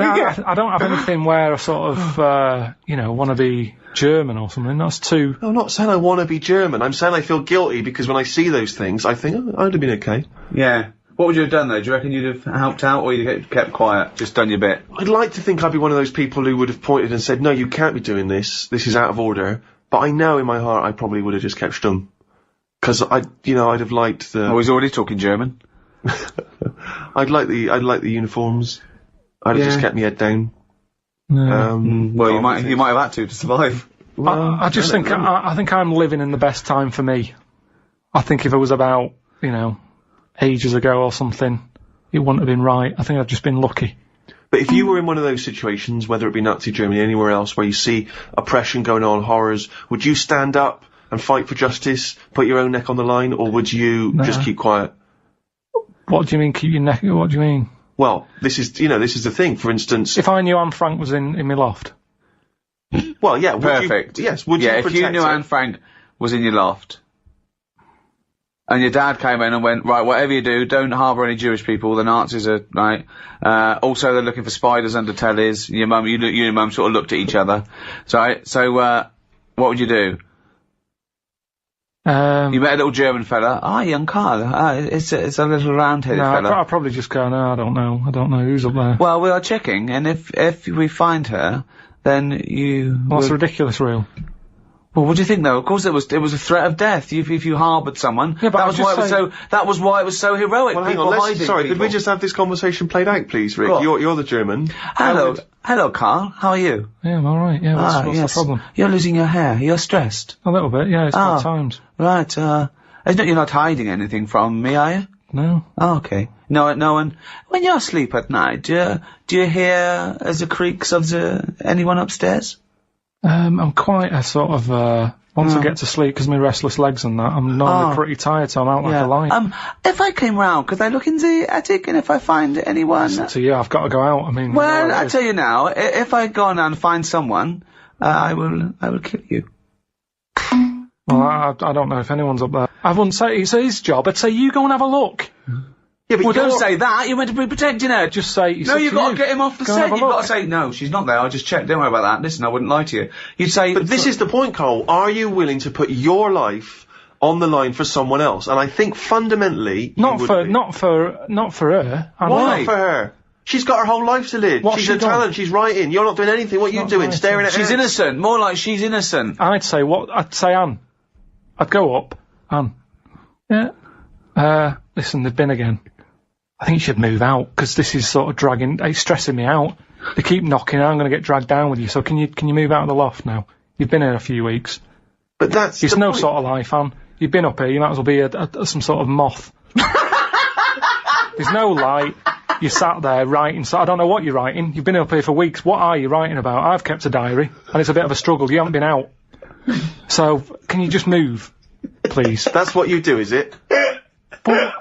don't have anything where I sort of, want to be German or something. That's too... I'm not saying I want to be German. I'm saying I feel guilty because when I see those things, I think, I'd have been okay. Yeah. What would you have done, though? Do you reckon you'd have helped out or you'd have kept quiet, just done your bit? I'd like to think I'd be one of those people who would have pointed and said, no, you can't be doing this. This is out of order. But I know in my heart I probably would have just kept stum. Because I'd have liked the... Oh, he's already talking German. I'd like the uniforms. I'd have just kept my head down. Yeah. Well, you might have had to survive. Well, I just think I think I'm living in the best time for me. I think if it was about ages ago or something, it wouldn't have been right. I think I've just been lucky. But if you were in one of those situations, whether it be Nazi Germany, anywhere else, where you see oppression going on, horrors, would you stand up and fight for justice, put your own neck on the line, or would you just keep quiet? What do you mean, keep your neck? What do you mean? Well, this is the thing. For instance, if I knew Anne Frank was in my loft. Well, yeah, perfect. Would you if you knew Anne Frank was in your loft, and your dad came in and went, right, whatever you do, don't harbour any Jewish people. The Nazis are right. Also, they're looking for spiders under tellies. You and your mum sort of looked at each other. So what would you do? You met a little German fella. Young Carl. It's a little round-headed fella. I'll probably just go, no, I don't know who's up there. Well, we are checking, and if we find her, then you... Well, that's ridiculous, real. Well, what do you think, though? Of course, it was a threat of death if you harboured someone. Yeah, but that was why it was so heroic. Well, hang on, could we just have this conversation played out, please, Rick? You're the German. Hello, Carl. How are you? Yeah, I'm alright. Yeah, what's the problem? You're losing your hair. You're stressed. A little bit, yeah, it's bad times. Right, you're not hiding anything from me, are you? No. Oh, okay. No one. When you sleep at night, do you hear the creaks of anyone upstairs? I'm quite a sort of, once I get to sleep, because my restless legs and that, I'm normally pretty tired, so I'm out like a light. If I came round, could I look in the attic, and if I find anyone... So yeah, I've got to go out, I mean... Well, I tell you now, if I go on and find someone, I will kill you. Well, I don't know if anyone's up there. I wouldn't say it's his job, I'd say you go and have a look. Yeah, but don't say that. You're meant to be protecting her. Just say... you've got to get him off the set. You've got to say, no, she's not there. I just checked. Don't worry about that. Listen, I wouldn't lie to you. You'd say... But this is the point, Cole. Are you willing to put your life on the line for someone else? And I think fundamentally... Not for her. Why not for her? She's got her whole life to live. She's a talent. She's writing. You're not doing anything. What are you doing? Staring at her? She's innocent. More like she's innocent. I'd say Anne. I'd go up. Anne. Yeah. Listen, they've been again. I think you should move out, because this is sort of dragging, it's stressing me out. They keep knocking, I'm going to get dragged down with you, so can you move out of the loft now? You've been here a few weeks. But that's It's the no point. sort of life, Anne. You've been up here, you might as well be some sort of moth. There's no light. You sat there writing, so I don't know what you're writing. You've been up here for weeks. What are you writing about? I've kept a diary, and it's a bit of a struggle. You haven't been out. So, can you just move, please? That's what you do, is it? But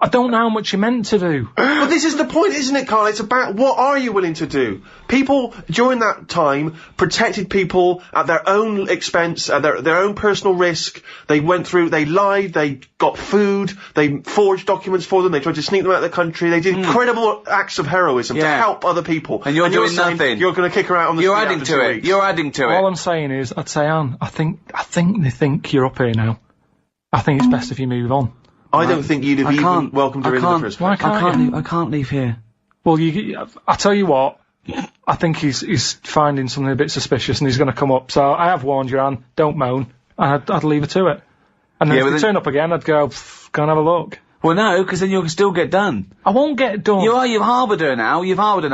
I don't know how much you're meant to do. But this is the point, isn't it, Carl? It's about what are you willing to do? People, during that time, protected people at their own expense, at their own personal risk. They went through, they lied, they got food, they forged documents for them, they tried to sneak them out of the country, they did incredible acts of heroism to help other people. And you're doing saying nothing. You're going to kick her out on the You're street adding after to 2 it. weeks. You're adding to All it. I'm saying is, I'd say, Anne, I think they think you're up here now. I think it's best if you move on. I don't think you'd have even welcomed her in the first place. Why can't you? I can't leave here. Well, I tell you what, I think he's finding something a bit suspicious and he's going to come up. So I have warned you, Anne, don't moan. And I'd leave her to it. And then if they turn up again, I'd go and have a look. Well, no, because then you'll still get done. I won't get done. You've harboured her now.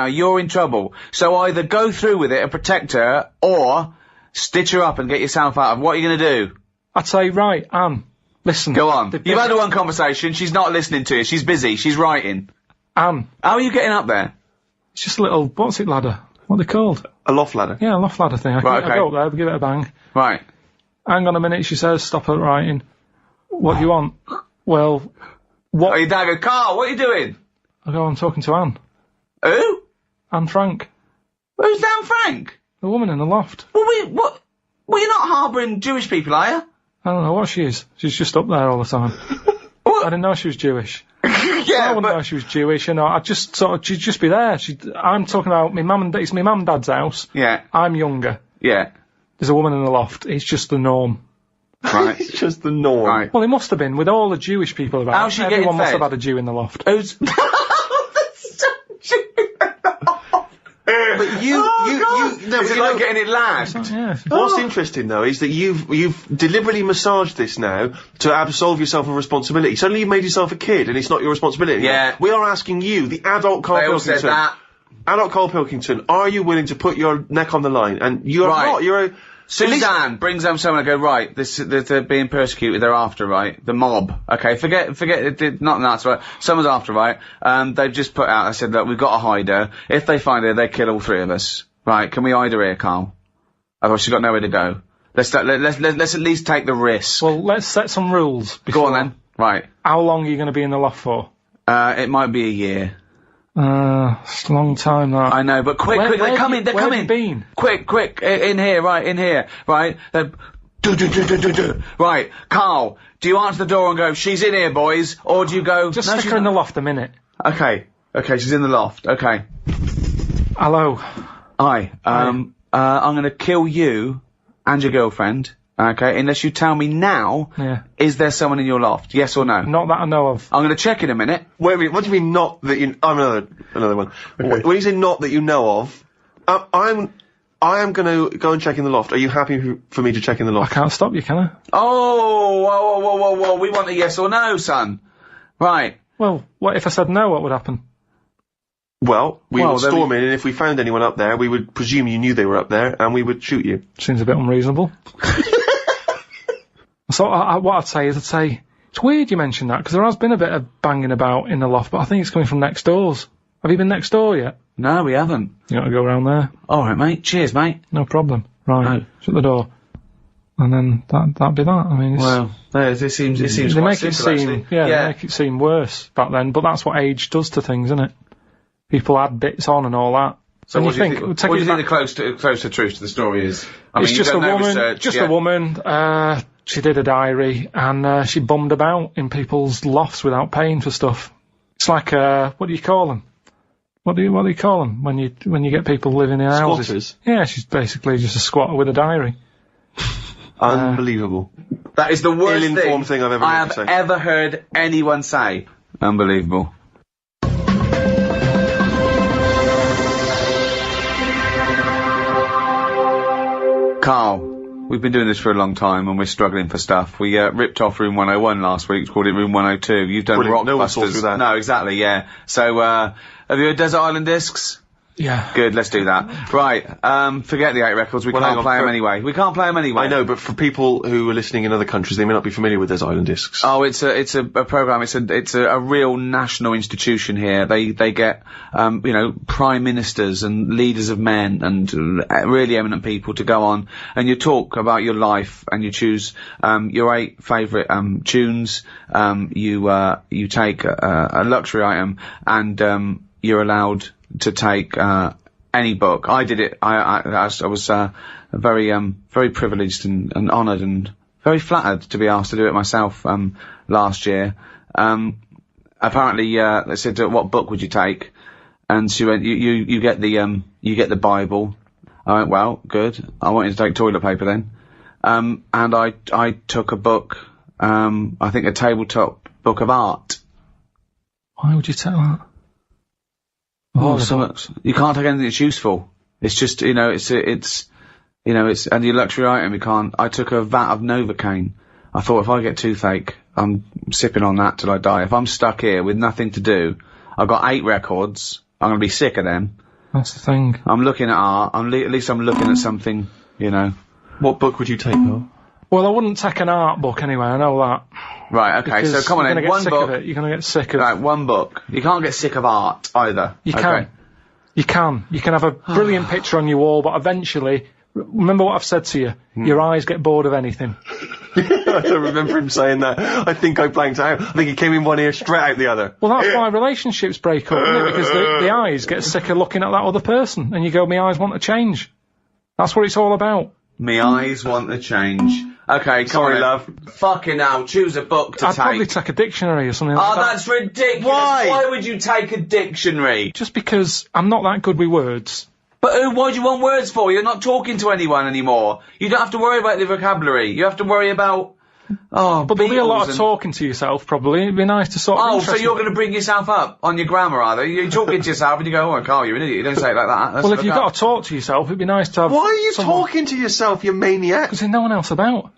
You're in trouble. So either go through with it and protect her, or stitch her up and get yourself out of. What are you going to do? I'd say, right, Anne, listen. Go on. You've had one conversation. She's not listening to you. She's busy. She's writing. Anne. How are you getting up there? It's just a little, what's it ladder? What are they called? A loft ladder. Yeah, a loft ladder thing. I go up there, give it a bang. Right. Hang on a minute, she says, stop her writing. What do you want? Well, what? Oh, your dad goes, Carl, what are you doing? I go, I'm talking to Anne. Who? Anne Frank. Who's Dan Frank? The woman in the loft. Well, you're not harbouring Jewish people, are you? I don't know what she is. She's just up there all the time. I didn't know she was Jewish. I wouldn't know she was Jewish, you know. I'd just she'd just be there. I'm talking about it's my mum and dad's house. Yeah. I'm younger. Yeah. There's a woman in the loft. It's just the norm. Right. It's just the norm. Right. Well, it must have been, with all the Jewish people about. How's she getting Everyone must fed? have had a Jew in the loft. Who's... But Is it like getting it lashed? Yeah. What's interesting though is that you've deliberately massaged this now to absolve yourself of responsibility. Suddenly you've made yourself a kid and it's not your responsibility. Yeah. We are asking you, the adult Carl They all Pilkington. said that. Adult Carl Pilkington, are you willing to put your neck on the line? And you're Right. not, you're a... Suzanne brings home someone and go, right, they're being persecuted, they're after, right? The mob. Okay, forget it, not that's right. Someone's after, right? They've just put out, I said, look, we've got to hide her. If they find her, they kill all three of us. Right, can we hide her here, Carl? Otherwise she's got nowhere to go. Let's at least take the risk. Well, let's set some rules. Go on then. Right. How long are you going to be in the loft for? It might be a year. It's a long time, that. I know, but quick, Where they're coming. where have you been? Quick, in here, right? Right, Carl, do you answer the door and go, she's in here, boys, or do you go... Just no, stick she's her in the not. loft a minute. Okay, she's in the loft, okay. Hello. Hi, I'm gonna kill you and your girlfriend, okay, unless you tell me now, is there someone in your loft, yes or no? Not that I know of. I'm gonna check in a minute. Wait a minute, what do you mean not that you... another one. Okay. When you say not that you know of, I am gonna go and check in the loft. Are you happy for me to check in the I loft? can't stop you, can I? Oh, whoa, we want a yes or no, son. Right. Well, what if I said no, what would happen? Well, we would then storm in, and if we found anyone up there, we would presume you knew they were up there, and we would shoot you. Seems a bit unreasonable. So what I'd say is, it's weird you mentioned that, because there has been a bit of banging about in the loft, but I think it's coming from next doors. Have you been next door yet? No, we haven't. You got to go around there. Alright, mate. Cheers, mate. No problem. Right. No. Shut the door. And then that'd be that. I mean, it's... Well, it seems they quite make it simple, seem, actually. they make it seem worse back then, but that's what age does to things, isn't it? People add bits on and all that. So and what do you think the close to truth to the story is? I It's mean, just you've a done no woman, research, a woman, she did a diary, and she bummed about in people's lofts without paying for stuff. It's like, what do you call them? What do you call them when you get people living in houses? Squatters? Yeah, she's basically just a squatter with a diary. Unbelievable. That is the worst ill-informed thing I've ever I heard have you say. ever heard anyone say. Unbelievable. Carl, we've been doing this for a long time and we're struggling for stuff. We ripped off Room 101 last week, called it Room 102. You've done Brilliant. No one saw Rockbusters. through that. No, exactly, yeah. So, have you heard Desert Island Discs? Yeah. Good, let's do that. Right, forget the 8 records, we Well, hang can't on, play them for- anyway. We can't play them anyway. I know, but for people who are listening in other countries, they may not be familiar with Desert Island Discs. Oh, it's a program. It's a real national institution here. They get prime ministers and leaders of men and really eminent people to go on, and you talk about your life and you choose your 8 favourite tunes. You take a luxury item and you're allowed to take any book. I did it. I was very privileged and honoured and very flattered to be asked to do it myself last year. Apparently, they said, "What book would you take?" And she went, "You get the Bible." I went, "Well, good. I want you to take toilet paper then." And I took a book. I think a tabletop book of art. Why would you take that? You can't take anything that's useful. It's just, it's and your luxury item, you can't. I took a vat of Novocaine. I thought if I get toothache, I'm sipping on that till I die. If I'm stuck here with nothing to do, I've got 8 records, I'm gonna be sick of them. That's the thing. I'm looking at art, at least I'm looking at something, What book would you take, Carl? Well, I wouldn't take an art book anyway, I know that. Right, okay, so come on you're then, gonna get one sick book. of it. You're gonna get sick of Right, one book. You can't get sick of art, either. You Okay. can. You can. You can have a brilliant picture on your wall, but eventually, remember what I've said to you, your eyes get bored of anything. I don't remember him saying that. I think I blanked out. I think he came in one ear, straight out the other. Well, that's why relationships break up, isn't it? Because the eyes get sick of looking at that other person, and you go, my eyes want to change. That's what it's all about. Me eyes want to change. Okay, come Sorry, on, love. Fucking hell, choose a book to I'd take. probably take a dictionary or something like Oh, that. that's ridiculous. Why? Would you take a dictionary? Just because I'm not that good with words. But what do you want words for? You're not talking to anyone anymore. You don't have to worry about the vocabulary. You have to worry about... Oh, But there'll be a lot Beatles of talking to yourself, probably. It'd be nice to sort of... Oh, so you're going to bring yourself up on your grammar, are you? You're talking to yourself and you go, oh, Carl, you're an idiot. You don't say it like that. Let's Well, if look you've up. got to talk to yourself, it'd be nice to have... Why are you talking to yourself, you maniac? Because there's no one else about.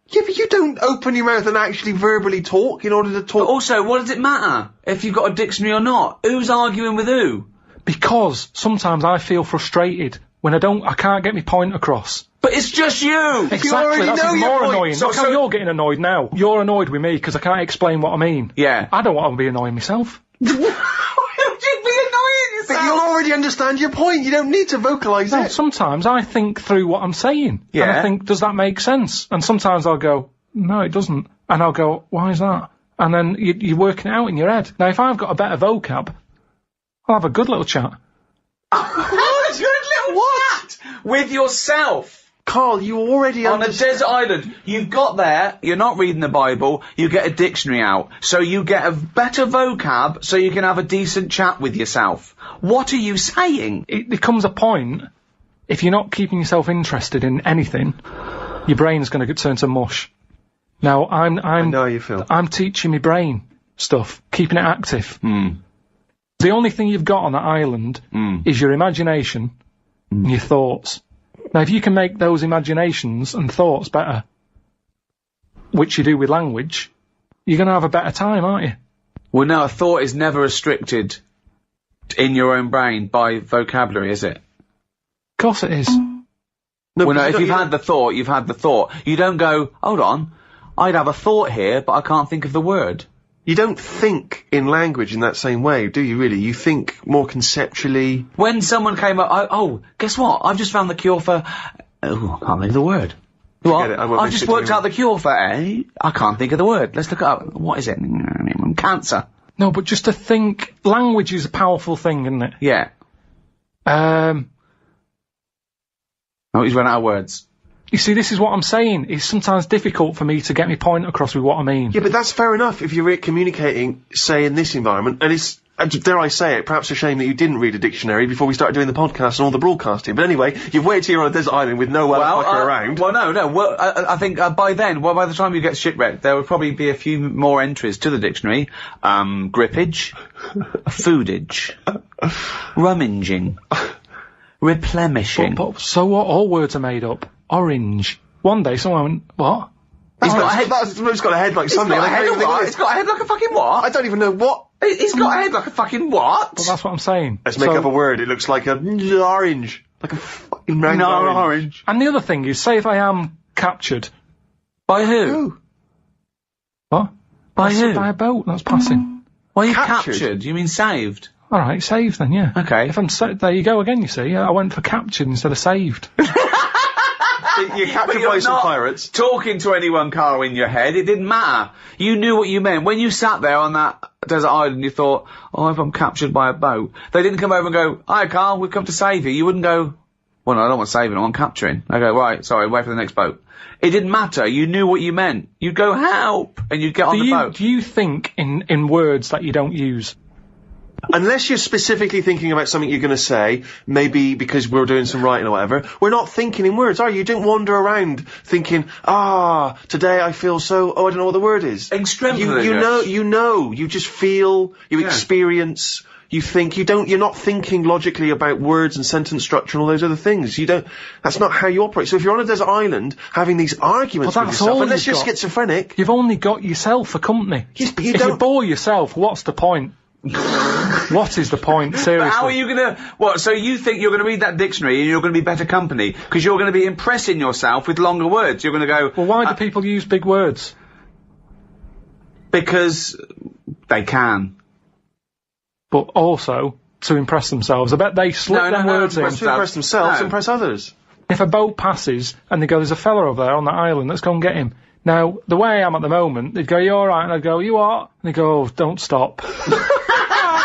Yeah, but you don't open your mouth and actually verbally talk in order to But talk. also, what does it matter if you've got a dictionary or not? Who's arguing with who? Because sometimes I feel frustrated when I can't get my point across. But it's just you! Exactly, already that's know even your more point. annoying. So- Look how so- you're getting annoyed now. You're annoyed with me because I can't explain what I mean. Yeah. I don't want to be annoying myself. Why would you be annoying yourself? But you'll already understand your point. You don't need to vocalise No, it. sometimes I think through what I'm saying. Yeah. And I think, does that make sense? And sometimes I'll go, no, it doesn't. And I'll go, why is that? And then you're working it out in your head. Now, if I've got a better vocab, I'll have a good little chat. What? Good little chat with yourself. Carl, you already On a understand. desert island, you've got there, you're not reading the Bible, you get a dictionary out, so you get a better vocab so you can have a decent chat with yourself. What are you saying? It becomes a point, if you're not keeping yourself interested in anything, your brain's going to turn to mush. Now, I know how you feel. I'm teaching my brain stuff, keeping it active. The only thing you've got on that island is your imagination and your thoughts. Now, if you can make those imaginations and thoughts better, which you do with language, you're going to have a better time, aren't you? Well, no, a thought is never restricted in your own brain by vocabulary, is it? Of course it is. No, Well, no, but if you you've don't- had the thought, you've had the thought. You don't go, hold on, I'd have a thought here, but I can't think of the word. You don't think in language in that same way, do you really? You think more conceptually. When someone came up, guess what? I've just found the cure for... Oh, I can't think of the word. What? it, I won't I've mention just it to worked anyone. out the cure for I can't think of the word. Let's look it up. What is it? Cancer. No, but just to think, language is a powerful thing, isn't it? Yeah. Oh, he's run out of words. You see, this is what I'm saying. It's sometimes difficult for me to get my point across with what I mean. Yeah, but that's fair enough if you're communicating, say, in this environment, and it's, dare I say it, perhaps a shame that you didn't read a dictionary before we started doing the podcast and all the broadcasting. But anyway, you've waited here on a desert island with no fucker around. Well, no. Well, I think by then, by the time you get shipwrecked, there would probably be a few more entries to the dictionary. Grippage, foodage, rummaging, replenishing. But so what? All words are made up. Orange, one day someone went, what? He's got a head like something. It's got a head like a fucking what? I don't even know what. He's got a head like a fucking what? Well, that's what I'm saying. Let's make up a word. It looks like a orange. Like a fucking round orange. And the other thing is, say if I am captured. By who? What? By who? By a boat that's passing. Why are you captured? You mean saved? Alright, saved then, yeah. Okay. If I'm there you go again, you see. I went for captured instead of saved. You're captured by some pirates. Talking to anyone, Carl, in your head. It didn't matter. You knew what you meant. When you sat there on that desert island, you thought, oh, if I'm captured by a boat. They didn't come over and go, hi, Carl, we've come to save you. You wouldn't go, well, no, I don't want saving, I want capturing. I go, right, sorry, wait for the next boat. It didn't matter. You knew what you meant. You'd go, help, and you'd get on the boat. Do you think in words that you don't use? Unless you're specifically thinking about something you're going to say, maybe because we're doing some writing or whatever, we're not thinking in words, are you? You don't wander around thinking, today I feel so, I don't know what the word is. You just feel, you experience, you think, you're not thinking logically about words and sentence structure and all those other things. That's not how you operate. So if you're on a desert island having these arguments with yourself, unless you're schizophrenic. You've only got yourself for company. Yes, but if you bore yourself, what's the point? What is the point, seriously? But how are you gonna, so you think you're gonna read that dictionary and you're gonna be better company? Because you're gonna be impressing yourself with longer words. You're gonna go... Well, why do people use big words? Because they can. But also, to impress themselves. I bet they slip their words in. To impress themselves, impress others. If a boat passes, and they go, there's a fella over there on that island, let's go and get him. Now, the way I am at the moment, they'd go, you alright? And I'd go, you what? And they'd go, oh, don't stop.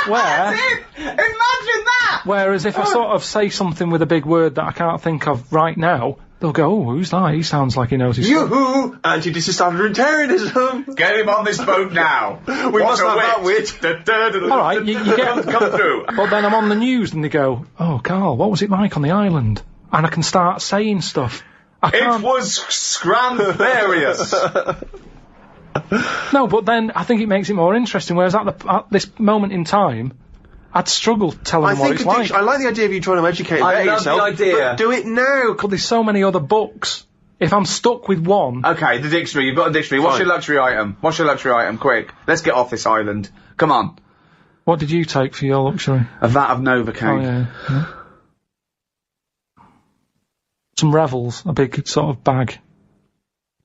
Imagine that! Whereas if I sort of say something with a big word that I can't think of right now, they'll go, oh, who's that? He sounds like he knows his stuff. Yoo-hoo! Anti-disestablishmentarianism! Get him on this boat now! We must have that wit! Alright, you get... Come through. But then I'm on the news and they go, oh, Carl, what was it like on the island? And I can start saying stuff. It was scramblerious. No, but then I think it makes it more interesting, whereas at this moment in time, I'd struggle telling them what it's like. I like the idea of you trying to educate and better yourself. I love the idea. But do it now! But there's so many other books. If I'm stuck with one... Okay, the dictionary. You've got a dictionary. What's your luxury item? What's your luxury item? Quick. Let's get off this island. Come on. What did you take for your luxury? A vat of Novocaine. Oh, yeah. Some Revels. A big sort of bag.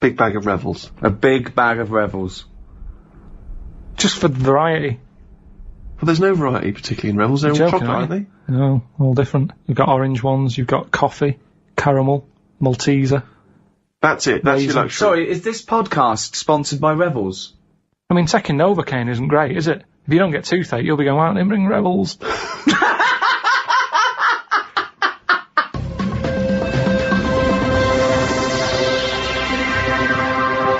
Big bag of Revels. A big bag of Revels. Just for variety. Well, there's no variety particularly in Revels. They're all chocolate, aren't they? No, all different. You've got orange ones, you've got coffee, caramel, Malteser. That's it. That's your luxury. Sorry, is this podcast sponsored by Revels? I mean, taking Novocaine isn't great, is it? If you don't get toothache, you'll be going, why don't they bring Revels?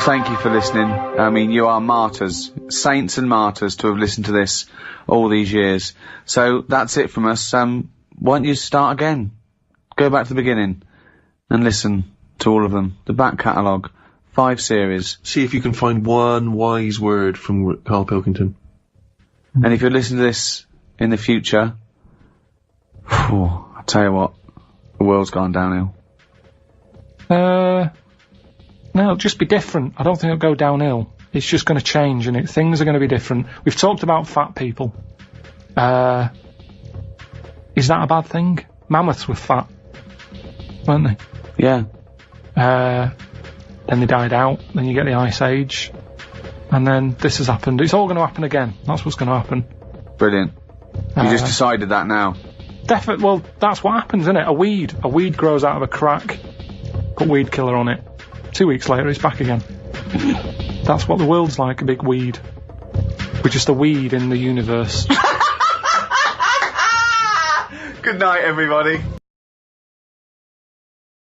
Thank you for listening. I mean, you are martyrs, saints and martyrs to have listened to this all these years. So that's it from us. Why don't you start again? Go back to the beginning and listen to all of them. The back catalogue, 5 series. See if you can find one wise word from Carl Pilkington. And if you're listening to this in the future, I'll tell you what, the world's gone downhill. No, it'll just be different. I don't think it'll go downhill. It's just going to change, and things are going to be different. We've talked about fat people. Is that a bad thing? Mammoths were fat, weren't they? Yeah. Then they died out. Then you get the Ice Age, and then this has happened. It's all going to happen again. That's what's going to happen. Brilliant. You just decided that now. Well, that's what happens, isn't it? A weed grows out of a crack. Put weed killer on it. 2 weeks later, it's back again. That's what the world's like, a big weed. We're just a weed in the universe. Good night, everybody.